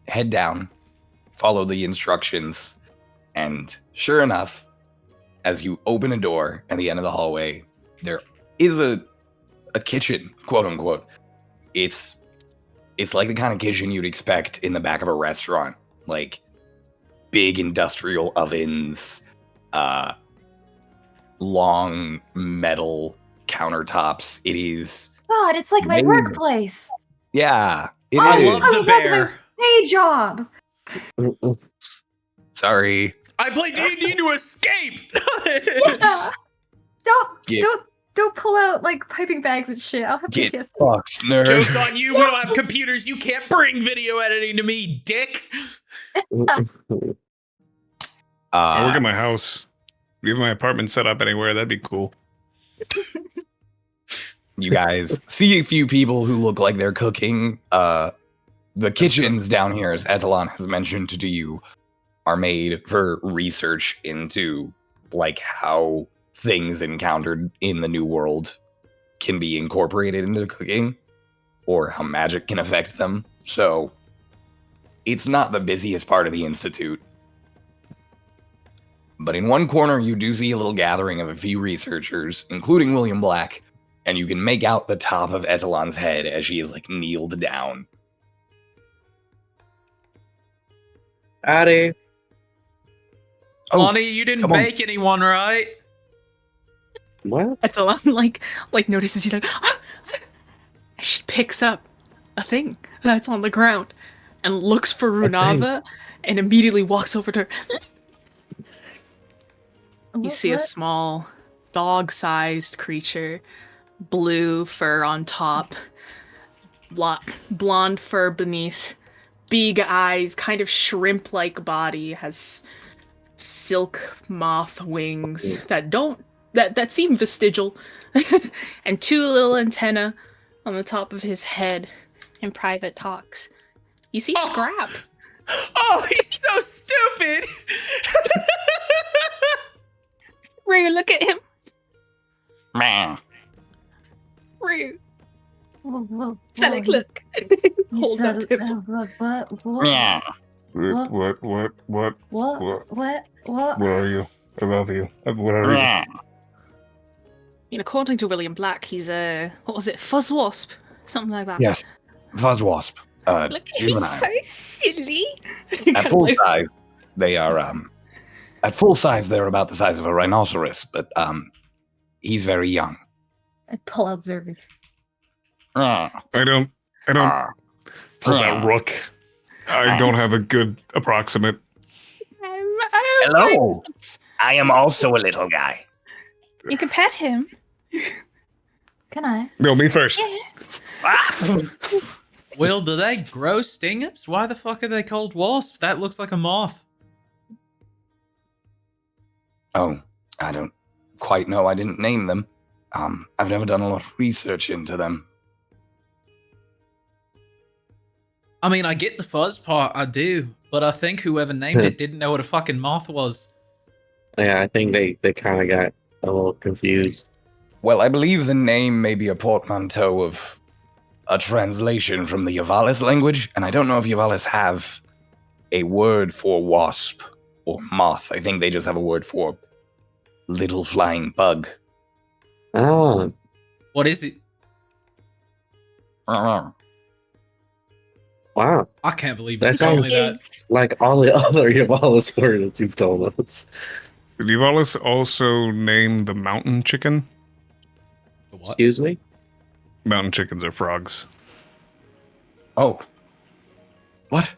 head down, follow the instructions, and sure enough, as you open a door at the end of the hallway, there is a kitchen, quote unquote. It's like the kind of kitchen you'd expect in the back of a restaurant, like big industrial ovens, long metal countertops. It is. God, it's like my Maybe. workplace. Yeah, it I is. love the bear. Day job. Sorry. I play D&D to escape. Yeah. Get Don't pull out like piping bags and shit. I'll have Get PTSD. fucked, nerd. Joke's on you. We don't have computers. You can't bring video editing to me, dick. I work at my house. Leave my apartment set up anywhere. That'd be cool. You guys see a few people who look like they're cooking. The kitchens down here, as Etalon has mentioned to you, are made for research into like how things encountered in the new world can be incorporated into cooking, or how magic can affect them. So it's not the busiest part of the institute. But in one corner, you do see a little gathering of a few researchers, including William Black, and you can make out the top of Etalon's head as she is like kneeled down. Howdy. Oh, Lonnie, you didn't come on. bake anyone, right? What? Etalon like notices you like she picks up a thing that's on the ground and looks for Runava and immediately walks over to her. You see a small dog-sized creature, blue fur on top, blonde fur beneath, big eyes, kind of shrimp-like body, has silk moth wings that seem vestigial, and two little antennae on the top of his head in private talks. You see Scrap. Oh, he's so stupid. Rue, look at him. Meh. Rue. Whoa, Sonic, look. Holds up to him. Meh. What? Where are you? I love you. What are Meh. According to William Black, he's a, what was it, Fuzzwasp? Something like that. Yes, Fuzzwasp. Look, he's juvenile. so silly. At full size, they are at full size they're about the size of a rhinoceros, but he's very young. I pull out Zerby. Meh. I don't. Ah. Pulls out Rook. I don't have a good approximate. Hello. I am also a little guy. You can pet him. Can I? No, me first. Ah. Will, do they grow stingers? Why the fuck are they called wasps? That looks like a moth. Oh, I don't quite know. I didn't name them. I've never done a lot of research into them. I mean, I get the fuzz part, I do, but I think whoever named it didn't know what a fucking moth was. Yeah, I think they kind of got a little confused. Well, I believe the name may be a portmanteau of a translation from the Yavalis language, and I don't know if Yavalis have a word for wasp or moth. I think they just have a word for little flying bug. Oh, What is it? Uh-huh. wow. I can't believe That you told me sounds- that. Like all the other Yavalis words you've told us. Did Yuvalis also name the mountain chicken? The what? Excuse me? Mountain chickens are frogs. Oh. What?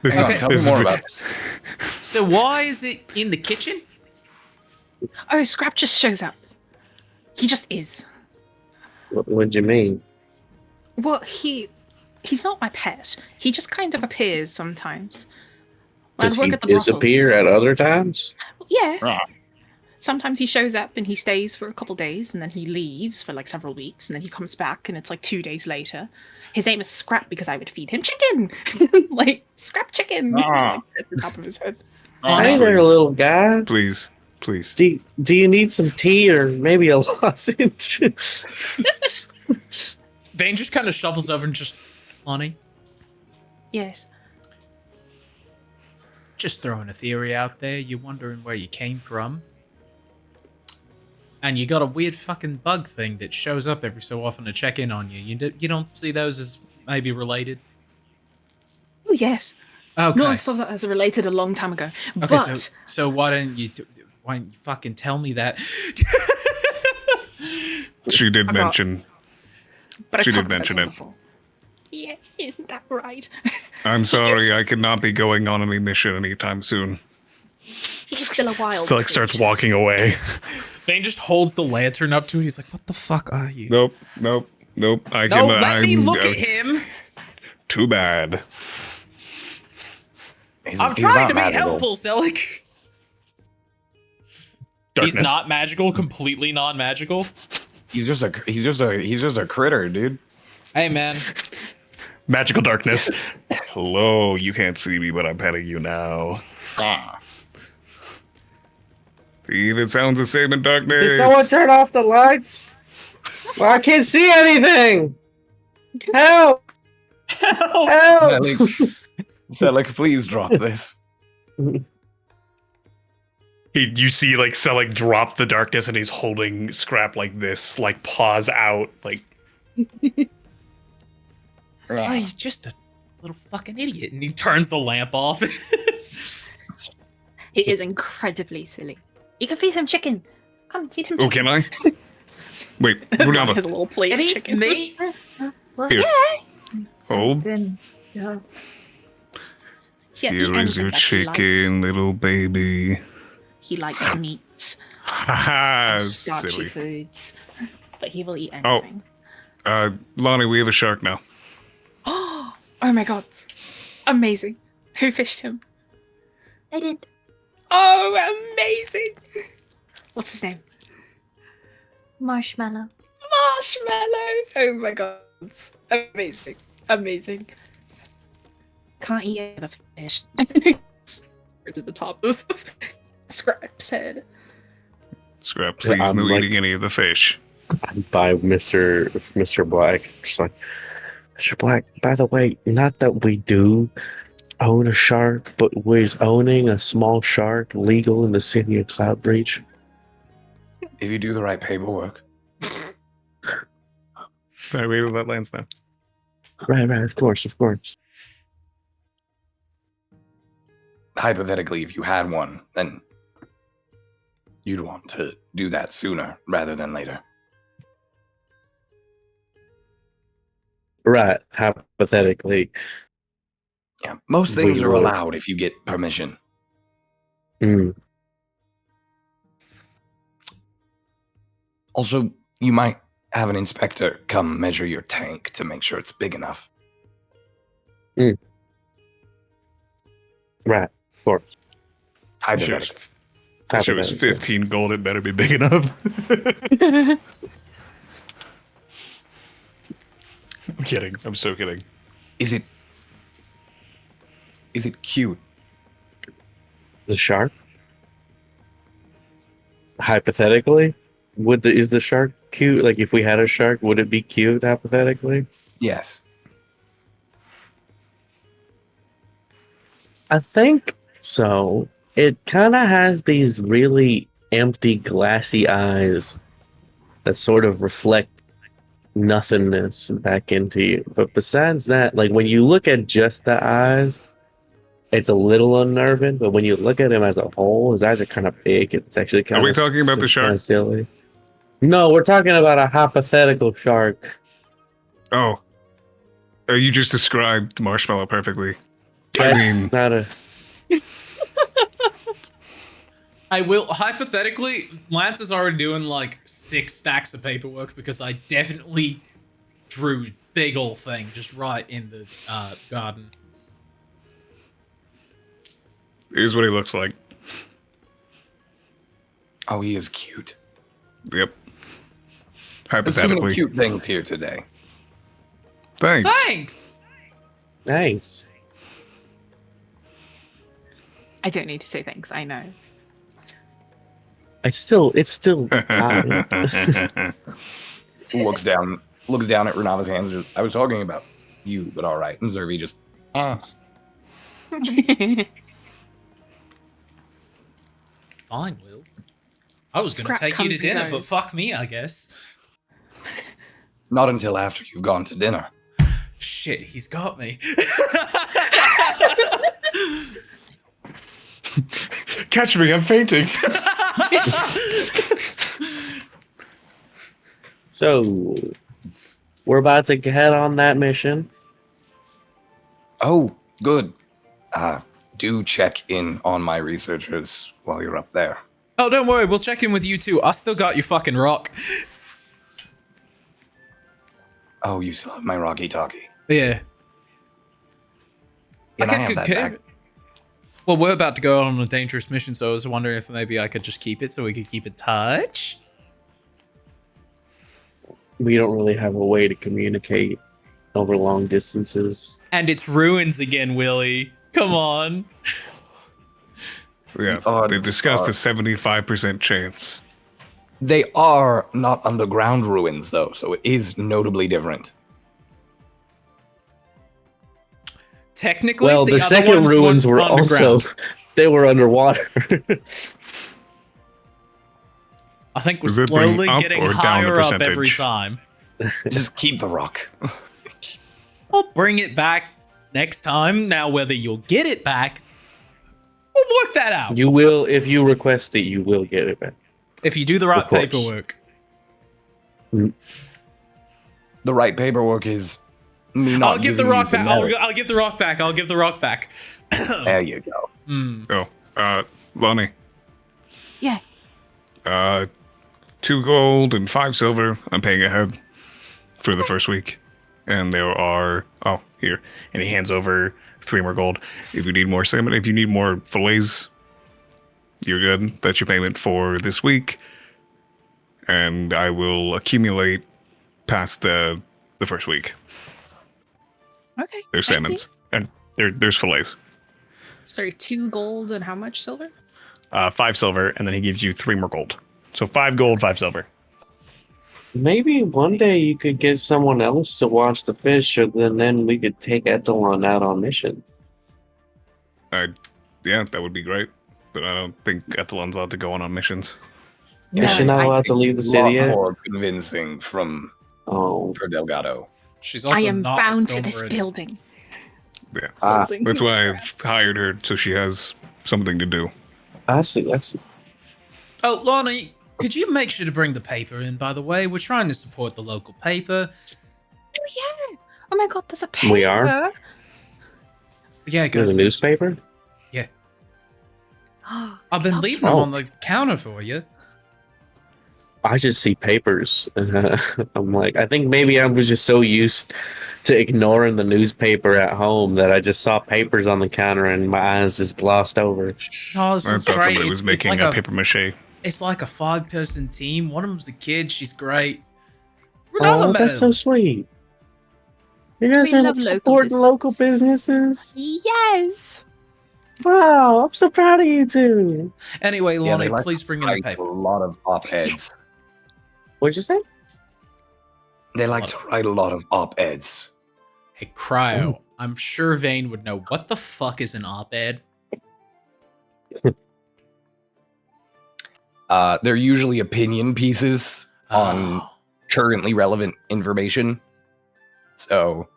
This Okay. Tell me more about this. So why is it in the kitchen? Oh, Scrap just shows up. He just is. What do you mean? Well, he's not my pet. He just kind of appears sometimes. When Does I work he at the brothel. disappear at other times? Yeah. Ah. Sometimes he shows up and he stays for a couple days and then he leaves for like several weeks and then he comes back and it's like 2 days later. His name is Scrap because I would feed him chicken. Like, Scrap chicken. Ah. Like, at the top of his head. Hey there, little guy. Please, please. Do you need some tea or maybe a lozenge? Vane just kind of shuffles over and just, honey, Yes. Just throwing a theory out there. You're wondering where you came from. And you got a weird fucking bug thing that shows up every so often to check in on you. You don't see those as maybe related? Oh, yes. Okay. No, I saw that as related a long time ago. Okay, But so why don't you fucking tell me that? She did I got- mention. but I've She did talked about mention him it. before. Yes, isn't that right? I'm sorry, I could not be going on any mission anytime soon. He's still a wild. Still, like, starts creature. walking away. Bane just holds the lantern up to it. He's like, "What the fuck are you?" Nope. I can. Let me I'm- look at him. Too bad. I'm trying to be helpful, Selic. Darkness. He's not magical. Completely non-magical. He's just a critter, dude. Hey, man. Magical darkness. Hello, you can't see me, but I'm petting you now. Ah. Even sounds the same in darkness. Did someone turn off the lights? Well, I can't see anything. Help! Help! Selic, please drop this. You see, like, Selic drop the darkness, and he's holding Scrap like this, like paws out, like. Oh, he's just a little fucking idiot. And he turns the lamp off. He is incredibly silly. You can feed him chicken. Come feed him Oh, chicken. can I? Wait, He Runava. has a little plate of chicken. meat. Well, Here. yeah. Hold. Yeah. Yeah, eat Here is anything your that he likes. chicken, little baby. He likes meat, Haha, starchy silly. foods, but he will eat Oh. anything. Lonnie, we have a shark now. Oh my god. Amazing. Who fished him? I did. Oh, amazing. What's his name? Marshmallow. Marshmallow. Oh my god. Amazing. Amazing. Can't eat the fish. To the top of Scrap's head. Scrap, Yeah, please, I'm no like- eating any of the fish. I'm by Mr. Black. Just like, Mr. Black, by the way, not that we do own a shark, but was owning a small shark legal in the city of Cloudbreach? If you do the right paperwork. Alright, wait till that lands now. Right, of course. Hypothetically, if you had one, then you'd want to do that sooner rather than later. Right, hypothetically. Yeah, most things We are would. allowed if you get permission. Mm. Also, you might have an inspector come measure your tank to make sure it's big enough. Right, of course. Hypothetically. If it was Hypothetically. 15 gold, it better be big enough. I'm kidding. I'm so kidding. Is it cute? The shark? Hypothetically? Is the shark cute? Like, if we had a shark, would it be cute, hypothetically? Yes. I think so. It kind of has these really empty, glassy eyes that sort of reflect nothingness back into you. But besides that, like, when you look at just the eyes, it's a little unnerving. But when you look at him as a whole, his eyes are kind of big. It's actually kind of. we talking about the shark? Kind of silly. No, we're talking about a hypothetical shark. Oh. You just described Marshmallow perfectly. That's I mean, not a. I will hypothetically. Lance is already doing like 6 stacks of paperwork because I definitely drew big ol' thing just right in the garden. here's what he looks like. Oh, he is cute. Yep. There's too many Hypothetically. cute things here today. Thanks. Thanks. Nice. I don't need to say thanks, I know. It's still. fine. Looks down at Renava's hands. I was talking about you, but all right. And Zervi just Fine, Will. I was going to Scrap take you to comes and dinner, but goes. fuck me, I guess. Not until after you've gone to dinner. Shit, he's got me. Catch me, I'm fainting. So, we're about to head on that mission. Oh, good. Do check in on my researchers while you're up there. Oh, don't worry, we'll check in with you too. I still got your fucking rock. Oh, you still have my Rocky Talkie. Yeah. Can I Okay, have good, that okay. back? Well, we're about to go out on a dangerous mission, so I was wondering if maybe I could just keep it so we could keep in touch. We don't really have a way to communicate over long distances. And it's ruins again, Willie. Come on. Yeah, odds they discussed are- a 75% chance. They are not underground ruins, though, so it is notably different. Technically, Well, the other second ones ruins were underground. also they were underwater. I think we're Does it bring slowly up getting or down the higher up every percentage? time. Just keep the rock. I'll bring it back next time. Now, whether you'll get it back, we'll work that out. You will, if you request it, you will get it back. If you do the right Of course. paperwork. The right paperwork is me not I'll give the giving you rock back. metal. I'll give the rock back. I'll give the rock back. There you go. Lonnie. Yeah. 2 gold and 5 silver. I'm paying ahead for the first week. And there are, here. And he hands over 3 more gold. If you need more salmon, if you need more fillets, you're good. That's your payment for this week. And I will accumulate past the first week. Okay. There's thank you. salmons. And there's fillets. Sorry, 2 gold and how much silver? 5 silver, and then he gives you 3 more gold. So 5 gold, 5 silver. Maybe one day you could get someone else to watch the fish, and then we could take Etalon out on mission. Yeah, that would be great. But I don't think Ethelon's allowed to go on missions. Is she not allowed to leave the A city lot yet? more convincing Oh, for Delgato. She's also I am not bound a to this Stormridden. building. Yeah. Building That's why scrap. I've hired her, so she has something to do. I see. I see. Oh, Lonnie, could you make sure to bring the paper in, by the way? We're trying to support the local paper. Oh, yeah. Oh my god, there's a paper. We are? Yeah, There's guys. a newspaper? I've been Love leaving to- them Oh. on the counter for you. I just see papers. I'm like, I think maybe I was just so used to ignoring the newspaper at home that I just saw papers on the counter and my eyes just glossed over. Oh, this I is thought great. somebody was It's making like a paper mache. It's like a 5-person team. One of them's a kid. She's great. Another Oh, that's so madam. sweet. You guys We are love local supporting local businesses? Yes. Wow, I'm so proud of you two. Anyway, Yeah, Lonnie, they like please bring in the Write a paper. lot of op-eds. What'd you say? They like to write a lot of op-eds. Hey, Cryo, I'm sure Vane would know what the fuck is an op-ed. They're usually opinion pieces on Oh, currently relevant information. So,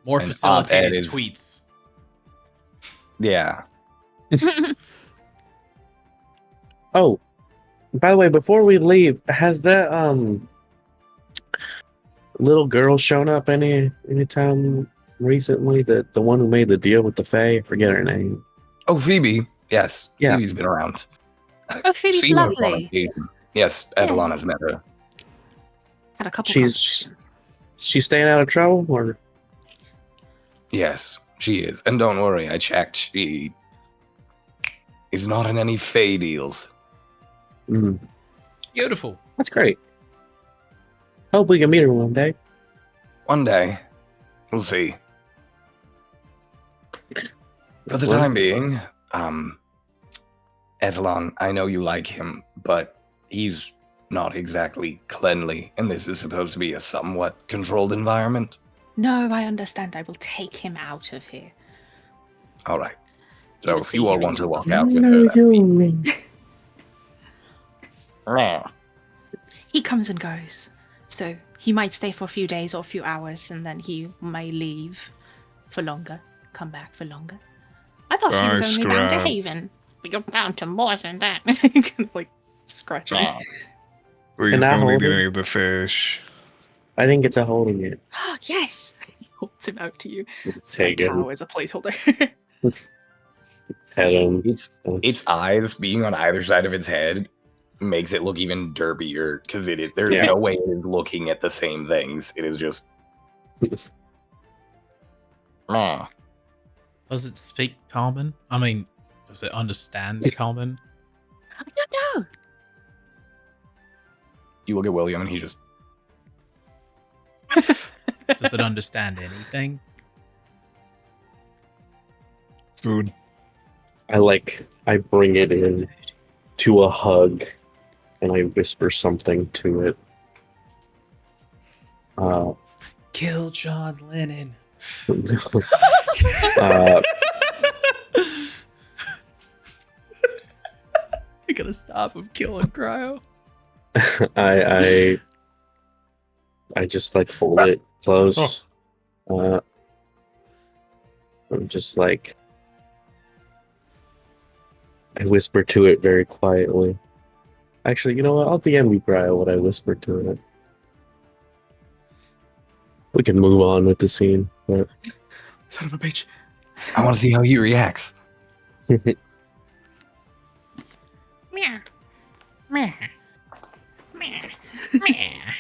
more an facilitated op-ed is- tweets. yeah. Oh, by the way, before we leave, has that little girl shown up anytime recently? The one who made the deal with the Fae? I forget her name. Oh, Phoebe. Yes. Yeah. Phoebe's been around. Oh, Phoebe's Seen her on lovely. occasion. Yes, Yeah. Edelon has met her. Had a couple She's conversations. she staying out of trouble, or Yes, she is. And don't worry, I checked. She is not in any Fae deals. Beautiful. That's great. Hope we can meet her one day. One day, we'll see. For the Well- time being, Etalon, I know you like him, but he's not exactly cleanly, and this is supposed to be a somewhat controlled environment. No, I understand. I will take him out of here. All right. You So will if see you all him in want to your walk office. out with her, that'd be... He comes and goes. So he might stay for a few days or a few hours, and then he may leave for longer, come back for longer. I thought he was Bye, only bound to Scrub. Haven. But you're bound to more than that. Kind of like scratching. Please Can I don't hold eat it? any of the fish. I didn't get to holding it. Yes! He holds him out to you. Take Cow him, as a placeholder. pet him. Its eyes being on either side of its head makes it look even derpier because there is Yeah. no way it is looking at the same things. It is just. Meh. Does it speak common? I mean, does it understand common? I don't know. You look at William and he just. Does it understand anything? Food. I bring it in to a hug, and I whisper something to it. Kill John Lennon. uh, I gotta stop him killing Cryo. I just like hold it close. I'm just like I whisper to it very quietly. Actually, you know what? I'll DM you, Cryo, what I whispered to it. We can move on with the scene. But... Son of a bitch. I want to see how he reacts. Meow. Meow. Meow. Meow.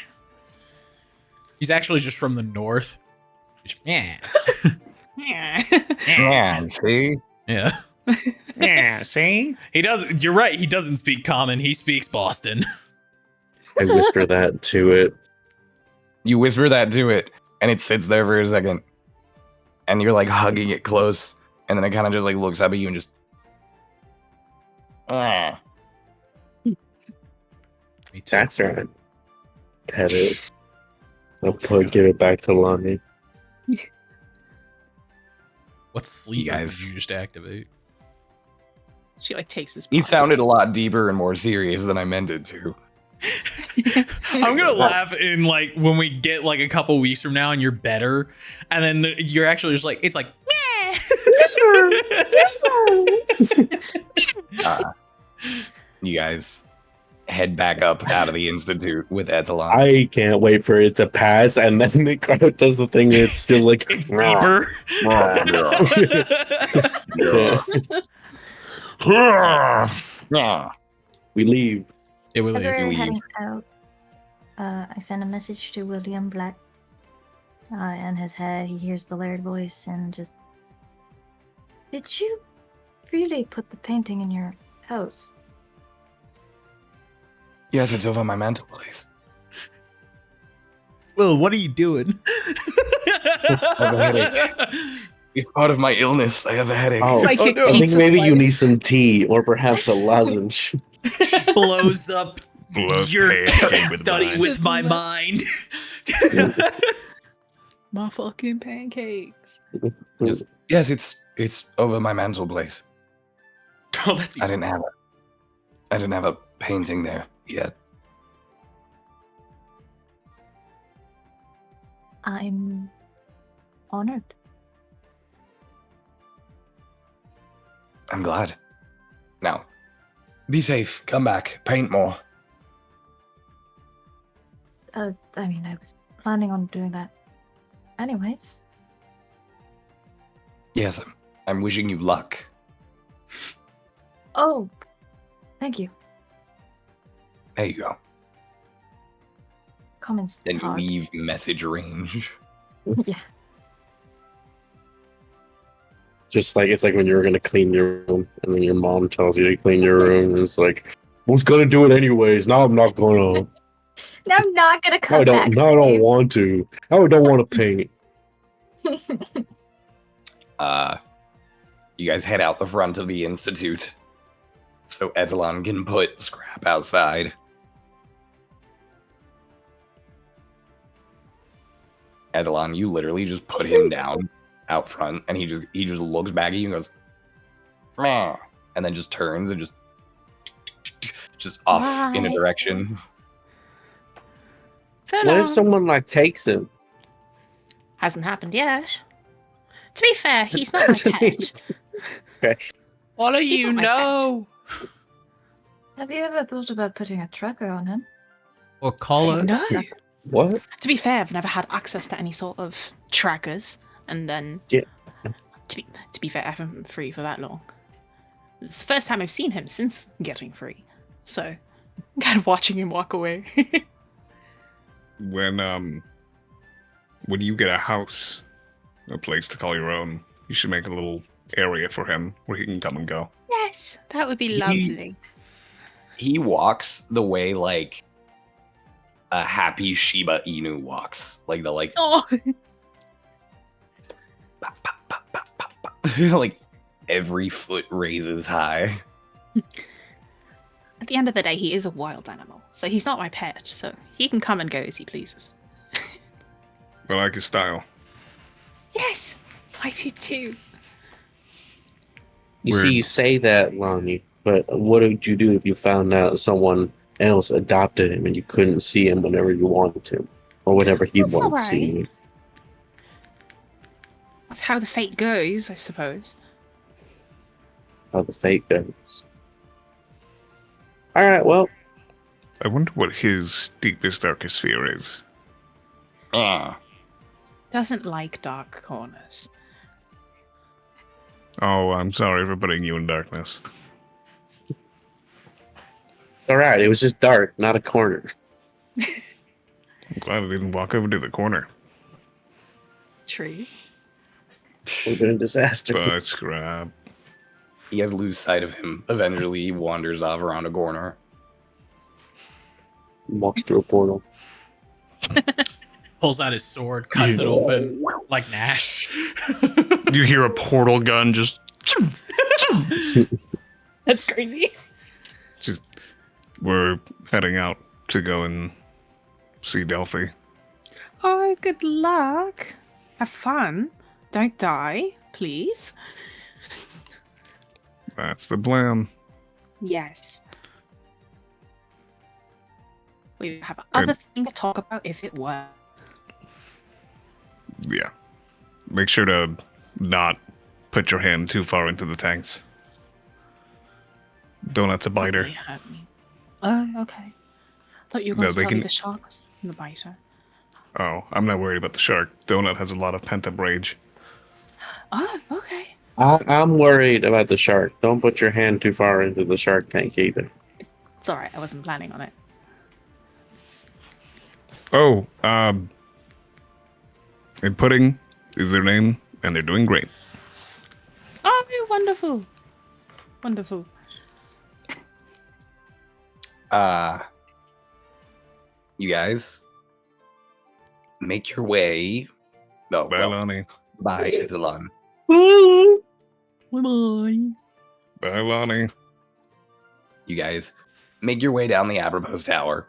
He's actually just from the north. Yeah. Meow. Yeah, see? Yeah. Yeah, see? He doesn't. You're right. He doesn't speak common. He speaks Boston. I whisper that to it. You whisper that to it, and it sits there for a second. And you're like hugging it close, and then it kind of just like looks up at you and just. Ah. Me too. That's right. Pet it. I'll give it back to Lonnie. What sleep guys- did you just activate? She like takes his. He paw. sounded a lot deeper and more serious than I meant it to. I'm gonna laugh in like when we get like a couple weeks from now and you're better, and then you're actually just like it's like. You guys head back up out of the institute with Etalon. I can't wait for it to pass, and then it does the thing. It's still like It's deeper. Yeah. We leave. It will As we're leave. heading out, I send a message to William Black. In his head, he hears the layered voice and just. Did you really put the painting in your house? Yes, it's over my mantle place. Will, what are you doing? have a headache. It's part of my illness. I have a headache. Oh, Like Oh, it no. I think eats a maybe you slice. need some tea or perhaps a lozenge. Blows up Blows your pancake kitchen with study mine. with my mind. My fucking pancakes. Yes, it's over my mantle place. Oh, that's I didn't have a painting there yet. I'm honored. I'm glad. Now, be safe. Come back. Paint more. I mean, I was planning on doing that anyways. Yes, I'm wishing you luck. Oh, thank you. There you go. Comments. Then you hard. leave message range. Yeah. Just like it's like when you were gonna clean your room, and then your mom tells you to clean your room, and it's like, I was gonna do it anyways. Now I'm not gonna. Now I'm not gonna come I don't. back. Now I don't Dave. want to. Now I don't want to paint. You guys head out the front of the institute, so Etalon can put Scrap outside. Edelon, you literally just put him down out front, and he just looks back at you and goes, meh, and then just turns and just off in a Bye. direction. So What if long. someone like takes him? Hasn't happened yet. To be fair, he's not my pet. Okay. What do He's you not my pet. know? Have you ever thought about putting a tracker on him? Or collar? No. What? To be fair, I've never had access to any sort of trackers, and then Yeah. To be fair, I haven't been free for that long. It's the first time I've seen him since getting free, so I'm kind of watching him walk away. When you get a house, a place to call your own, you should make a little area for him where he can come and go. Yes, that would be He- lovely. He walks the way like a happy Shiba Inu walks, like the like Oh, pop, pop, pop, pop, pop, pop. Like every foot raises high. at the end of the day, he is a wild animal, so he's not my pet, so he can come and go as he pleases. I like his style. Yes, I do too. You Weird. see, you say that, Lonnie, but what would you do if you found out someone else adopted him and you couldn't see him whenever you wanted to, or whenever he That's wanted to see alright. you? That's how the fate goes, I suppose. How the fate goes. All right, well, I wonder what his deepest, darkest fear is. Doesn't like dark corners. Oh, I'm sorry for putting you in darkness. all right. It was just dark, not a corner. I'm glad I didn't walk over to the corner. True. It was a disaster. But scrap. You guys lose sight of him. Eventually, he wanders off around a corner. Walks through a portal. Pulls out his sword, cuts it open like Nash. You hear a portal gun just. That's crazy. Just. We're heading out to go and see Delphi. Oh, good luck. Have fun. Don't die, please. That's the plan. Yes. We have other things to talk about if it were. Yeah. Make sure to not put your hand too far into the tanks. Donut's a biter. They hurt me. Oh, okay. Thought you were No, going to they tell me can- the sharks and the biter. Oh, I'm not worried about the shark. Donut has a lot of pent-up rage. Oh, okay. I'm worried about the shark. Don't put your hand too far into the shark tank either. It's alright, I wasn't planning on it. Oh, and Pudding is their name, and they're doing great. Oh, wonderful. Wonderful. You guys make your way. Oh, Bye, well, Lonnie. bye, Ezelon. Bye-bye. Bye, Lonnie. You guys make your way down the Apropos Tower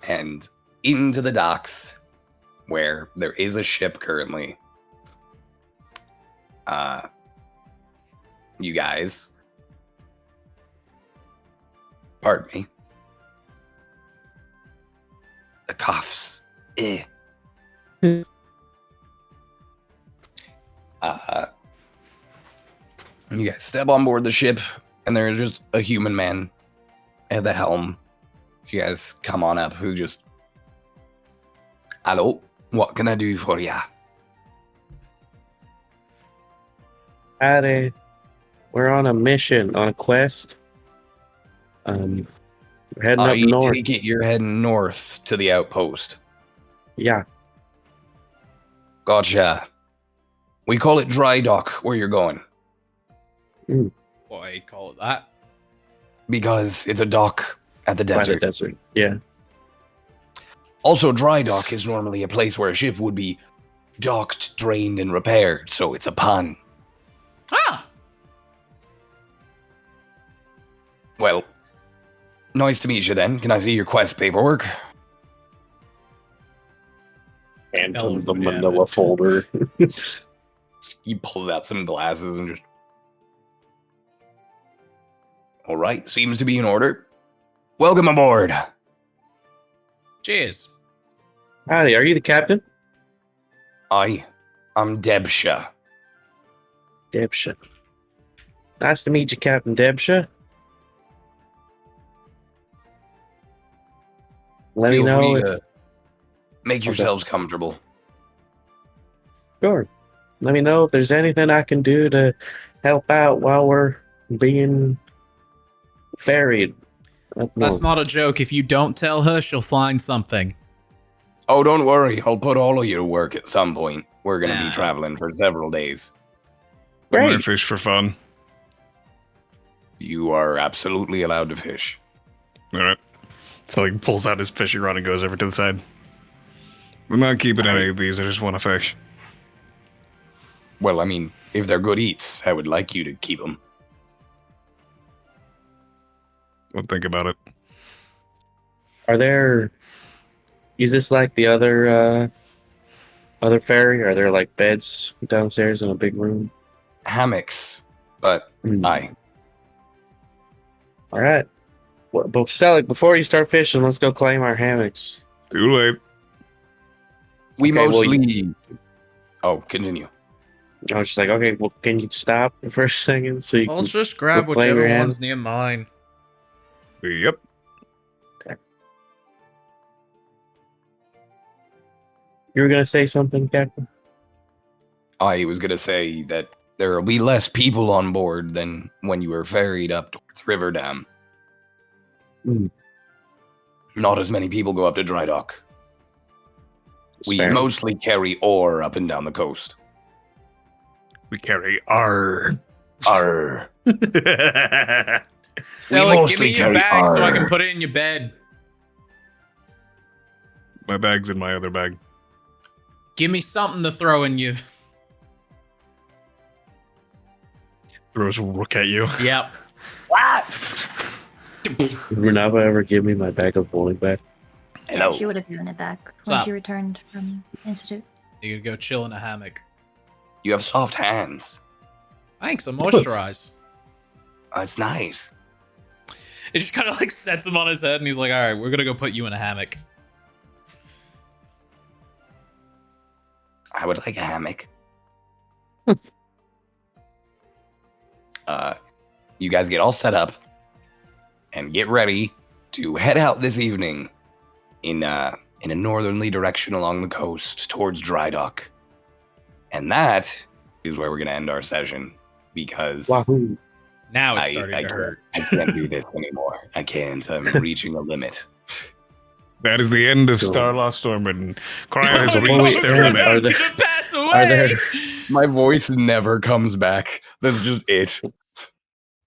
and into the docks where there is a ship currently. You guys, pardon me. The coughs. Eh. You guys step on board the ship, and there's just a human man at the helm. You guys come on up, who just... Hello, what can I do for ya? Howdy. We're on a mission, on a quest. We're heading up I north. take it you're heading north to the outpost. Yeah. Gotcha. We call it dry dock where you're going, Why call it that? because it's a dock at the By the desert. desert. Yeah. Also, dry dock is normally a place where a ship would be docked, drained, and repaired, so it's a pun. Ah! Well, nice to meet you then. Can I see your quest paperwork? And Ellen from the would have manila it. folder. He pulls out some glasses and just. All right, seems to be in order. Welcome aboard. Cheers. Howdy, are you the captain? I'm Debsha. Debsha. Nice to meet you, Captain Debsha. Let me Feel know free if... to make yourselves comfortable. Sure. Let me know if there's anything I can do to help out while we're being ferried. That's not a joke. If you don't tell her, she'll find something. Oh, don't worry. I'll put all of you to work at some point. We're going to be Nah. traveling for several days. I'm gonna Great. fish for fun. You are absolutely allowed to fish. All right. So he pulls out his fishing rod and goes over to the side. I'm not keeping any of these. I just want to fish. Well, I mean, if they're good eats, I would like you to keep them. I'll think about it. Are there... Is this like the other ferry? Are there like beds downstairs in a big room? Hammocks, but aye. All right. Well, but Selig, before you start fishing, let's go claim our hammocks. Too late. We Okay, well, mostly... Oh, continue. I was just like, okay, well, can you stop for a second so you I'll can... just grab Go play whichever your hand. one's near mine. Yep. You were gonna say something, Captain? I was going to say that there will be less people on board than when you were ferried up towards Riverdam. Not as many people go up to Dry Dock. We fair. mostly carry ore up and down the coast. We carry our. Arr. Sally, give mostly me your carry bag so I can our- put it in your bed. My bag's in my other bag. Give me something to throw in you. Throws a look at you. Yep. Did Renava ever give me my bag of bowling back? Hello. She would have given it back What's when up? she returned from Institute. You could go chill in a hammock. You have soft hands. Thanks, I moisturize. That's nice. It just kind of like sets him on his head and he's like, all right, we're going to go put you in a hammock. I would like a hammock. You guys get all set up and get ready to head out this evening in a northerly direction along the coast towards Dry Dock. And that is where we're going to end our session because Wahoo! Now it's starting to hurt. I can't do this anymore. I can't. I'm reaching a limit. That is the end of Cool. Starlost Stormridden. Cryo has Before we reached their end, limit. are He's there- gonna pass away. Are there My voice never comes back. That's just it.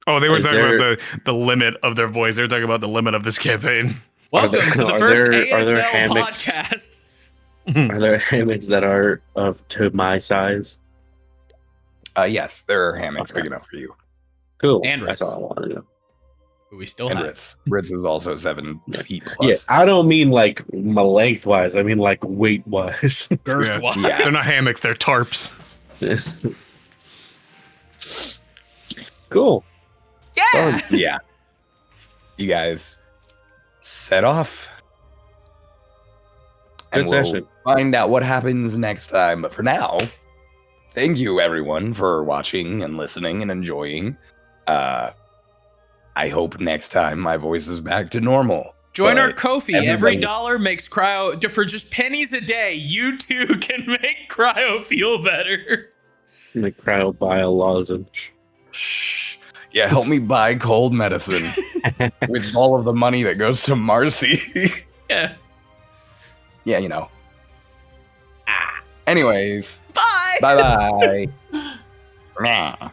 Oh, they were Is talking there- about the limit of their voice. They were talking about the limit of this campaign. Welcome Are there- to the are first there- are ASL there hammocks? podcast. Are there hammocks that are to my size? Yes, there are hammocks Okay. big enough for you. Cool. And That's Ritz. all I want to know. We still And have. Ritz. Ritz is also 7 feet Yeah, plus. I don't mean like my lengthwise. I mean like weight wise. Girth Yeah. wise. Yes. They're not hammocks, they're tarps. Cool. Yeah. Yeah. You guys set off. And Good we'll session. find out what happens next time. But for now, thank you everyone for watching and listening and enjoying. I hope next time my voice is back to normal. Join our But Ko-fi. Every everybody- dollar makes Cryo for just pennies a day. You too can make Cryo feel better. The cryo lozenge. Shh. Yeah, help me buy cold medicine with all of the money that goes to Marcy. Yeah. Yeah, you know. Anyways, Bye. bye bye.